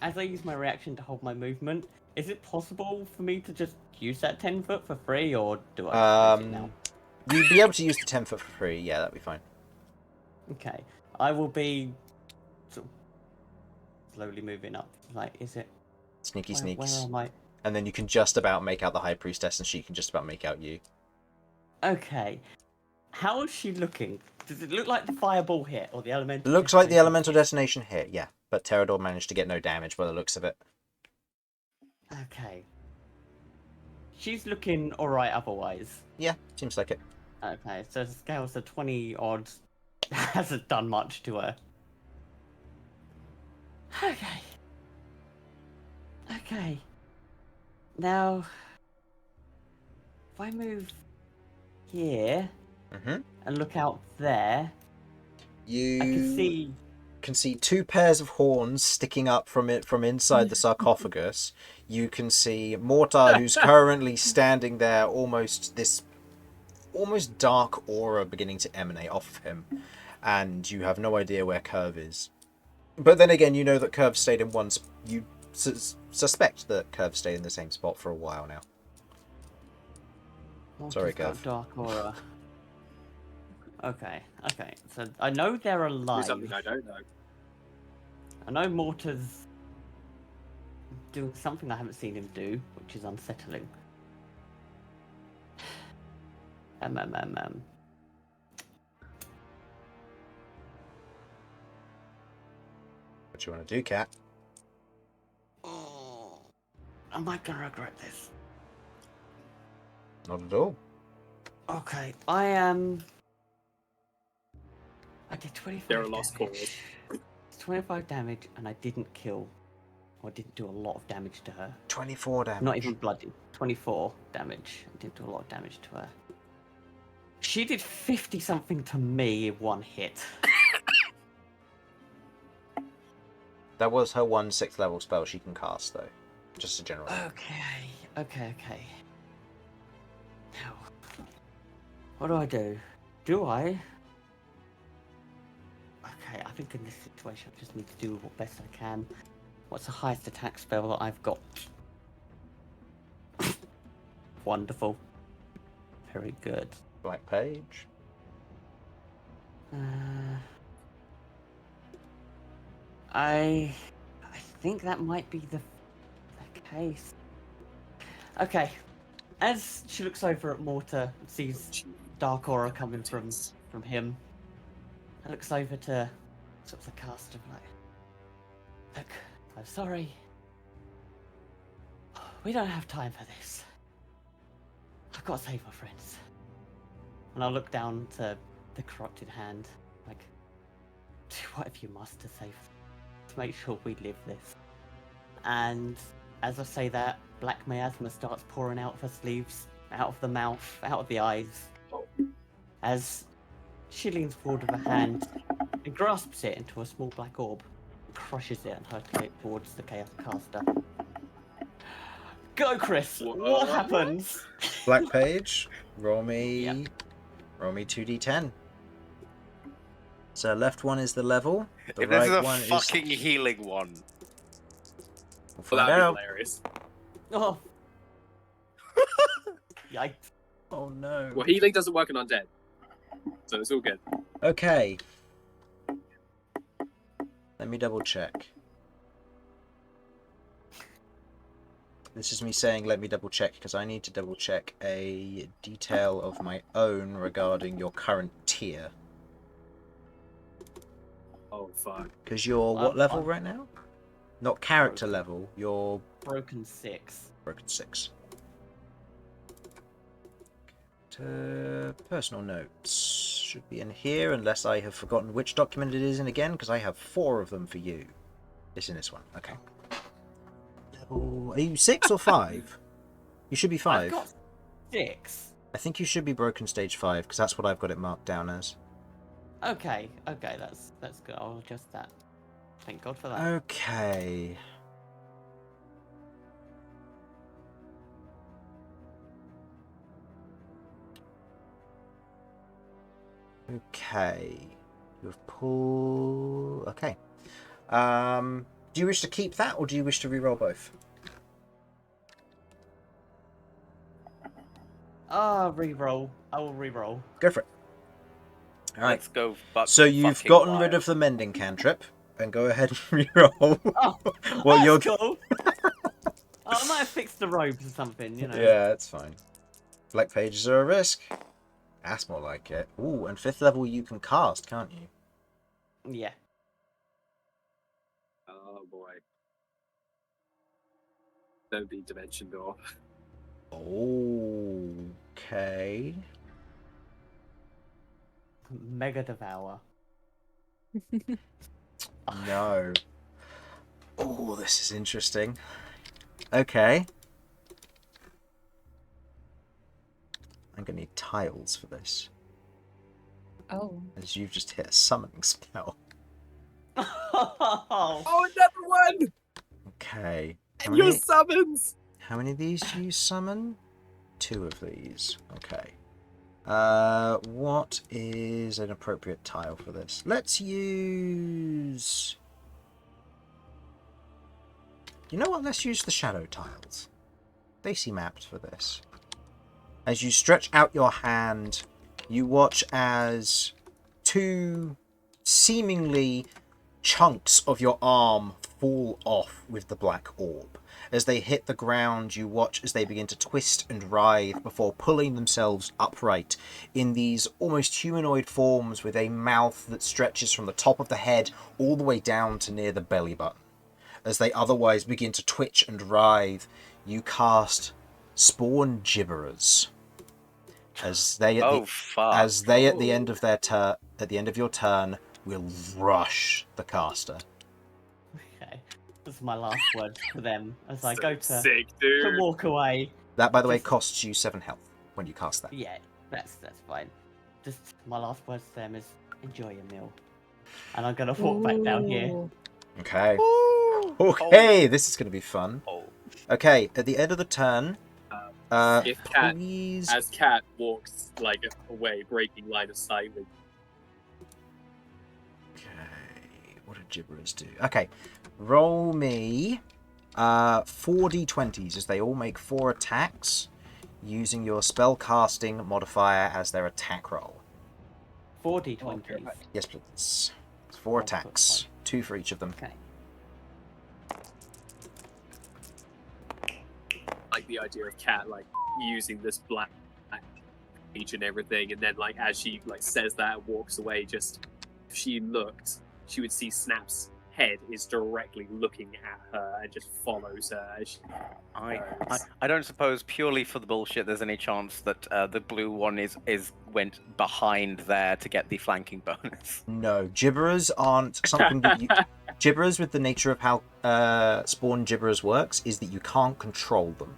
as I use my reaction to hold my movement, is it possible for me to just use that 10 foot for free, or do I just use it now? You'd be able to use the 10 foot for free. Yeah, that'd be fine. Okay. I will be sort of slowly moving up. Like, is it? Sneaky Where sneaks. am I? And then you can just about make out the High Priestess, and she can just about make out you. Okay. How is she looking? Does it look like the fireball hit or the elemental? It looks like the detonation elemental hit? detonation hit, yeah. But Terador managed to get no damage by the looks of it. Okay. She's looking alright otherwise. Yeah, seems like it. Okay, so the scales of 20 odds hasn't done much to her. Okay. Okay. Now, if I move here Mm-hmm. and look out there, You I can see. two pairs of horns sticking up from inside the sarcophagus. You can see Mortar, who's currently standing there, almost dark aura beginning to emanate off of him, and you have no idea where Kirv is. But then again, you know that Kirv stayed in one. You suspect that Kirv stayed in the same spot for a while now. Sorry, Mortar's got Kirv. Dark aura. Okay, okay. So I know they're Do alive. something I don't know. I know Mortar's doing something I haven't seen him do, which is unsettling. What you want to do, Cat? Oh, am I gonna regret this? Not at all. Okay, I did 25 They're a lost damage. 25 damage, and I didn't kill, or didn't do a lot of damage to her. 24 damage. Not even bloody. 24 damage. I didn't do a lot of damage to her. She did 50 something to me in one hit. That was her 1 6th level spell she can cast, though. Just a general. Okay. Now, what do I do? Do I? Okay, I think in this situation I just need to do what best I can. What's the highest attack spell that I've got? Wonderful. Very good. Black Page. I think that might be the case. Okay. As she looks over at Mortar and sees dark aura coming from him, I looks over to sort of the caster like, look, I'm sorry. We don't have time for this. I've got to save our friends. And I'll look down to the corrupted hand, like, do whatever you must to make sure we live this. And as I say that, black miasma starts pouring out of her sleeves, out of the mouth, out of the eyes. As she leans forward with her hand and grasps it into a small black orb, crushes it and hurls it towards the chaos caster. Go, Chris! What happens? Black Page. Roll me. Yep. Roll me 2d10. So left one is the level. The If right this is a one fucking healing one. We'll Well, find that'd be out. hilarious. Oh. Yikes. Oh no. Well, healing doesn't work on undead, so it's all good. Okay. Let me double check. This is me saying let me double check because I need to double check a detail of my own regarding your current tier. Oh fuck. Because you're what level I'm right now? Not character level, you're broken 6. broken 6. Personal notes should be in here unless I have forgotten which document it is in again because I have 4 of them for you. It's in this one. Okay. Level. Are you 6 or 5? You should be 5. I've got 6. I think you should be broken stage 5 because that's what I've got it marked down as. Okay, that's good. I'll adjust that. Thank God for that. Okay. Okay. You've pulled. Okay. Do you wish to keep that or do you wish to reroll both? Reroll. I will reroll. Go for it. All right. Let's go. So you've gotten rid of the mending cantrip, and go ahead and reroll. Oh, What you're cool. I might have fixed the robes or something, you know. Yeah, that's fine. Black pages are a risk. That's more like it. Ooh, and 5th level you can cast, can't you? Yeah. Oh boy. Don't be Dimension Door. Okay. Mega Devour. No. Oh, this is interesting. Okay. I'm going to need tiles for this, Oh. as you've just hit a summoning spell. Oh, Another one! Okay. And your summons! How many of these do you summon? 2 of these. Okay. What is an appropriate tile for this? Let's use... You know what? Let's use the shadow tiles. They seem apt for this. As you stretch out your hand, you watch as 2 seemingly chunks of your arm fall off with the black orb. As they hit the ground, you watch as they begin to twist and writhe before pulling themselves upright in these almost humanoid forms with a mouth that stretches from the top of the head all the way down to near the belly button. As they otherwise begin to twitch and writhe, you cast Spawn Gibberers. as they at Oh the fuck! as they at the end of their turn, at the end of your turn, will rush the caster. Okay. This is my last word to them as I So go to sick, dude. walk away. That, by the way, Just- costs you 7 health when you cast that. Yeah, that's fine. Just my last words to them is enjoy your meal. And I'm gonna walk back down here. Ooh. Okay. Ooh. Okay, this is going to be fun. Oh. Okay, at the end of the turn, If Cat, please. as Cat walks like away, breaking line of sight with Okay, what did gibberers do? Okay, roll me 4d20s as they all make 4 attacks using your spell-casting modifier as their attack roll. 4d20s. Yes, please. It's 4 attacks, 2 for each of them. Okay. like the idea of Cat like using this black speech and everything, and then like as she like says that and walks away, just if she looked, she would see Snap's head is directly looking at her and just follows her as she I don't suppose purely for the bullshit there's any chance that the blue one is went behind there to get the flanking bonus. No, gibberers aren't something that you... Gibberers, with the nature of how spawn gibberers works, is that you can't control them.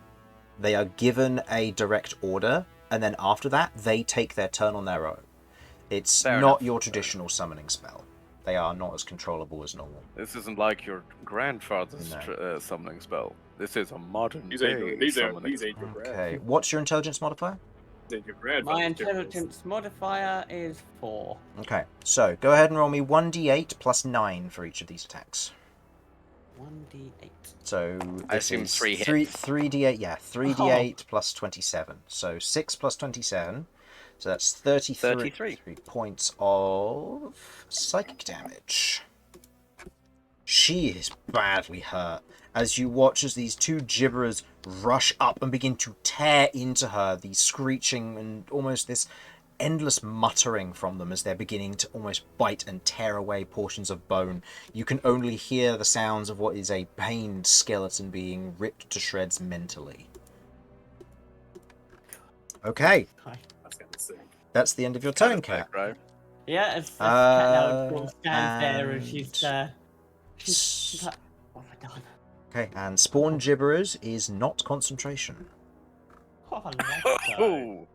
They are given a direct order, and then after that, they take their turn on their own. It's Fair not enough. your traditional summoning spell. They are not as controllable as normal. This isn't like your grandfather's No. summoning spell. This is a modern These day ain't summoning. your Okay, what's your intelligence modifier? My intelligence modifier is 4. Okay, so go ahead and roll me 1d8 plus 9 for each of these attacks. 1d8. So I this assume is 3 hits. 3d8, yeah, 3d8 plus 27. So 6 plus 27. So that's 33 points of psychic damage. She is badly hurt as you watch as these two gibberers rush up and begin to tear into her, these screeching and almost this endless muttering from them as they're beginning to almost bite and tear away portions of bone. You can only hear the sounds of what is a pained skeleton being ripped to shreds mentally. Okay, That's kind of sick. that's the end of your turn, Cat. Right? Yeah, as Cat now Uh, stands there and she's S- like, what have I done? Okay, and spawn gibberers is not concentration. Oh, so.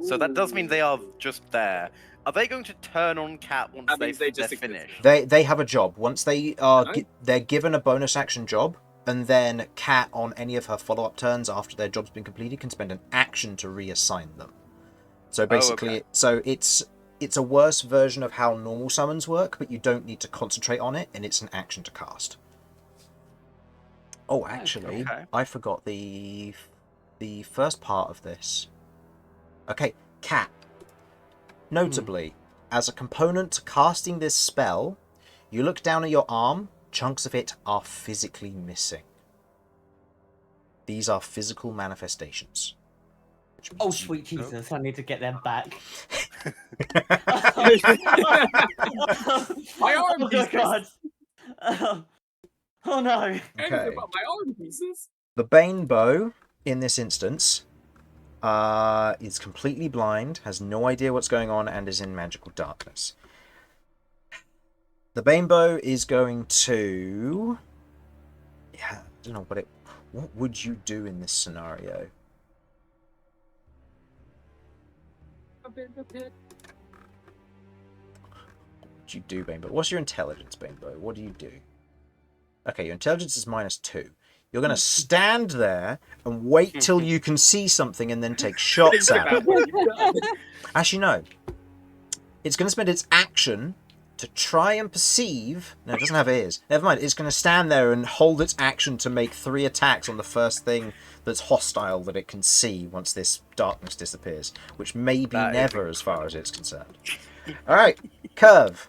So that does mean they are just there. Are they going to turn on Cat once That means they just they're exist. finished? They have a job. Once they are Right. they're given a bonus action job, and then Cat on any of her follow-up turns after their job's been completed can spend an action to reassign them. So basically, okay. so it's a worse version of how normal summons work, but you don't need to concentrate on it, and it's an action to cast. Oh, actually, Okay. I forgot the first part of this. Okay, Cat. Notably, as a component to casting this spell, you look down at your arm, chunks of it are physically missing. These are physical manifestations. which Oh, means you- sweet Jesus, I need to get them back. My arm Oh, pieces. God. Oh, no. Anything Okay. about my arm pieces. The Bane Bow, in this instance, is completely blind, has no idea what's going on, and is in magical darkness. The Bane Bow is going to... Yeah, I don't know what would you do in this scenario? I'm in the pit. What would you do, Bane Bow? What's your intelligence, Bane Bow? What do you do? Okay, your intelligence is -2. You're going to stand there and wait till you can see something and then take shots Think at about it. what you've done. Actually, no. It's going to spend its action to try and perceive... No, it doesn't have ears. Never mind. It's going to stand there and hold its action to make 3 attacks on the first thing that's hostile that it can see once this darkness disappears, which may be That is never as far as it's concerned. All right, Kirv,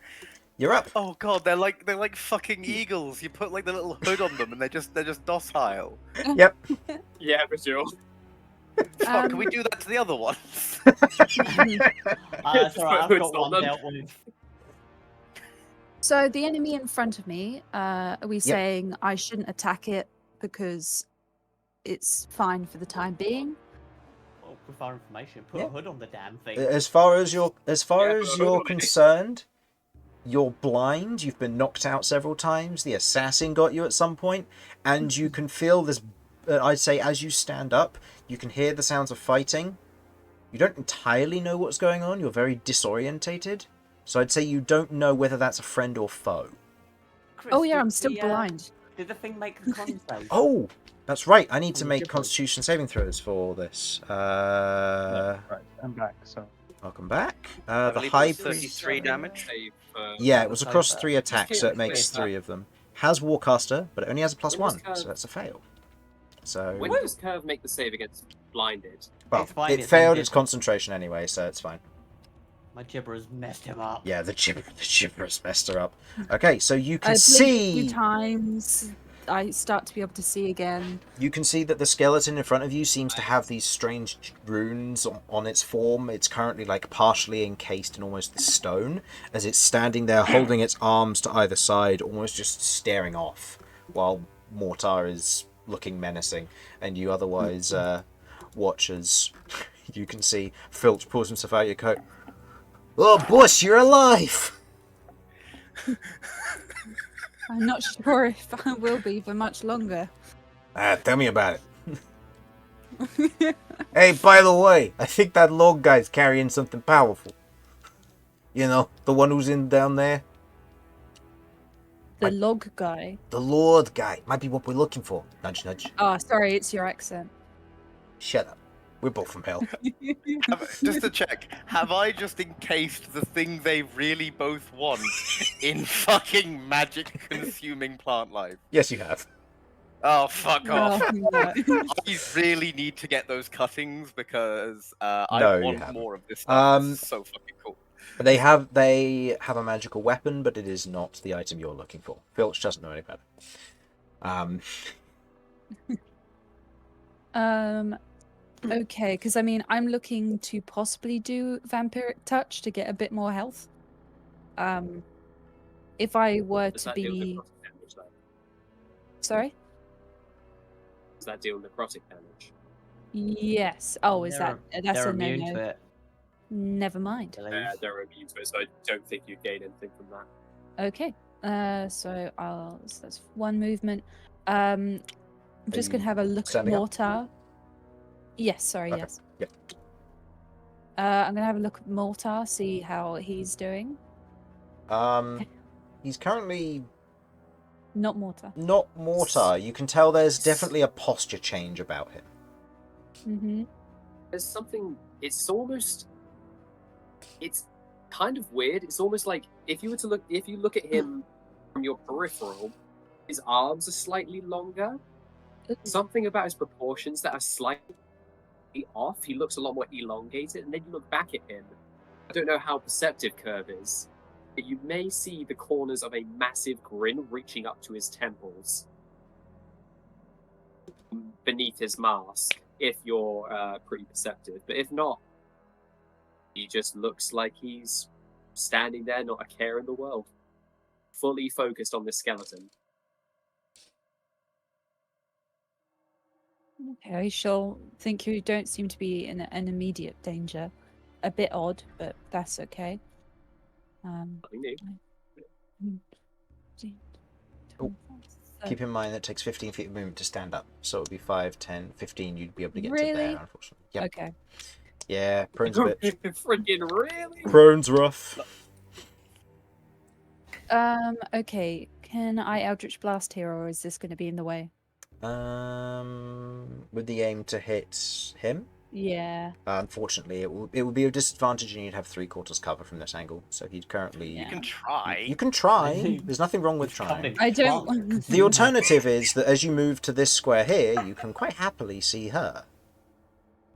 you're up. Oh god, they're like fucking eagles. You put like the little hood on them and they're just docile. Yep. Yeah, for sure. Fuck, can we do that to the other ones? Sorry, I've It's got not one them. dealt with. So the enemy in front of me, are we Yep. saying I shouldn't attack it because it's fine for the time being? with our information. Put Yeah. a hood on the damn thing. As far as Yeah, you're concerned, you're blind. You've been knocked out several times. The assassin got you at some point, and you can feel this. I'd say as you stand up, you can hear the sounds of fighting. You don't entirely know what's going on. You're very disorientated. So I'd say you don't know whether that's a friend or foe. Chris, Oh yeah, did I'm still the, blind. Did the thing make a con save? Oh, that's right. I need to On the make gibberish. Constitution saving throws for this. Right, I'm back. So Welcome back. I The believe it high was priest. 33 damage. Save, Yeah, it was Save across that. 3 attacks, so it makes Save that. 3 of them. Has Warcaster, but it only has a When does +1, so Kirv- that's a fail. So, When does Kirv make the save against blinded? well, It's fine, it it's failed in its different- concentration anyway, so it's fine. My gibbers messed him up. Yeah, the gibber's messed her up. Okay, so you I can blink a see few times. I start to be able to see again. you can see that the skeleton in front of you seems to have these strange runes on its form. It's currently like partially encased in almost the stone, as it's standing there holding its arms to either side, almost just staring off, while Mortar is looking menacing, and you otherwise watch as you can see Filch pulls himself out of your coat. Oh, boss, you're alive! I'm not sure if I will be for much longer. Tell me about it. Hey, by the way, I think that log guy's carrying something powerful. You know, the one who's in down there. The log guy. The Lord guy. Might be what we're looking for. Nudge, nudge. Oh, sorry, it's your accent. Shut up. We're both from hell. Just to check, have I just encased the thing they really both want in fucking magic-consuming plant life? Yes, you have. Oh, fuck off. Oh, no. I really need to get those cuttings because No, I you want haven't. more of this stuff. It's so fucking cool. They have a magical weapon, but it is not the item you're looking for. Filch doesn't know any better. Okay, because I mean, I'm looking to possibly do vampiric touch to get a bit more health. If I were Does to that deal be, necrotic damage, though? sorry, Does that deal necrotic damage? yes. Oh, is that that's They're a immune no-no? to it. Never mind. I believe. They're immune to it, so I don't think you gain anything from that. Okay. So that's one movement. I'm just gonna you have a look at standing up? Mortar. Yes, sorry, Okay. yes. Yep. I'm gonna have a look at Mortar, see how he's doing. He's currently Not Mortar. not Mortar. You can tell there's definitely a posture change about him. Mm-hmm. There's something. It's kind of weird. It's almost like if you look at him from your peripheral, his arms are slightly longer. Something about his proportions that are slightly off. He looks a lot more elongated, and then you look back at him. I don't know how perceptive Kirv is, but you may see the corners of a massive grin reaching up to his temples beneath his mask, if you're pretty perceptive. But if not, he just looks like he's standing there, not a care in the world, fully focused on this skeleton. Okay, I shall think you don't seem to be in an immediate danger. A bit odd, but that's okay. Nothing new. Oh, Keep in mind that it takes 15 feet of movement to stand up, so it would be 5, 10, 15. You'd be able to get to Really? there, unfortunately. Yep. Okay. Yeah, prone's a bit. Freaking really? Prone's rough. Okay. Can I Eldritch Blast here, or is this going to be in the way? With the aim to hit him. Yeah. Unfortunately, it would be a disadvantage, and you'd have 3/4 cover from this angle. So he'd currently. Yeah. You can try. You can try. There's nothing wrong with trying. I don't. The alternative is that as you move to this square here, you can quite happily see her.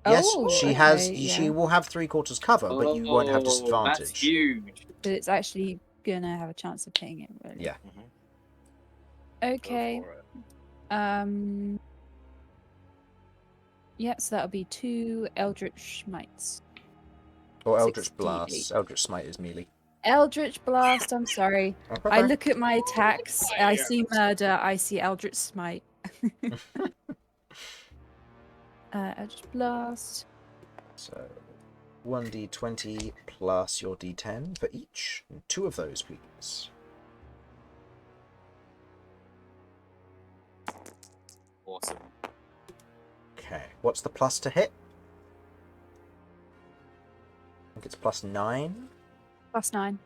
Yes, Oh, she has. okay, She yeah. will have 3/4 cover, but you won't have That's disadvantage. huge. But it's actually gonna have a chance of hitting it. Really. Yeah. Okay. Yeah, so that'll be 2 Eldritch Smites. Or Eldritch 68. Blast. Eldritch Smite is melee. Eldritch Blast, I'm sorry. I look at my attacks, I see Murder, I see Eldritch Smite. Eldritch Blast. So 1d20 plus your d10 for each. 2 of those, please. Awesome. Okay, what's the plus to hit? I think it's plus 9. +9.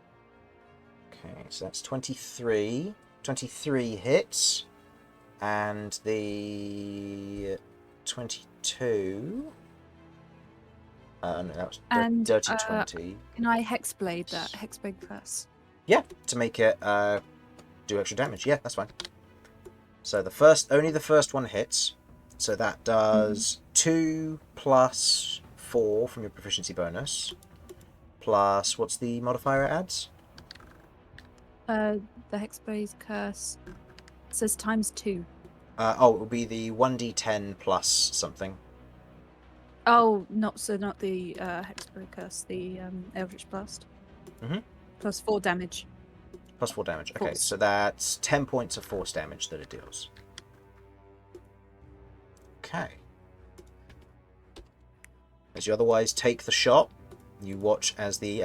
Okay, so that's 23. 23 hits. And the 22... no, that was And, dirty 20. Can I hexblade that? Hexblade curse. Yeah, to make it do extra damage. Yeah, that's fine. So only the first one hits. So that does 2 plus 4 from your proficiency bonus. Plus, what's the modifier it adds? The hexblade curse says ×2. It will be the 1d10 plus something. Oh, not the hexblade curse, the Eldritch Blast. Plus 4 damage. Plus 4 damage. Okay, Force. so that's 10 points of force damage that it deals. Okay. As you otherwise take the shot, you watch as the 2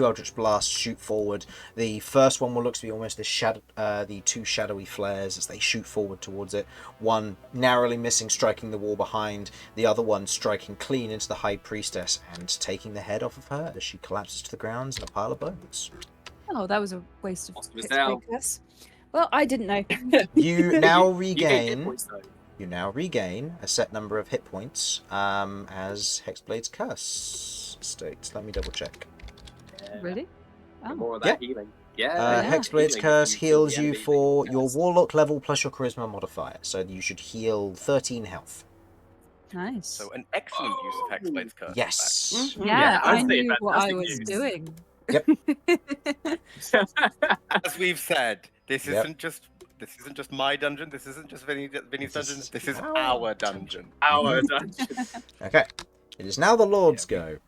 Eldritch Blasts shoot forward. The first one will look to be almost the 2 shadowy flares as they shoot forward towards it. One narrowly missing, striking the wall behind. The other one striking clean into the High Priestess and taking the head off of her as she collapses to the ground in a pile of bones. Oh, that was a waste of Hospital's down. hexblade curse. Well, I didn't know. You now You gain hit regain... points, though. You now regain a set number of hit points as Hexblade's Curse states. Let me double check. Really? Get Oh. more of that healing. Yeah. Yeah. Hexblade's Healing Curse if you kill heals the you enemy for with your curse. Warlock level plus your Charisma modifier. So you should heal 13 health. Nice. So an excellent use of Hexblade's Curse. Yes. yeah, I'd I say knew what I fantastic was use. doing. Yep. As we've said, this Yep. isn't just my dungeon. This isn't just Vinny's This dungeon. is This is our our dungeon. Our dungeon. Okay. It is now the Lord's go.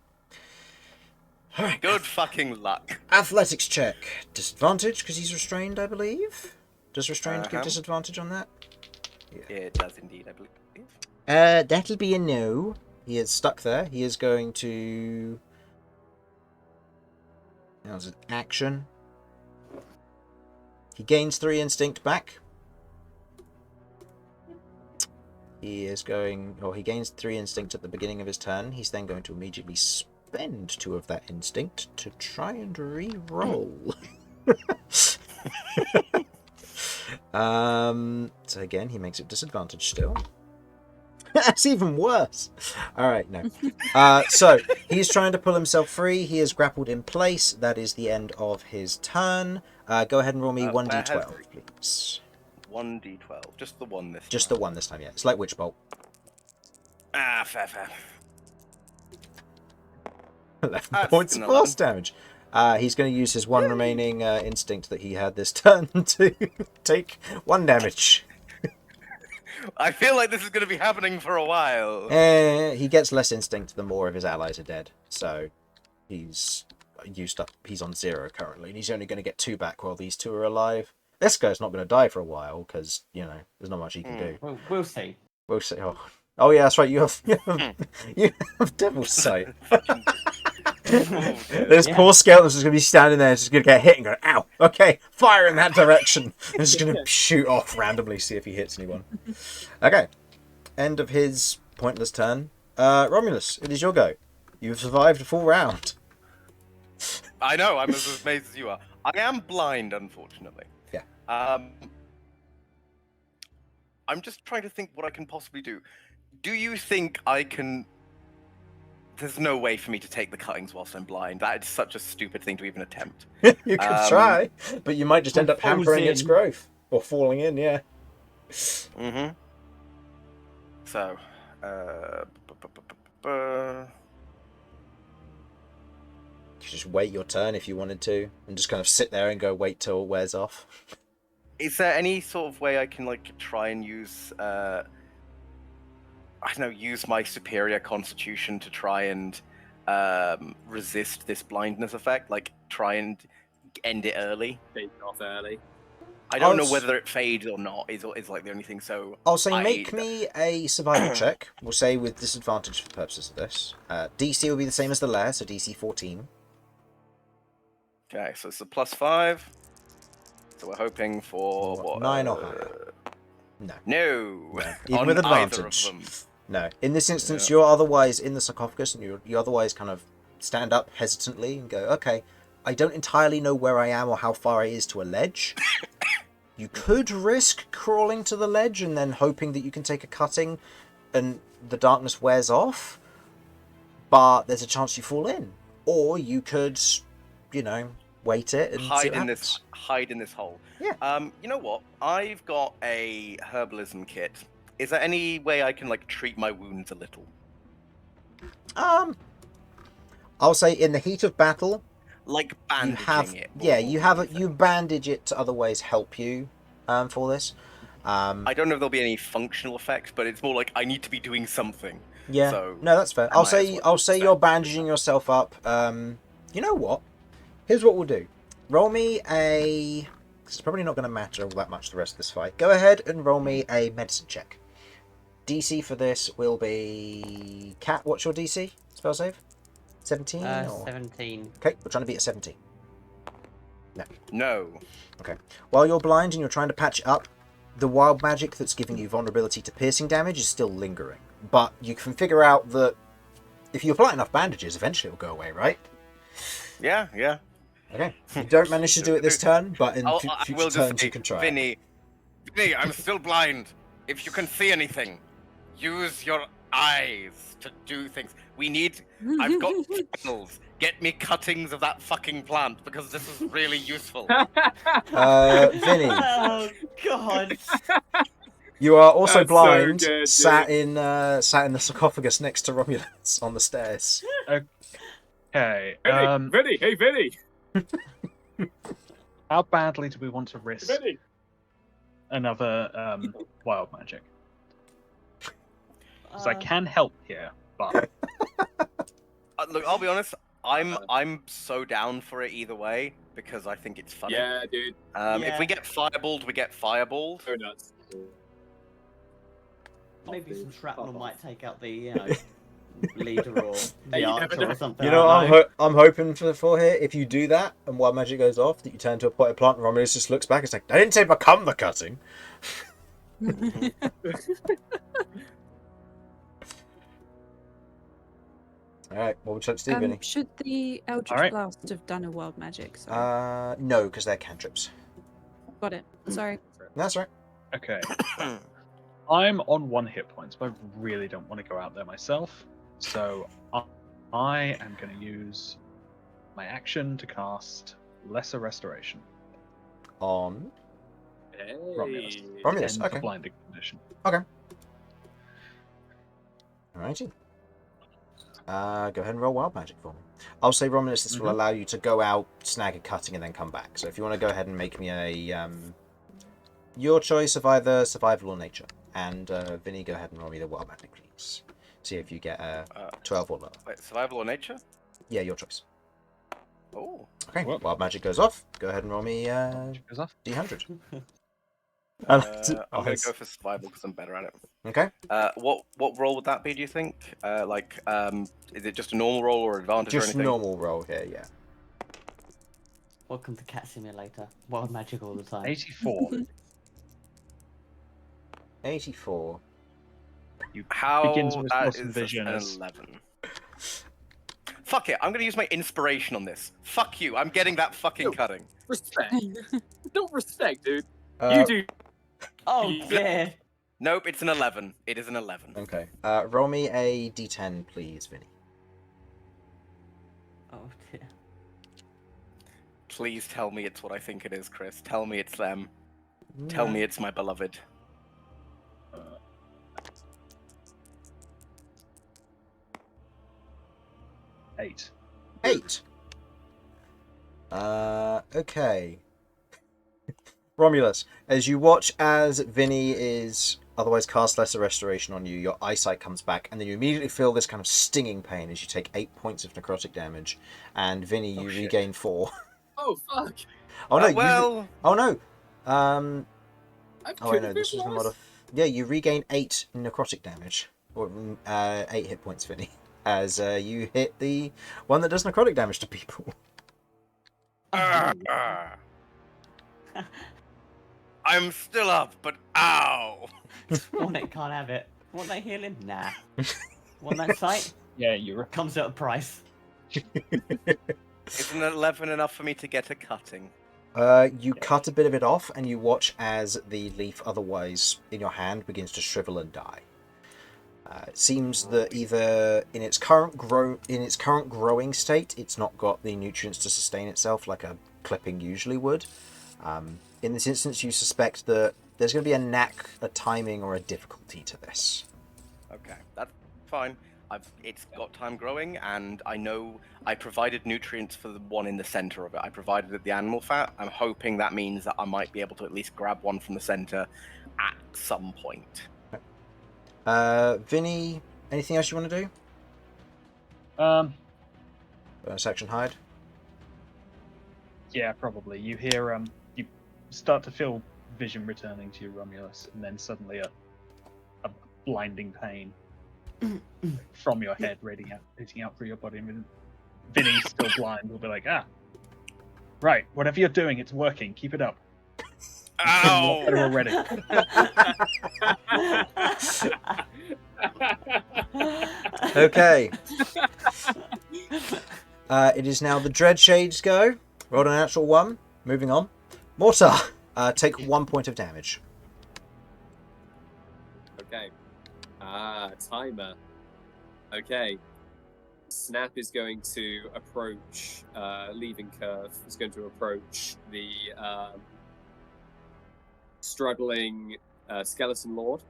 Alright. Good fucking luck. Athletics check. Disadvantage because he's restrained, I believe. Does restrained give Uh-huh. disadvantage on that? It does indeed, I believe. That'll be a no. He is stuck there. He is going to... That was an action. He gains 3 instinct back. He is going... Or he gains 3 instinct at the beginning of his turn. He's then going to immediately spend 2 of that instinct to try and re-roll. So again, he makes it disadvantage still. That's even worse. Alright, no. So, he's trying to pull himself free. He is grappled in place. That is the end of his turn. Go ahead and roll me 1d12, please. 1d12. Just the one this time. Just the one this time, yeah. It's like Witch Bolt. Fair. 11 That's points of an force damage. He's going to use his one remaining instinct that he had this turn to take 1 damage. I feel like this is going to be happening for a while. He gets less instinct the more of his allies are dead. So he's used up. He's on 0 currently, and he's only going to get 2 back while these 2 are alive. This guy's not going to die for a while because there's not much he can do. We'll see. We'll see. Oh yeah, that's right. You have Devil's Sight. This poor skeleton's just going to be standing there, just going to get hit and go, ow, okay, fire in that direction. And just going to shoot off randomly, see if he hits anyone. Okay, end of his pointless turn. Romulus, it is your go. You've survived a full round. I know, I'm as amazed as you are. I am blind, unfortunately. Yeah. I'm just trying to think what I can possibly do. Do you think I can... There's no way for me to take the cuttings whilst I'm blind. That is such a stupid thing to even attempt. You could try, but you might just end up hampering its growth. Or falling in, yeah. Mm-hmm. So, You could just wait your turn if you wanted to, and just kind of sit there and go wait till it wears off. is there any sort of way I can try and use I don't know, use my superior constitution to try and resist this blindness effect? Try and end it early? Take it off early. I don't know whether it fades or not. Is like the only thing. So I'll say make me a survival check. We'll say with disadvantage for purposes of this. DC will be the same as the lair, so DC 14. Okay, so it's a +5. So we're hoping for what? 9 or higher. No. No. Even with advantage. No. In this instance, you're otherwise in the sarcophagus, and you otherwise kind of stand up hesitantly and go, okay, I don't entirely know where I am or how far it is to a ledge. You could risk crawling to the ledge and then hoping that you can take a cutting and the darkness wears off, but there's a chance you fall in. Or you could, wait it and hide in this hole. Yeah. You know what? I've got a herbalism kit. Is there any way I can treat my wounds a little? I'll say in the heat of battle, Like bandaging it. You bandage it to otherwise help you for this. I don't know if there'll be any functional effects, but it's more like I need to be doing something. Yeah. So no, that's fair. I'll say you're bandaging yourself up. You know what? Here's what we'll do. Roll me a. It's probably not going to matter all that much the rest of this fight. Go ahead and roll me a medicine check. DC for this will be Cat. What's your DC? Spell save. 17 or 17. Okay, we're trying to beat a 17. No. Okay. While you're blind and you're trying to patch it up, the wild magic that's giving you vulnerability to piercing damage is still lingering. But you can figure out that if you apply enough bandages, eventually it'll go away, right? Yeah. Okay. You don't manage to do it this turn, but in future turns you can try. Vinny, I'm still blind. If you can see anything, use your eyes to do things. I've got funnels. Get me cuttings of that fucking plant because this is really useful. Vinny. Oh God. You are also That's blind, so good, sat in the sarcophagus next to Romulus on the stairs. Okay. Vinny, hey Vinny. How badly do we want to risk Vinny. another wild magic? Because I can help here, but Look, I'll be honest. I'm so down for it either way because I think it's funny. Yeah, dude. If we get fireballed, we get fireballed. So nuts. Maybe some shrapnel might take out the leader or the you never archer know. or something. You know I what I'm hoping for here? If you do that and wild magic goes off, that you turn to a potted plant and Romulus just looks back and is like, I didn't say become the cutting. Alright, what would you like to do, Vinny? Should the Eldritch Blast have done a wild magic? Sorry. No, because they're cantrips. Got it. Sorry. That's right. okay. I'm on 1 hit point, but I really don't want to go out there myself. So I am going to use my action to cast Lesser Restoration. On Hey. Romulus, End the okay. blinding condition. Alrighty. Go ahead and roll wild magic for me. I'll say, Romulus, this will allow you to go out, snag a cutting, and then come back. So if you want to go ahead and make me a your choice of either survival or nature. And Vinny, go ahead and roll me the wild magic, please. See if you get a 12 or lower. Wait, survival or nature? Yeah, your choice. Oh. Okay, wild magic goes off. Go ahead and roll me Goes off. D100. I'm gonna go for survival because I'm better at it. Okay. What roll would that be? Do you think? Is it just a normal roll or advantage or Just anything? normal roll here, yeah. Welcome to Cat Simulator. Wild magic all the time. 84. 84. How Begins with that awesome is vision an as- 11. Fuck it! I'm gonna use my inspiration on this. Fuck you! I'm getting that fucking cutting. Respect. Don't respect, dude. Uh, You do. Oh dear. Nope, it's an 11. It is an 11. Okay. Roll me a D10, please, Vinny. Oh dear. Please tell me it's what I think it is, Chris. Tell me it's them. Tell me it's my beloved. Eight. 8. Okay. Romulus, as you watch as Vinny is otherwise cast Lesser Restoration on you, your eyesight comes back, and then you immediately feel this kind of stinging pain as you take 8 points of necrotic damage, and Vinny, you regain 4. Oh fuck. Oh no! Well, Oh no! I've Oh, I know, this was a mod of... Yeah, you regain 8 necrotic damage. Or 8 hit points, Vinny. As you hit the one that does necrotic damage to people. I'm still up, but ow! Warlock can't have it. Want that healing? Nah. Want that sight? Yeah, you're. Comes at a price. Isn't 11 enough for me to get a cutting? You cut a bit of it off, and you watch as the leaf otherwise in your hand begins to shrivel and die. It seems that either in its current growing state, it's not got the nutrients to sustain itself like a clipping usually would. In this instance, you suspect that there's going to be a knack, a timing, or a difficulty to this. Okay, that's fine. It's got time growing, and I know I provided nutrients for the one in the center of it. I provided it the animal fat. I'm hoping that means that I might be able to at least grab one from the center at some point. Vinny, anything else you want to do? Bonus action hide. Yeah, probably. You hear you start to feel vision returning to you, Romulus, and then suddenly a blinding pain from your head radiating out through your body. And Vinny, still blind, will be like, right, whatever you're doing, it's working. Keep it up. Ow! Better already. Okay. It is now the Dreadshades go. Rolled a natural 1. Moving on. Mortar, take 1 point of damage. Okay. Timer. Okay. Snap is going to approach, leaving Kirv, is going to approach the struggling skeleton lord.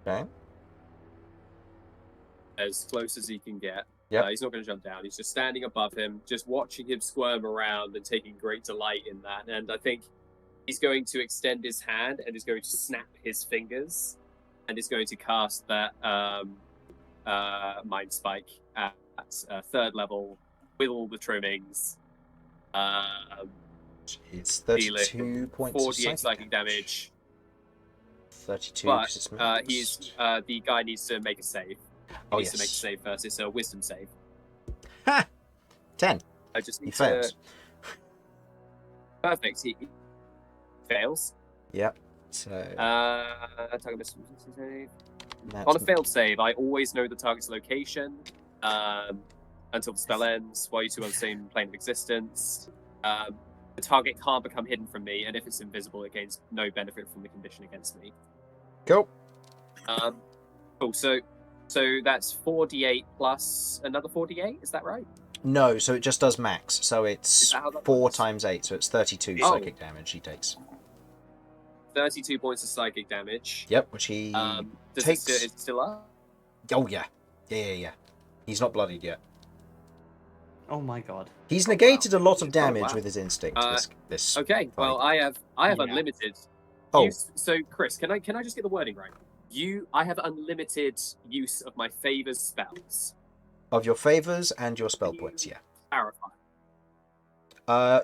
Okay. As close as he can get. Yep. He's not going to jump down. He's just standing above him, just watching him squirm around and taking great delight in that. And I think he's going to extend his hand and is going to snap his fingers and is going to cast that Mind Spike at 3rd level with all the trimmings. It's 32 points 48 of psychic damage. 32 But because it's max. he's the guy needs to make a save. He needs to make a save first. It's a wisdom save. Ha! 10. I just He need fails. Perfect. He fails. Yep. So Target wisdom save. that's On a failed save, I always know the target's location until the spell ends, while you two are on the same plane of existence. The target can't become hidden from me, and if it's invisible, it gains no benefit from the condition against me. cool. Cool. So that's 4d8 plus another 4d8. Is that right? No, so it just does max. So it's Is that how that 4 works? times 8, so it's 32 Oh. psychic damage he takes. 32 points of psychic damage. Yep, which he Does takes. it is it still up? Oh yeah, yeah. He's not bloodied yet. Oh my god. He's negated a lot of Oh, damage wow. with his instinct. this Okay. Well, I have Yeah. unlimited. Oh. Use. So, Chris, can I just get the wording right? I have unlimited use of my favors spells. of your favors and your spell points. Yeah. Clarify.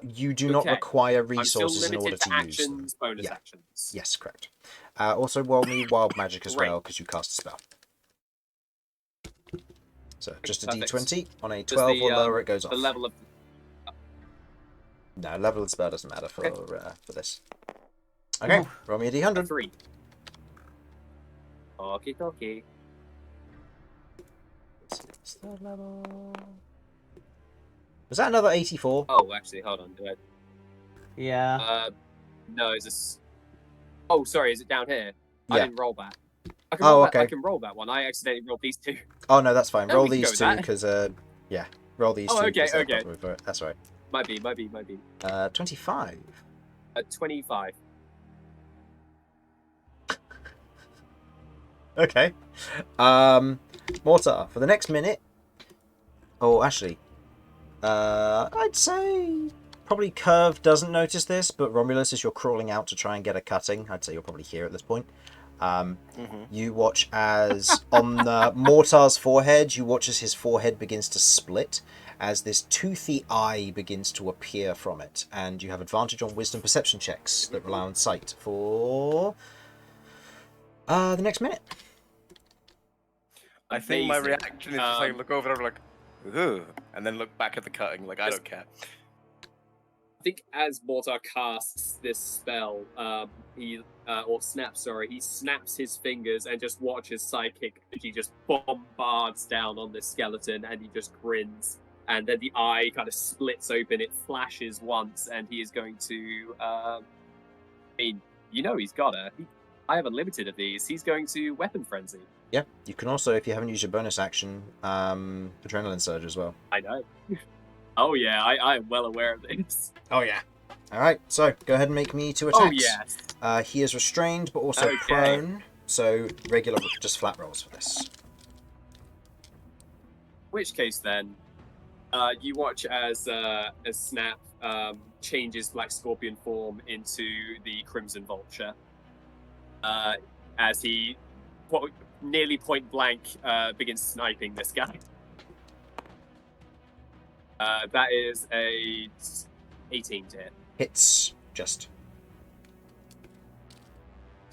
You do not Okay. require I'm still resources in limited order to to use them. actions, bonus Yeah. actions. Yes, correct. Also, roll me wild magic as Great. well because you cast a spell. So just a Perfect. d20 on a Does 12 the, or lower, it goes off. The level of No, level of the spell doesn't matter for Okay. for this. Okay, Ooh. roll me a d100. 3. Okie dokie. Third level. Was that another 84? Oh, actually, hold on. Yeah. No, is this? Oh, sorry. Is it down here? I Yeah. didn't roll that. I can Oh, roll okay. That. I can roll that one. I accidentally rolled these two. Oh no, that's fine. No, Roll we can go these with two that. because yeah, roll these Oh, two. okay, 'cause they're okay. probably for- That's right. Might be. 25. 25. Okay. Mortar for the next minute. Oh, actually, I'd say probably Kirv doesn't notice this, but Romulus, as you're crawling out to try and get a cutting, I'd say you're probably here at this point. You watch as on the Mortar's forehead, you watch as his forehead begins to split, as this toothy eye begins to appear from it, and you have advantage on wisdom perception checks that rely on sight for the next minute. I think my Amazing. reaction is just like look over and I'm like, ugh, and then look back at the cutting like I don't care. I think as Mortar casts this spell, he snaps his fingers and just watches Sidekick. He just bombards down on this skeleton, and he just grins. And then the eye kind of splits open. It flashes once, and he is going to. He's got her. I have unlimited of these. He's going to Weapon Frenzy. Yeah, you can also, if you haven't used your bonus action, Adrenaline Surge as well. I know. Oh yeah, I'm well aware of this. Oh yeah. Alright, so go ahead and make me 2 attacks. Oh yes. He is restrained but also Okay. prone, so regular, just flat rolls for this. In which case then, you watch as Snap changes Black Scorpion form into the Crimson Vulture. As he nearly point blank begins sniping this guy. That is a 18 to hit. Hits, just.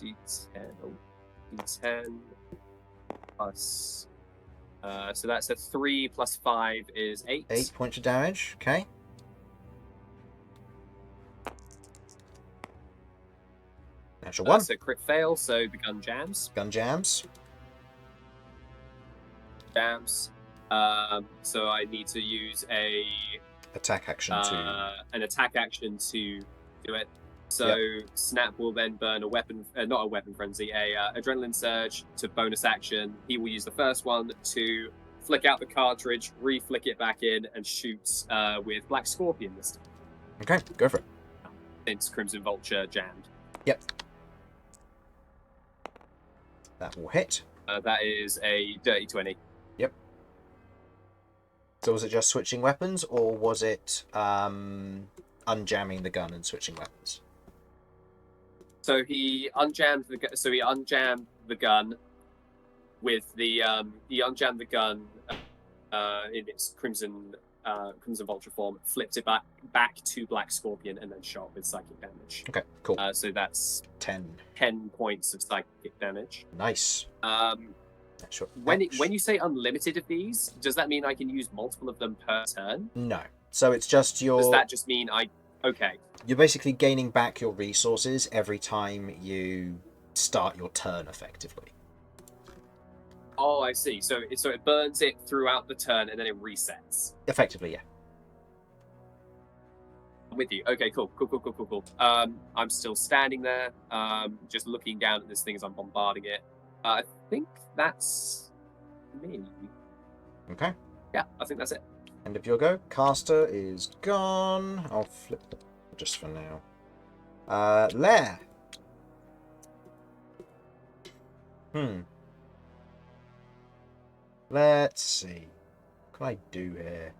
D10 plus. So that's a 3 plus 5 is 8. 8 points of damage, okay. Natural 1. So crit fail, so the gun jams. Gun jams. So I need to use Attack action an attack action to do it. So Snap will then burn a weapon, not a weapon frenzy, adrenaline surge to bonus action. He will use the first one to flick out the cartridge, re-flick it back in, and shoot with Black Scorpion this time. Okay, go for it. Since Crimson Vulture jammed. Yep. That will hit. That is a dirty 20. Yep. So was it just switching weapons, or was it unjamming the gun and switching weapons? So he unjammed the gun with the he unjammed the gun in its Crimson Vulture form, flipped it back to Black Scorpion, and then shot with psychic damage. Okay, cool. So that's 10 points of psychic damage. Nice. Sure. When you say unlimited of these, does that mean I can use multiple of them per turn? No. So it's just your... Does that just mean Okay. You're basically gaining back your resources every time you start your turn, effectively. Oh, I see. So it burns it throughout the turn, and then it resets. Effectively, yeah. I'm with you. Okay, cool. I'm still standing there, just looking down at this thing as I'm bombarding it. I think that's me. Okay. Yeah, I think that's it. End of your go. Caster is gone. I'll flip just for now. Lair. Let's see. What can I do here?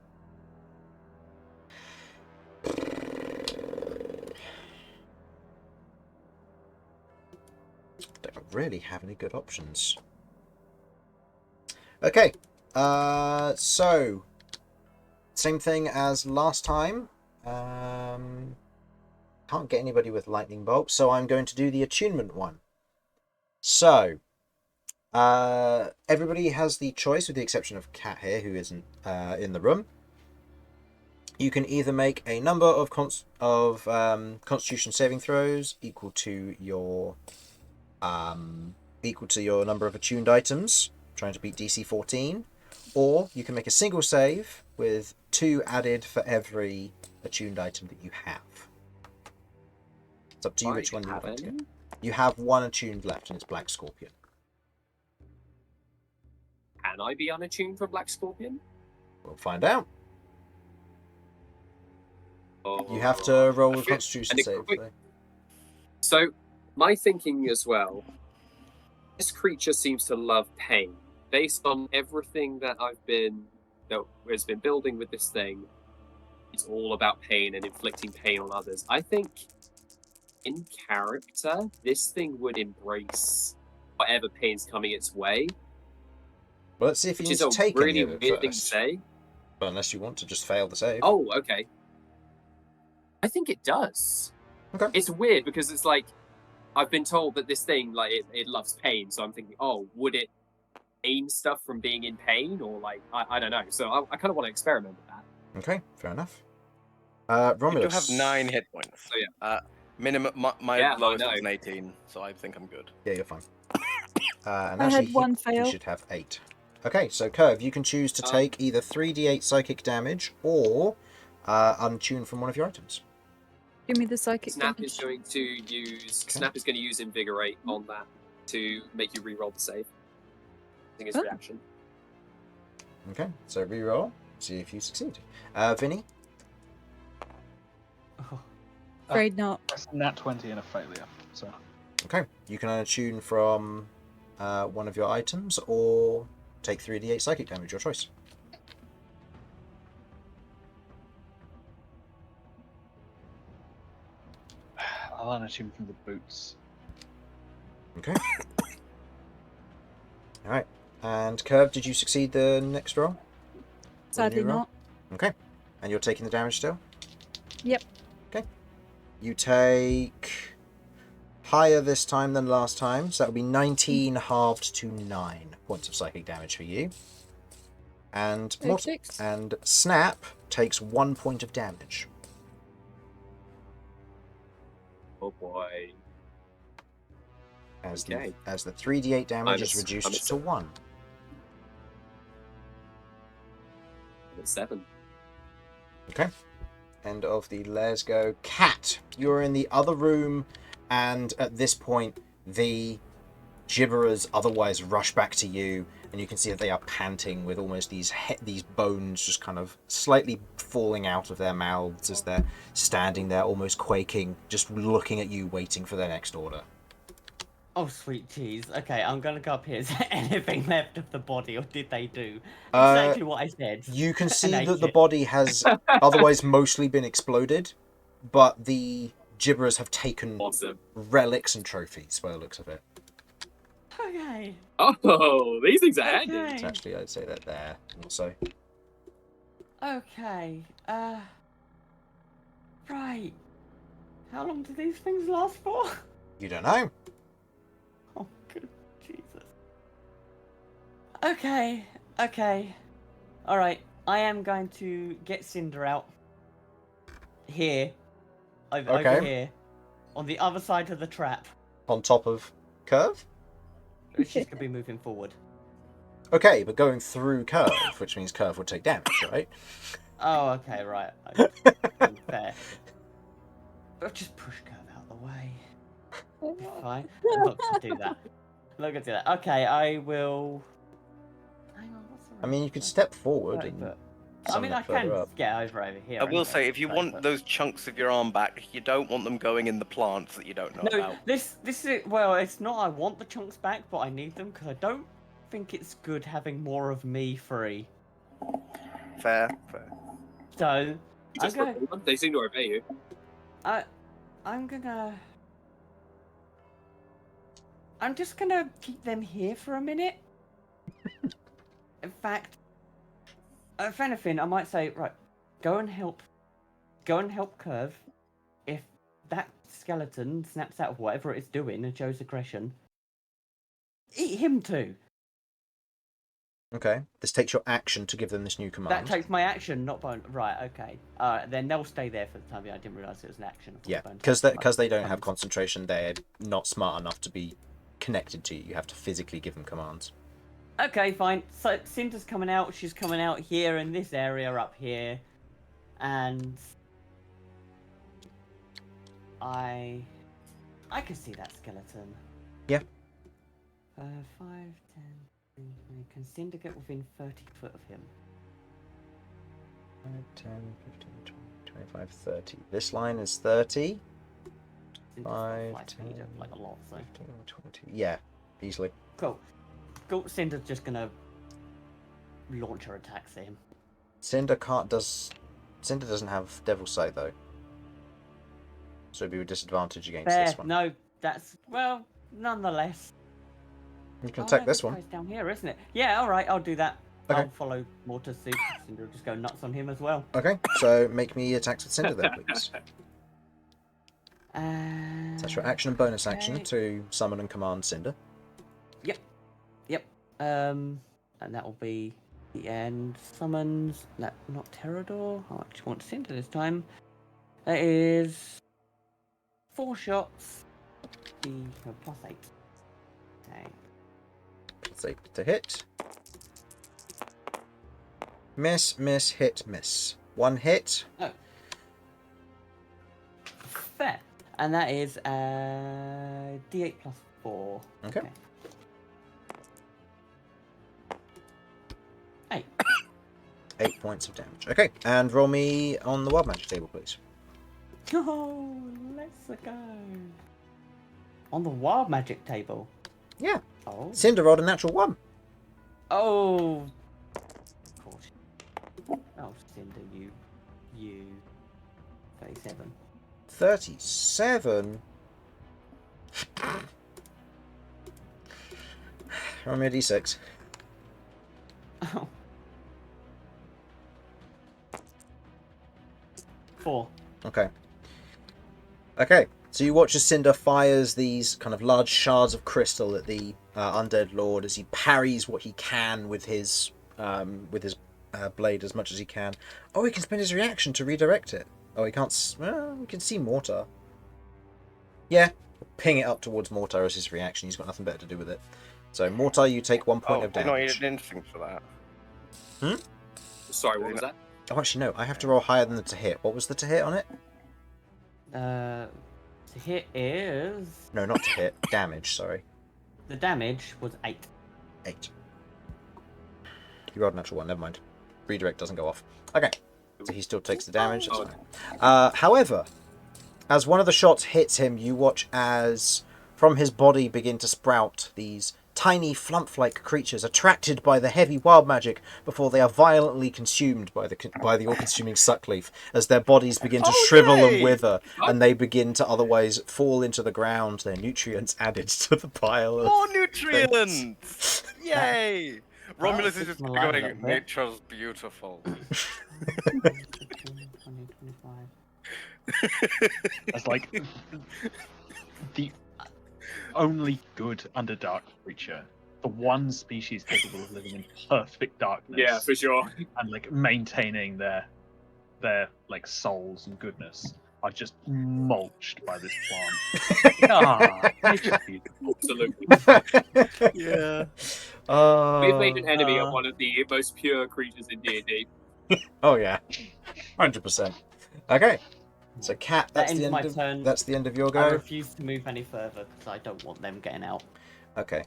Don't really have any good options. Okay. So same thing as last time. Can't get anybody with lightning bolt, so I'm going to do the attunement one. So everybody has the choice, with the exception of Cat here, who isn't in the room. You can either make a number of Constitution saving throws equal to your number of attuned items, trying to beat DC 14, or you can make a single save with 2 added for every attuned item that you have. It's up to you which one you want to get. You have 1 attuned left, and it's Black Scorpion. Can I be unattuned for Black Scorpion? We'll find out. Oh, You have to roll a Constitution save. So, my thinking as well, this creature seems to love pain. Based on everything that has been building with this thing, it's all about pain and inflicting pain on others. I think, in character, this thing would embrace whatever pain's coming its way. Well, let's see if you Which need is to a take really any of it weird thing to first. say. But unless you want to just fail the save. Oh, okay. I think it does. Okay. It's weird because it's like I've been told that this thing, like, it loves pain, so I'm thinking, oh, would it gain stuff from being in pain, or like I don't know. So I kind of want to experiment with that. Okay, fair enough. Romulus. You do have 9 hit points. So yeah. Minimum. My Yeah, lowest I know. was an 18, so I think I'm good. Yeah, you're fine. And I actually, had one you fail. should have 8. Okay, so Kirv, you can choose to take either 3d8 psychic damage or untune from one of your items. Give me the psychic Snap damage. is going to use Invigorate on that to make you re-roll the save. Using his reaction. Okay, so reroll. See if you succeed. Vinny? Afraid not. That's a nat 20 and a failure. So Okay, you can untune from one of your items or take 3d8 psychic damage, your choice. I'll unattune from the boots. Okay. Alright, and Kirv, did you succeed the next roll? Sadly New roll? not. Okay, and you're taking the damage still? Yep. Okay. You take higher this time than last time, so that would be 19 halved to 9 points of psychic damage for you. And and Snap takes 1 point of damage. Oh boy. As Okay. the 3d8 damage is I'm reduced at to 1. I'm at 7. Okay. End of the Let's Go. Cat, you're in the other room, and at this point, the gibberers otherwise rush back to you, and you can see that they are panting with almost these bones just kind of slightly falling out of their mouths as they're standing there, almost quaking, just looking at you, waiting for their next order. Oh, sweet cheese. Okay, I'm gonna go up here. Is there anything left of the body, or did they do exactly what I said? You can see And that the ate it. body has otherwise mostly been exploded, but the gibberers have taken Awesome. relics and trophies by the looks of it. Okay. Oh, these things are handy. Okay. So actually, I'd say that there also. Okay. Right. How long do these things last for? You don't know. Oh, good Jesus. Okay. Okay. All right. I am going to get Cinder out. Here. Over here. On the other side of the trap. On top of Kirv? She's gonna be moving forward. Okay, but going through Kirv, which means Kirv would take damage, right? Oh, okay, right. Fair. But just push Kirv out of the way. It's fine. I'm not gonna do that. I'm not gonna do that. Okay, I will. Hang on, what's the I mean, you could step forward 30 and foot. I summon mean, it I can further up. get over here. I will anyway. say, if you 30 want foot. those chunks of your arm back, you don't want them going in the plants that you don't know No, about. this is well. It's not. I want the chunks back, but I need them because I don't think it's good having more of me free. Fair. So Just I'm gonna. they seem to obey you. I'm gonna. I'm just gonna keep them here for a minute. In fact, if anything, I might say, right, go and help Kirv. If that skeleton snaps out of whatever it's doing and shows aggression, eat him too. Okay, this takes your action to give them this new command. That takes my action, not bone. Right, okay. Then they'll stay there for the time being. I didn't realise it was an action. Yeah, Bone because touch. they don't have concentration, they're not smart enough to be connected to you. You have to physically give them commands. Okay, fine. So Cinder's coming out. She's coming out here in this area up here, and I can see that skeleton. Yeah. 5, 10, 20. Can Cinder get within 30 foot of him? 5, 10, 15, 20, 25, 30. This line is 30. Cinder's got 5, fly speed 10, of, like a lot, so. 15, 20. Yeah, easily. Cool. Cinder's just gonna launch her attacks at him. Cinder doesn't have Devil's Sight though, so it'd be a disadvantage against Fair. this one. No, that's well. Nonetheless, You can attack this one. Guy's down here, isn't it? Yeah, all right, I'll do that. Okay. I'll follow Mortar's suit. Cinder will just go nuts on him as well. Okay, so make me attacks with Cinder then, please. So that's your action and bonus action to summon and command Cinder. Yep. And that will be the end. Summons. No, not Terrador. I actually want Cinder this time. That is 4 shots. Plus 8. Okay. Plus 8 to hit. Miss, miss, hit, miss. 1 hit. Oh. Fair. And that is D8 plus 4. Okay. 8. 8 points of damage. Okay, and roll me on the wild magic table, please. Oh, let's go. On the wild magic table. Yeah. Oh. Cinder rolled a natural 1. Oh. Of course. Oh, Cinder, you. 37. 37. Roll me a d6. Oh. 4. Okay. Okay, so you watch as Cinder fires these kind of large shards of crystal at the undead lord as he parries what he can with his blade as much as he can. Oh, he can spend his reaction to redirect it. Oh, he can't. Well, we can see Mortar. Yeah, ping it up towards Mortar as his reaction. He's got nothing better to do with it. So, Mortar, you take 1 point of You know, you damage. did instinct for that. Sorry, what was that? Oh, actually, no. I have to roll higher than the to hit. What was the to hit on it? To hit is... No, not to hit. Damage, sorry. The damage was 8. 8. You rolled a natural 1, never mind. Redirect doesn't go off. Okay. So he still takes the damage. That's fine. However, as one of the shots hits him, you watch as from his body begin to sprout these tiny flump-like creatures attracted by the heavy wild magic before they are violently consumed by the all-consuming suckleaf as their bodies begin to shrivel and wither and they begin to otherwise fall into the ground, their nutrients added to the pile of More nutrients! Yay! Romulus is just my line a going, little bit. nature's beautiful. 20, 25. That's like the only good Underdark creature. The one species capable of living in perfect darkness. Yeah, for sure. And like maintaining their like souls and goodness are just mulched by this plant. Nature's beautiful. Absolutely. Yeah. We've made an enemy of one of the most pure creatures in D&D. Oh yeah, 100%. Okay, so Cat, That that's ends the my end of turn. that's the end of your I go. refuse to move any further because I don't want them getting out. Okay,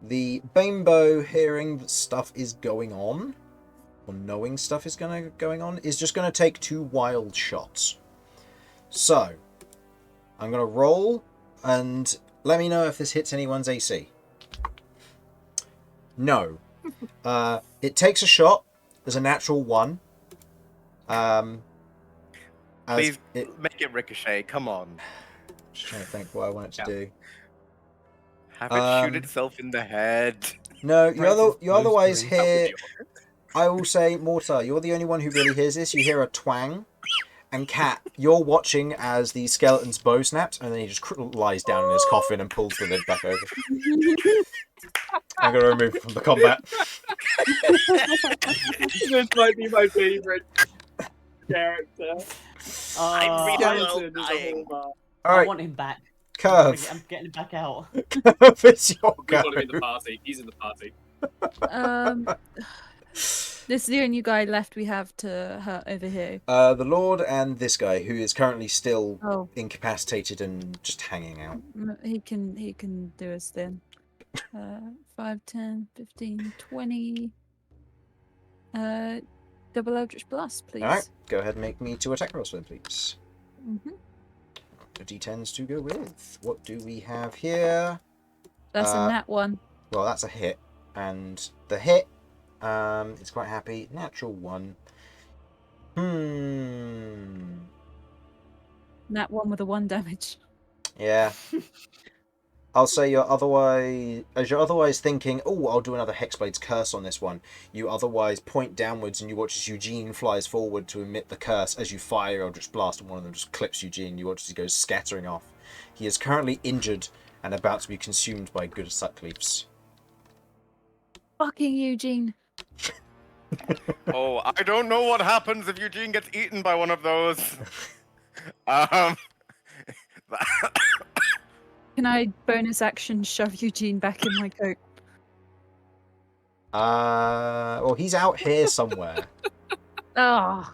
the Banebow, hearing that stuff is going on, or knowing stuff is going on, is just going to take 2 wild shots. So, I'm going to roll, and let me know if this hits anyone's AC. No. It takes a shot. There's a natural 1. Please make it ricochet, come on. Just trying to think what I want it to do. Have it shoot itself in the head. No, you otherwise blue hear... I will say, Mortar, you're the only one who really hears this. You hear a twang. And Cat, you're watching as the skeleton's bow snaps, and then he just lies down in his coffin and pulls the lid back over. I'm going to remove him from the combat. This might be my favourite character. I'm All I right, want him back. Curve. I'm getting him back out. Curve, it's your We go. want him in the party. He's in the party. This is the only guy left we have to hurt over here. The Lord and this guy, who is currently still Oh, incapacitated and just hanging out. he can do us then. 5, 10, 15, 20. Double Eldritch Blast, please. All right, go ahead and make me 2 attack rolls for them, please. Mm-hmm. The D10s to go with. What do we have here? That's a nat 1. Well, that's a hit, and the hit is quite happy. Natural 1. Nat 1 with a 1 damage. Yeah. I'll say you're otherwise thinking, oh, I'll do another Hexblade's Curse on this one. You otherwise point downwards and you watch as Eugene flies forward to emit the curse. As you fire Eldritch Blast and one of them just clips Eugene, you watch as he goes scattering off. He is currently injured and about to be consumed by good suckleaves. Fucking Eugene. Oh, I don't know what happens if Eugene gets eaten by one of those. Can I bonus action shove Eugene back in my coat? Well, he's out here somewhere. Ah.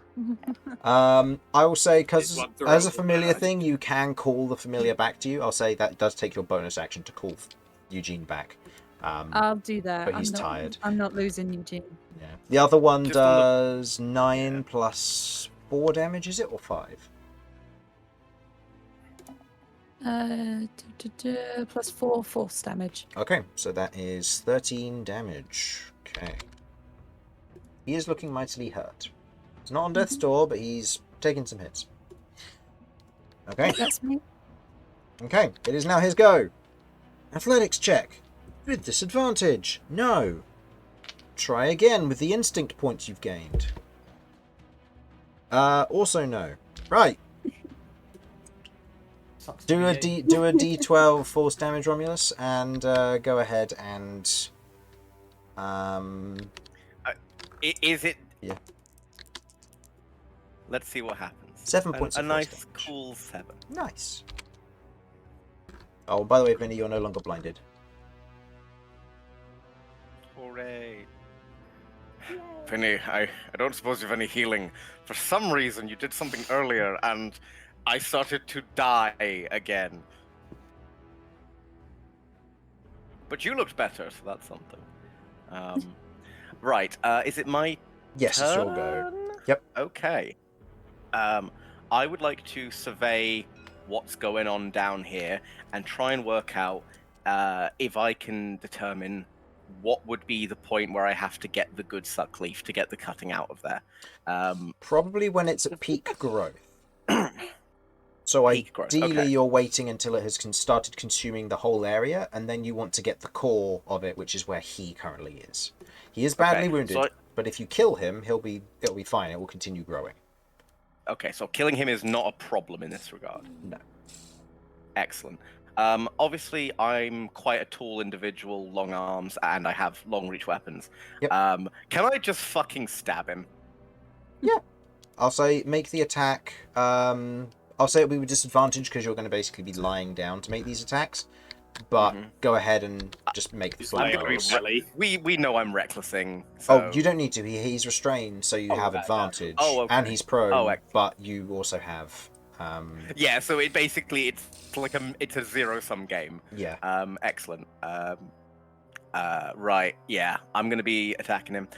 I will say, because It's one as a throw. familiar thing, you can call the familiar back to you. I'll say that does take your bonus action to call Eugene back. I'll do that. But he's tired. I'm not losing Eugene. Yeah. The other one Just on the- does 9 plus 4 damage, is it, or 5? Plus 4 force damage. Okay, so that is 13 damage. Okay. He is looking mightily hurt. He's not on death's door, but he's taking some hits. Okay. That's me. Okay, it is now his go. Athletics check. With disadvantage. No. Try again with the instinct points you've gained. Also no. Right. Sucks to Do be a you. do a D12 force damage, Romulus, and go ahead and Is it? Yeah. Let's see what happens. 7 points A of nice, force damage. cool 7. Nice. Oh, by the way, Vinny, you're no longer blinded. Hooray. Vinny, I don't suppose you have any healing. For some reason, you did something earlier, and I started to die again. But you looked better, so that's something. Right, is it my Yes, turn? it's your go. Yep. Okay. I would like to survey what's going on down here and try and work out if I can determine what would be the point where I have to get the good suckleaf to get the cutting out of there. Probably when it's at peak growth. So Peak growth, ideally, okay. you're waiting until it has started consuming the whole area, and then you want to get the core of it, which is where he currently is. He is badly Okay, wounded, so but if you kill him, it'll be fine. It will continue growing. Okay, so killing him is not a problem in this regard. No. Excellent. Obviously, I'm quite a tall individual, long arms, and I have long reach weapons. Yep. Can I just fucking stab him? I'll say make the attack. I'll say it'll be with disadvantage because you're going to basically be lying down to make these attacks. But go ahead and just make the It's flat like gonna be rolls. Ellie. We know I'm recklessing. So... Oh, you don't need to. He's restrained, so you Oh, have that- advantage. Oh, okay. And he's prone, Oh, excellent. but you also have. Yeah, so it basically it's like it's a zero-sum game. Yeah. Excellent. Right, yeah, I'm gonna be attacking him.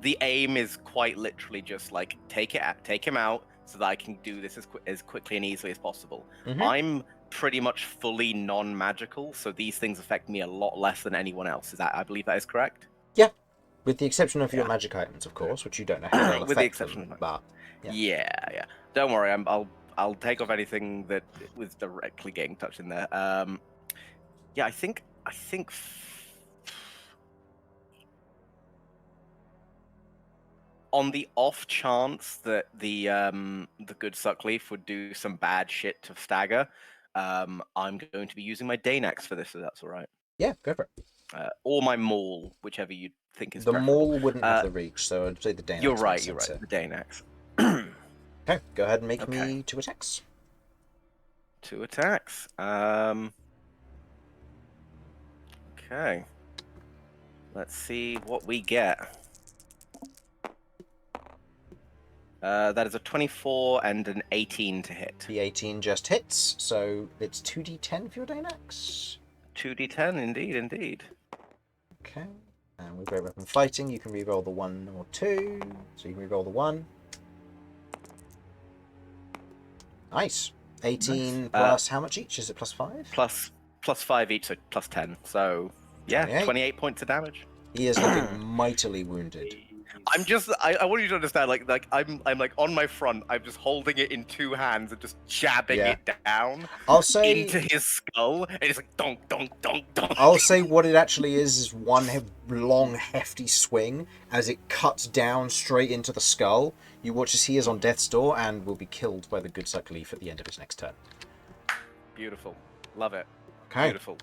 The aim is quite literally just like take him out so that I can do this as quickly and easily as possible. Mhm. I'm pretty much fully non-magical, so these things affect me a lot less than anyone else. I believe that is correct? With the exception of your Yeah. magic items, of course, which you don't know how they'll With the affect exception them, of but Yeah. Don't worry, I'll take off anything that was directly getting touched in there. Yeah, I think on the off chance that the good suckleaf would do some bad shit to stagger, I'm going to be using my Danax for this, if that's all right. yeah, go for it. Or my maul, whichever you think is The preferable. maul wouldn't have the reach, so I'd say the Danax. You're makes right. sense here. The Danax. Okay, go ahead and make Okay. me 2 attacks. 2 attacks. Okay. Let's see what we get. That is a 24 and an 18 to hit. The 18 just hits, so it's 2d10 for your Danax. 2d10, indeed. Okay, and with great weapon fighting, you can reroll the 1 or 2, so you can reroll the 1. Nice. 18 Nice. plus how much each? Is it plus 5? Plus 5 each, so plus 10. So, yeah, 28. 28 points of damage. He is looking mightily wounded. I want you to understand, like I'm like on my front. I'm just holding it in two hands and just jabbing it down. I'll say into his skull, and it's like donk, donk, donk, donk. I'll say what it actually is one long, hefty swing as it cuts down straight into the skull. You watch as he is on death's door and will be killed by the good Leaf at the end of his next turn. Beautiful, love it. Okay. Beautiful.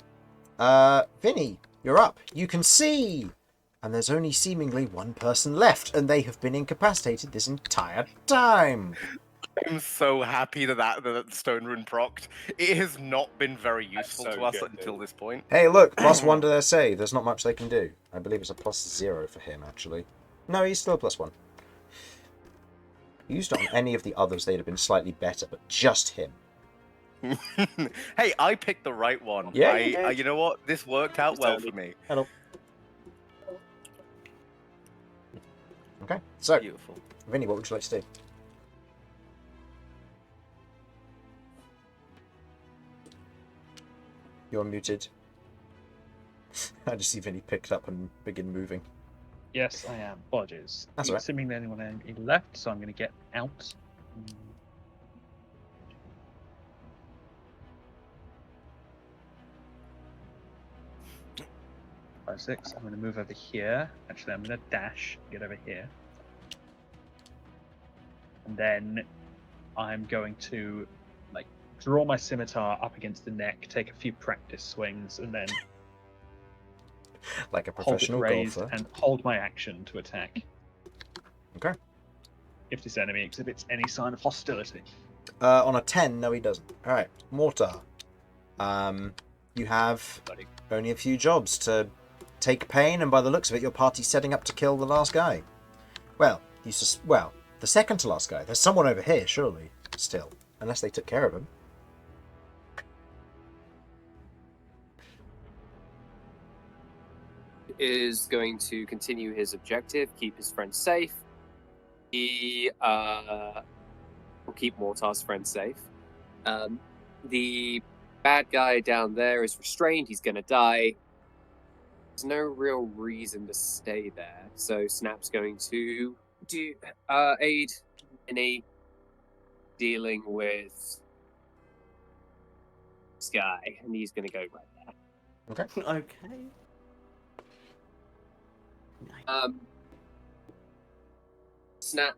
Vinny, you're up. You can see, and there's only seemingly one person left, and they have been incapacitated this entire time. I'm so happy that Stone Rune procced. It has not been very useful to us until this point. Hey, look, +1 to their save. There's not much they can do. I believe it's a +0 for him, actually. No, he's still a +1. Used it on any of the others, they'd have been slightly better, but just him. Hey, I picked the right one. Yeah, you know what? This worked out well for me. Hello. Okay, so, Beautiful. Vinny, what would you like to do? You're muted. I just see Vinny picked up and begin moving. Yes, I am. Apologies. That's all right. Assuming that anyone left, so I'm going to get out. 5, 6. I'm going to move over here. Actually, I'm going to dash, get over here. And then I'm going to draw my scimitar up against the neck, take a few practice swings, and then like a hold it professional raised golfer. and hold my action to attack. Okay. If this enemy exhibits any sign of hostility. On a 10, no he doesn't. Alright, Mortar. You have only a few jobs to take pain, and by the looks of it, your party's setting up to kill the last guy. Well, the second to last guy. There's someone over here, surely, still. Unless they took care of him. Is going to continue his objective, keep his friends safe. He will keep Mortar's friends safe. The bad guy down there is restrained. He's going to die. There's no real reason to stay there. So Snap's going to aid Vinny dealing with this guy, and he's going to go right there. Okay. Okay. Snap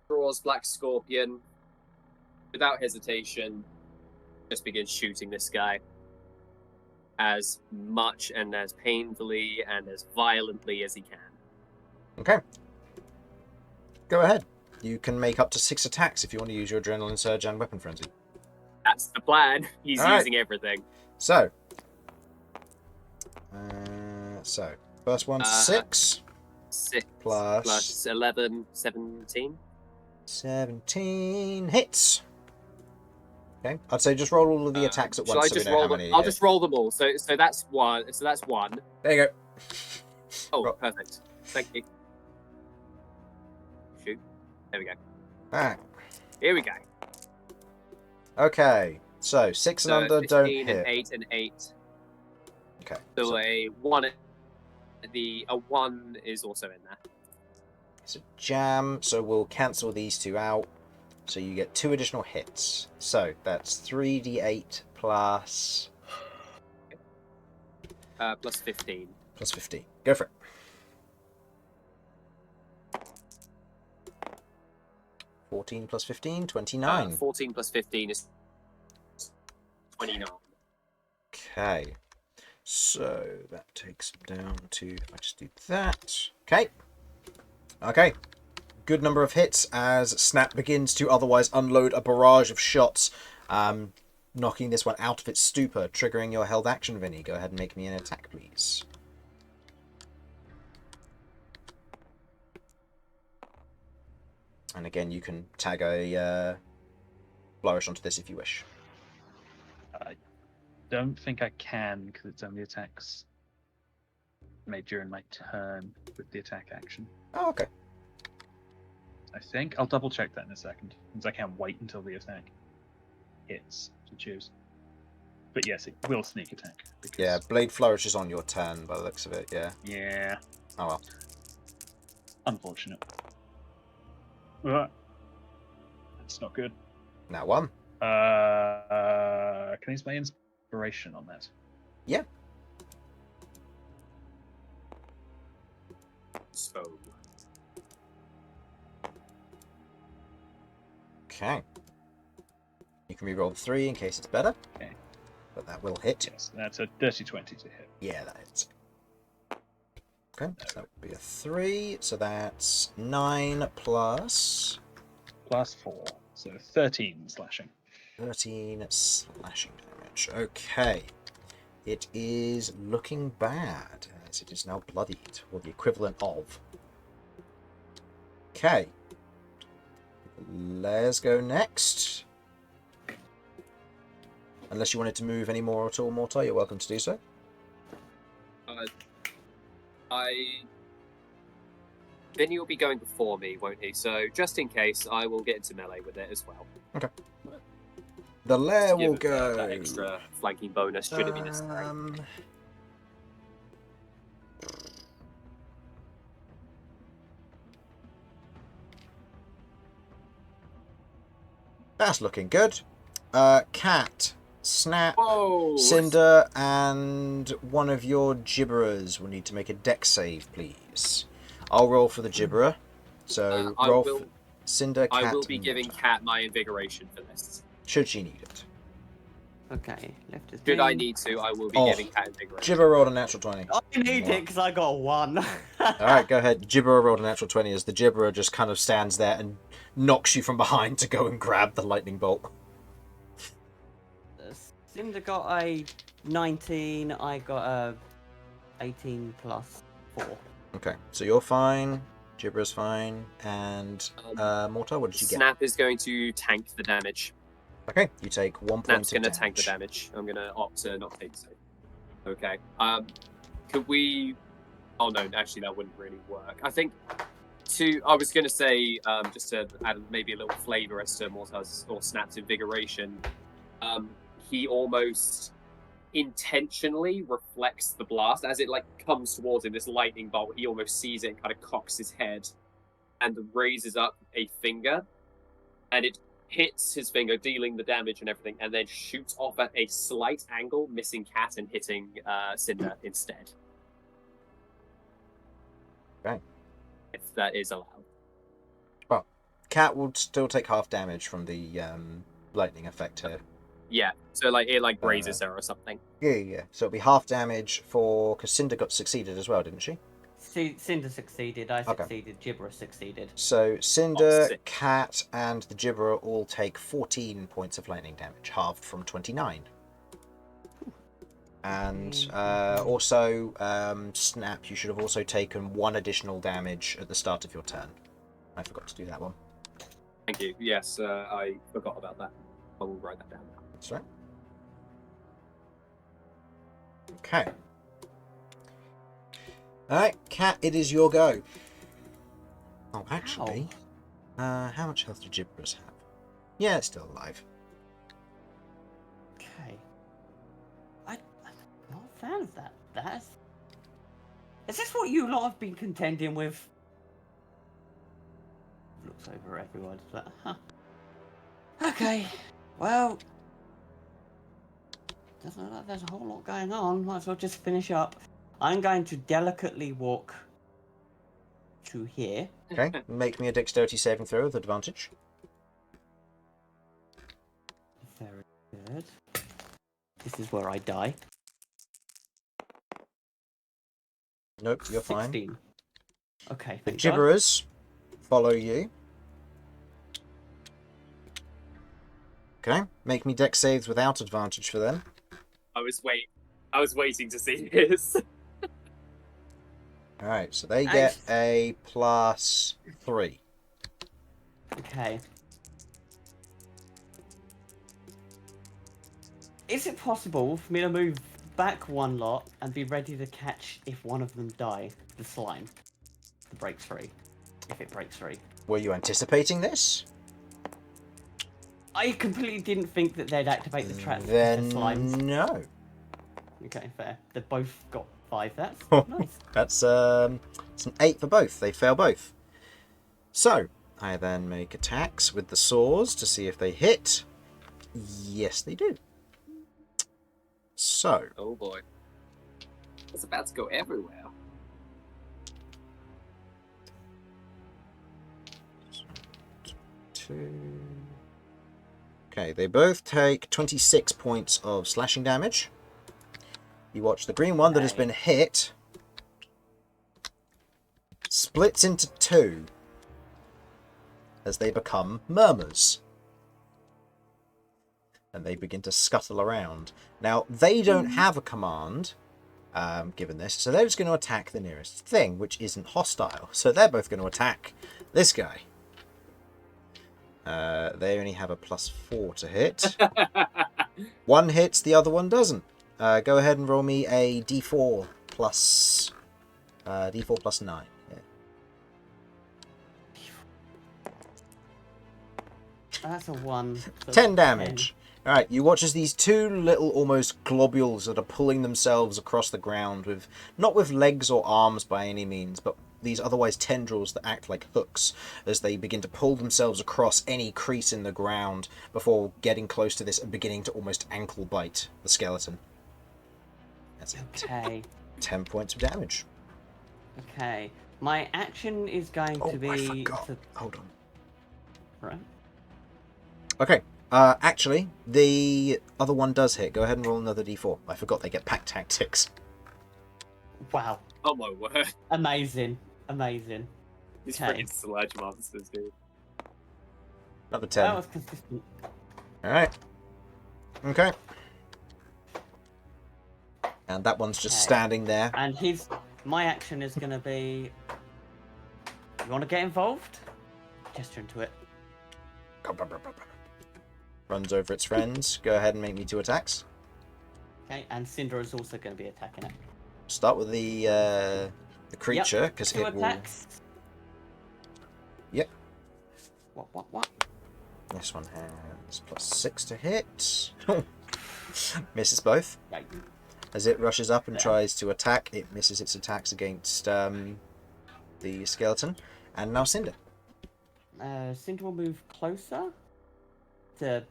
draws Black Scorpion without hesitation, just begins shooting this guy as much and as painfully and as violently as he can. Okay. Go ahead. You can make up to 6 attacks if you want to use your Adrenaline Surge and Weapon Frenzy. That's the plan. He's All right. using everything. So. First one, 6. 6 Plus 11, 17. 17 hits. Okay. I'd say just roll all of the attacks at Shall once I so we just know how roll many. them? I'll just roll them all. So that's one. So that's one. There you go. Oh, Roll. perfect. Thank you. Shoot. There we go. Alright. Here we go. Okay. So 6 and under 15 don't and hit. 8 and 8. Okay. So a 1. A 1 is also in there. It's a jam, so we'll cancel these 2 out. So you get 2 additional hits. So that's 3d8 plus... Plus 15. Plus 15. Go for it. (14 plus 15, 29. 14 plus 15 is 29. Okay. So that takes down to... If I just do that. Okay. Okay. Good number of hits as Snap begins to otherwise unload a barrage of shots, knocking this one out of its stupor, triggering your held action, Vinny. Go ahead and make me an attack, please. And again, you can tag a flourish onto this if you wish. I don't think I can because it's only attacks made during my turn with the attack action. Oh, okay. I think I'll double check that in a second, since I can't wait until the attack hits to choose. But yes, it will sneak attack. Because... Yeah, Blade Flourish is on your turn by the looks of it, yeah. Yeah. Oh well. Unfortunate. That's not good. Now 1. Can I use my inspiration on that? Yeah. So, Okay. You can re-roll the 3 in case it's better. Okay. But that will hit. Yes, that's a dirty 20 to hit. Yeah, that hits. Okay, so that would be a 3. So that's 9 plus Plus 4, so 13 slashing. 13 slashing damage. Okay. It is looking bad, as it is now bloodied, or the equivalent of. Okay. Let's go next. Unless you wanted to move any more at all, Mortar, you're welcome to do so. Vinny will be going before me, won't he? So just in case, I will get into melee with it as well. Okay. The lair Give will it go. that extra flanking bonus should it be necessary. That's looking good. Cat, Snap, Oh, Cinder, and one of your gibberers will need to make a dex save, please. I'll roll for the gibberer. So roll for Cinder, Cat. I will be and giving Mortar. Cat my invigoration for this. Should she need it. Okay, left is Should I green. need to, I will be Oh. giving Cat invigoration. Gibber rolled a natural 20. I need it because I got a 1. Alright, go ahead. Gibberer rolled a natural 20 as the gibberer just kind of stands there and knocks you from behind to go and grab the lightning bolt. Cinder got a 19, I got a 18 plus 4. Okay, so you're fine. Gibberer's fine. And Mortar, what did you get? Snap is going to tank the damage. Okay, you take 1 point Snap's of going to damage. tank the damage. I'm going to opt to not take so. Okay. Could we... Oh no, actually that wouldn't really work. I think I was going to say, just to add maybe a little flavour as to Mortar's or Snap's invigoration, he almost intentionally reflects the blast as it like comes towards him, this lightning bolt. He almost sees it and kind of cocks his head and raises up a finger, and it hits his finger, dealing the damage and everything, and then shoots off at a slight angle, missing Cat and hitting Cinder instead. Okay. If that is allowed. Well, Cat will still take half damage from the lightning effect here. Yeah, so like it like grazes her or something. Yeah. So it'll be half damage for... Because Cinder got succeeded as well, didn't she? Cinder succeeded, I Okay. succeeded, Gibberer succeeded. So Cinder, sick. Cat, and the Gibberer all take 14 points of lightning damage, halved from 29. And also, Snap, you should have also taken 1 additional damage at the start of your turn. I forgot to do that one. Thank you. Yes, I forgot about that. I will write that down now. That's right. Okay. Alright, Cat, it is your go. Oh, actually, how much health do Gibberers have? Yeah, it's still alive. Okay. I'm not a fan of that. Is this what you lot have been contending with? Looks over at everyone, but okay. Well, doesn't look like there's a whole lot going on. Might as well just finish up. I'm going to delicately walk to here. Okay, make me a dexterity saving throw with advantage. Very good. This is where I die. Nope, you're fine. 16. Okay, The thank God. Gibberers follow you. Okay, make me dex saves without advantage for them. I was waiting to see this. Alright, so they get a +3. Okay. Is it possible for me to move back one lot and be ready to catch if one of them die? The slime. The breaks free. If it breaks free. Were you anticipating this? I completely didn't think that they'd activate the trap. Then Slimes. no. Okay, fair. They both got 5. That's Oh. nice. That's it's an 8 for both. They fail both. So, I then make attacks with the swords to see if they hit. Yes, they do. So. Oh boy. It's about to go everywhere. Okay, they both take 26 points of slashing damage. You watch the green one that has been hit splits into two as they become murmurs. And they begin to scuttle around. Now, they don't have a command, given this, so they're just going to attack the nearest thing, which isn't hostile. So they're both going to attack this guy. They only have a +4 to hit. One hits, the other one doesn't. Go ahead and roll me a D4 plus 9. Yeah. That's a 1. So 10 damage. Alright, you watch as these two little almost globules that are pulling themselves across the ground with, not with legs or arms by any means, but these otherwise tendrils that act like hooks as they begin to pull themselves across any crease in the ground before getting close to this and beginning to almost ankle bite the skeleton. That's it. Okay. 10 points of damage. Okay. My action is going to be... I forgot. Hold on. Right. Okay. Actually, the other one does hit. Go ahead and roll another d4. I forgot they get pack tactics. Wow. Oh my word. Amazing. Amazing. These Okay. freaking sludge monsters, dude. Another 10. That was consistent. Alright. Okay. And that one's just Okay. standing there. And my action is going to be... You want to get involved? Gesture into it. Runs over its friends. Go ahead and make me 2 attacks. Okay, and Cinder is also going to be attacking it. Start with the creature, because 2 it will... attacks. Yep. What? This one has +6 to hit. Misses both. Yeah. As it rushes up and Yeah. tries to attack, it misses its attacks against the skeleton. And now Cinder. Cinder will move closer to...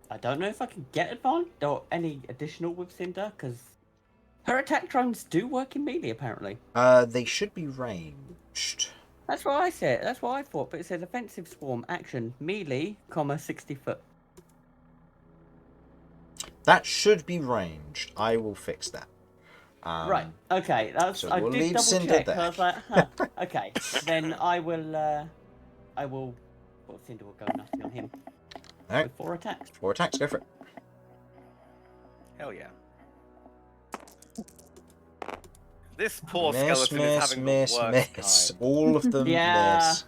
I don't know if I can get advantage or any additional with Cinder, because her attack drones do work in melee, apparently. They should be ranged. That's what I said. That's what I thought. But it says offensive swarm action melee, 60 foot. That should be ranged. I will fix that. Right. Okay. That's. so I we'll did leave double Cinder check. there. I was like, huh. Okay. Then I will. Well, Cinder will go nasty on him. Alright. With 4 attacks. 4 attacks. Go for it. Hell yeah. This poor Miss, skeleton is having the worst miss. time. All of them Yeah. miss.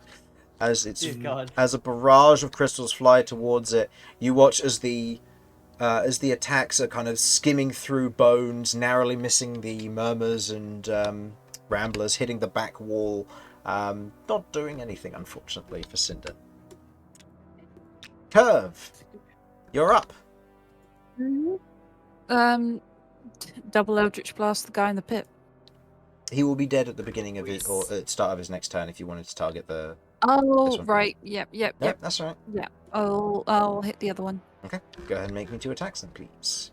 As Dear God. as a barrage of crystals fly towards it, you watch as the attacks are kind of skimming through bones, narrowly missing the murmurs and ramblers, hitting the back wall. Not doing anything, unfortunately, for Cinder. Kirv, you're up. Double Eldritch Blast the guy in the pit. He will be dead at the beginning of it, or at the start of his next turn if you wanted to target the... Oh, This one. right. Yep. That's all right. Yeah. I'll hit the other one. Okay, go ahead and make me 2 attacks then, please.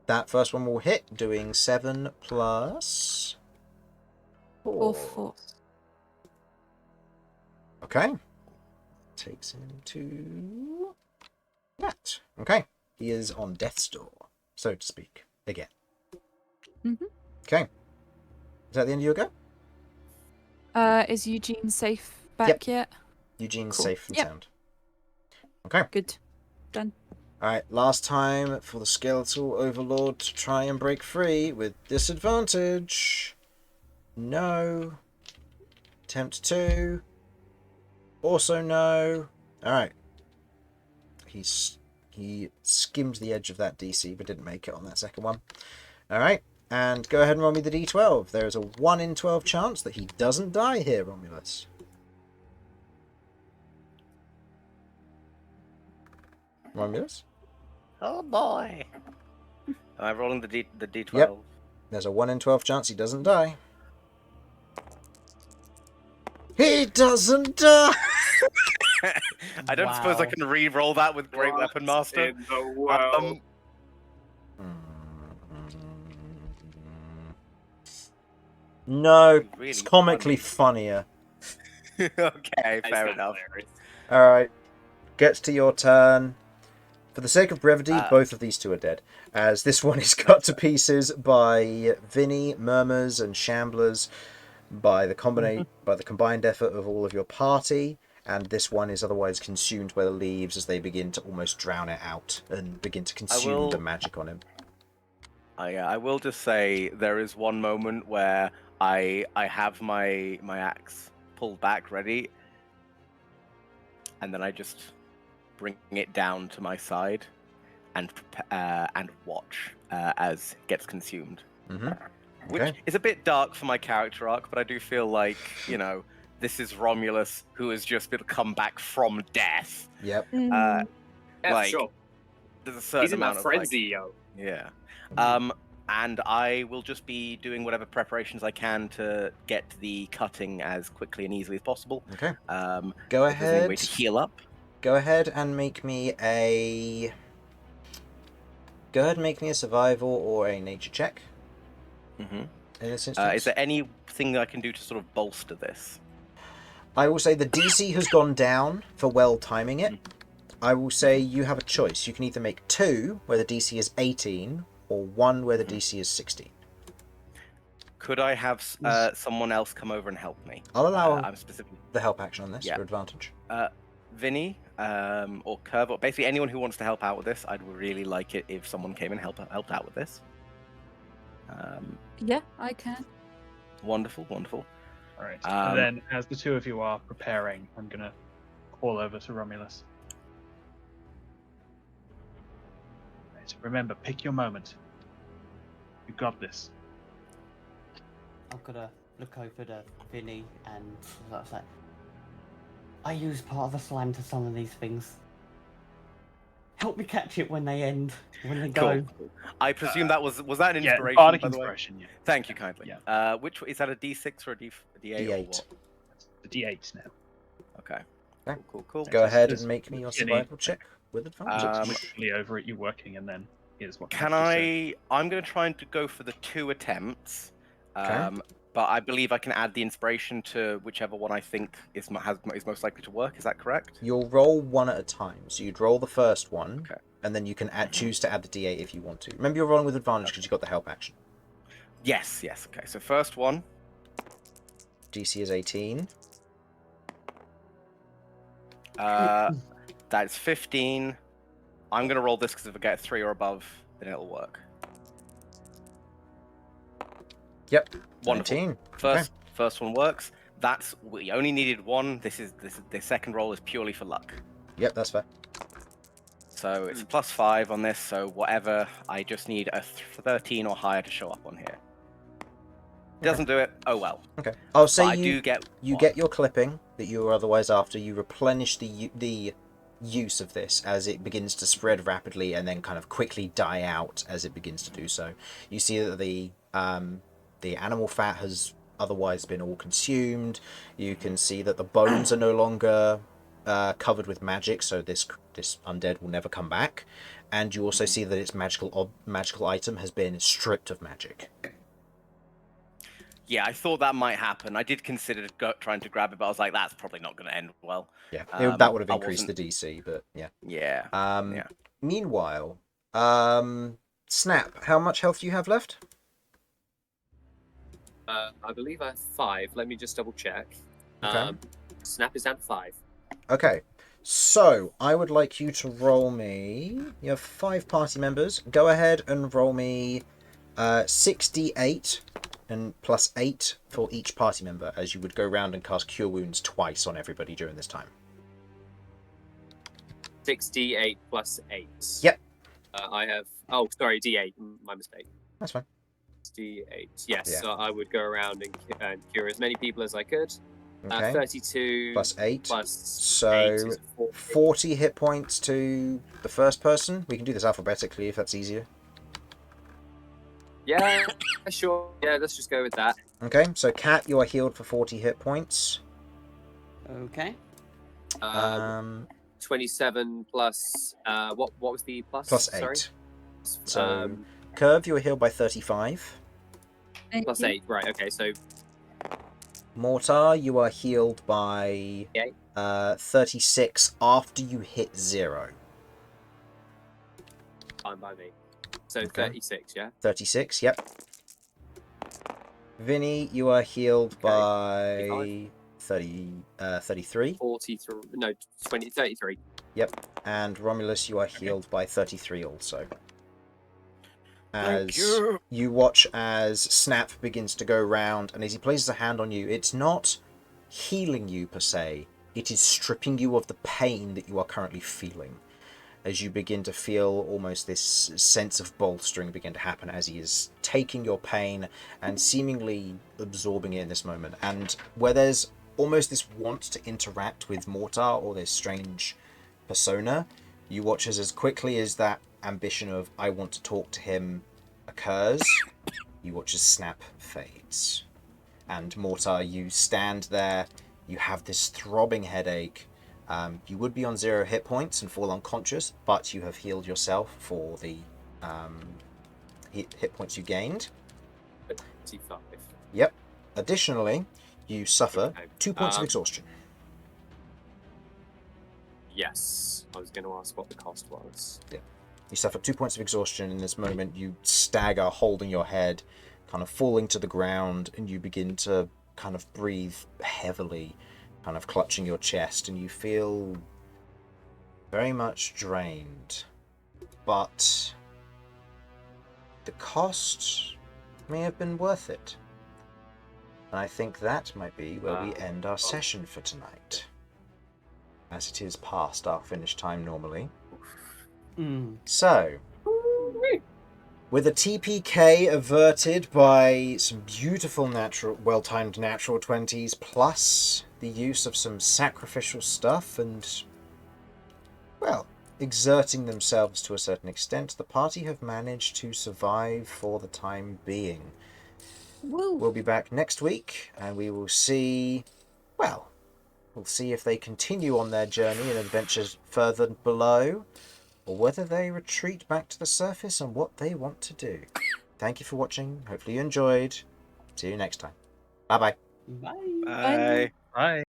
That first one will hit, doing 7 plus 4. 4. Okay. Takes him to that. Okay. He is on death's door, so to speak, again. Mhm. Okay. Is that the end of your go? Is Eugene safe back yet? Eugene's Cool. safe and Yep. sound. Okay. Good. Done. Alright, last time for the skeletal overlord to try and break free with disadvantage. No. Attempt 2. Also no. Alright. He skimmed the edge of that DC but didn't make it on that second one. Alright, and go ahead and roll me the D12. There is a 1 in 12 chance that he doesn't die here, Romulus. Romulus? Oh boy. Am I rolling the D12? There's a 1 in 12 chance he doesn't die. He doesn't die! I don't suppose I Wow. can re-roll that with Great What Weapon Master. in the world? No, Really it's comically funnier. Okay, That is fair kinda enough. hilarious. Alright, gets to your turn. For the sake of brevity, both of these two are dead, as this one is cut to pieces by Vinny, Murmurs, and Shamblers by the combined effort of all of your party, and this one is otherwise consumed by the leaves as they begin to almost drown it out and begin to consume the magic on him. I will just say there is one moment where I have my axe pulled back ready, and then I just bring it down to my side and watch as it gets consumed. Which is a bit dark for my character arc, but I do feel like, you know, this is Romulus who has just been come back from death. Yep. Yeah, like, sure. There's a certain He's in amount that of frenzy, yo. yeah. And I will just be doing whatever preparations I can to get the cutting as quickly and easily as possible. Okay. Go ahead. If there's any way to heal up. Go ahead and make me a. Go ahead and make me a survival or a nature check. Mm-hmm. In this instance. Is there anything I can do to sort of bolster this? I will say the DC has gone down for well timing it. I will say you have a choice. You can either make 2 where the DC is 18 or 1 where the DC is 16. Could I have someone else come over and help me? I'll allow I'm specifically the help action on this for advantage. Vinny or Kirv, or basically anyone who wants to help out with this. I'd really like it if someone came and helped out with this. Yeah, I can. Wonderful. All right. And then, as the two of you are preparing, I'm gonna call over to Romulus. Right, remember, pick your moment. You got this. I'm gonna look over to Vinny and say, I use part of the slime to summon these things. Help me catch it when they end, when they go. Cool. I presume that was that an inspiration? Bardic by the way? inspiration. Yeah. Thank you kindly. Yeah. Which is that a D6 or a D8? D8. Or what? The D8 now. Okay. Okay. Cool. Go ahead Just and make me your Vinny, survival check with advantage. Look literally over at you working, and then here's what. Can I? I'm going to try and go for the 2 attempts. But I believe I can add the inspiration to whichever one I think is most likely to work. Is that correct? You'll roll 1 at a time. So you'd roll the first one, Okay. and then you can choose to add the D8 if you want to. Remember, you're rolling with advantage because you got the help action. Yes. Okay. So first one. DC is 18. That's 15. I'm going to roll this because if I get 3 or above, then it'll work. Yep. Wonderful. 19. First one works. We only needed 1. The second roll is purely for luck. Yep, that's fair. So it's a +5 on this. So whatever, I just need a 13 or higher to show up on here. Doesn't do it. Oh well. Okay. I'll say But you get your clipping that you were otherwise after. You replenish the use of this as it begins to spread rapidly and then kind of quickly die out as it begins to do so. You see that the animal fat has otherwise been all consumed. You can see that the bones are no longer covered with magic, so this undead will never come back. And you also see that its magical item has been stripped of magic. Yeah, I thought that might happen. I did consider trying to grab it, but I was like, that's probably not going to end well. Yeah, that would have increased the DC, but yeah. Yeah. Meanwhile, Snap, how much health do you have left? I believe I have 5. Let me just double check. Okay. Snap is down to 5. Okay, so I would like you to roll me. You have 5 party members. Go ahead and roll me 6d8 and plus 8 for each party member, as you would go around and cast Cure Wounds twice on everybody during this time. 6d8 plus 8. Yep. I have. Oh, sorry, d8. My mistake. That's fine. D8. Yes, Yeah. so I would go around and cure as many people as I could. Okay. 32 plus 8. plus So 8 is 40 hit points to the first person. We can do this alphabetically if that's easier. Yeah, sure. Yeah, let's just go with that. Okay, so Cat, you are healed for 40 hit points. Okay. 27 plus what was the plus? Plus Sorry. 8. So, Kirv, you are healed by 35. Plus 8. Right. Okay. So Mortar, you are healed by 36 after you hit 0. fine by me. So Okay. 36. Yeah. 36, yep. Vinny, you are healed by 33. 43. No, 20. 33. Yep. And Romulus, you are healed by 33 also. Thank As you. watch as Snap begins to go round, and as he places a hand on you, it's not healing you per se, it is stripping you of the pain that you are currently feeling. As you begin to feel almost this sense of bolstering begin to happen as he is taking your pain and seemingly absorbing it in this moment. And where there's almost this want to interact with Mortar or this strange persona, you watch as quickly as that ambition of I want to talk to him occurs, you watch as Snap fades. And Mortar, you stand there, you have this throbbing headache. You would be on 0 hit points and fall unconscious, but you have healed yourself for the hit points you gained. 25. Yep. Additionally, you suffer 2 points of exhaustion. Yes. I was going to ask what the cost was. Yeah. You suffer 2 points of exhaustion. In this moment, you stagger, holding your head, kind of falling to the ground, and you begin to kind of breathe heavily, kind of clutching your chest, and you feel very much drained. But the cost may have been worth it. And I think that might be where we end our session for tonight, as it is past our finish time normally. So, with a TPK averted by some beautiful well-timed natural 20s, plus the use of some sacrificial stuff and, well, exerting themselves to a certain extent, the party have managed to survive for the time being. Woo. We'll be back next week, and we will see, well, we'll see if they continue on their journey and adventures further below, or whether they retreat back to the surface and what they want to do. Thank you for watching. Hopefully you enjoyed. See you next time. Bye-bye. Bye. Bye. Bye.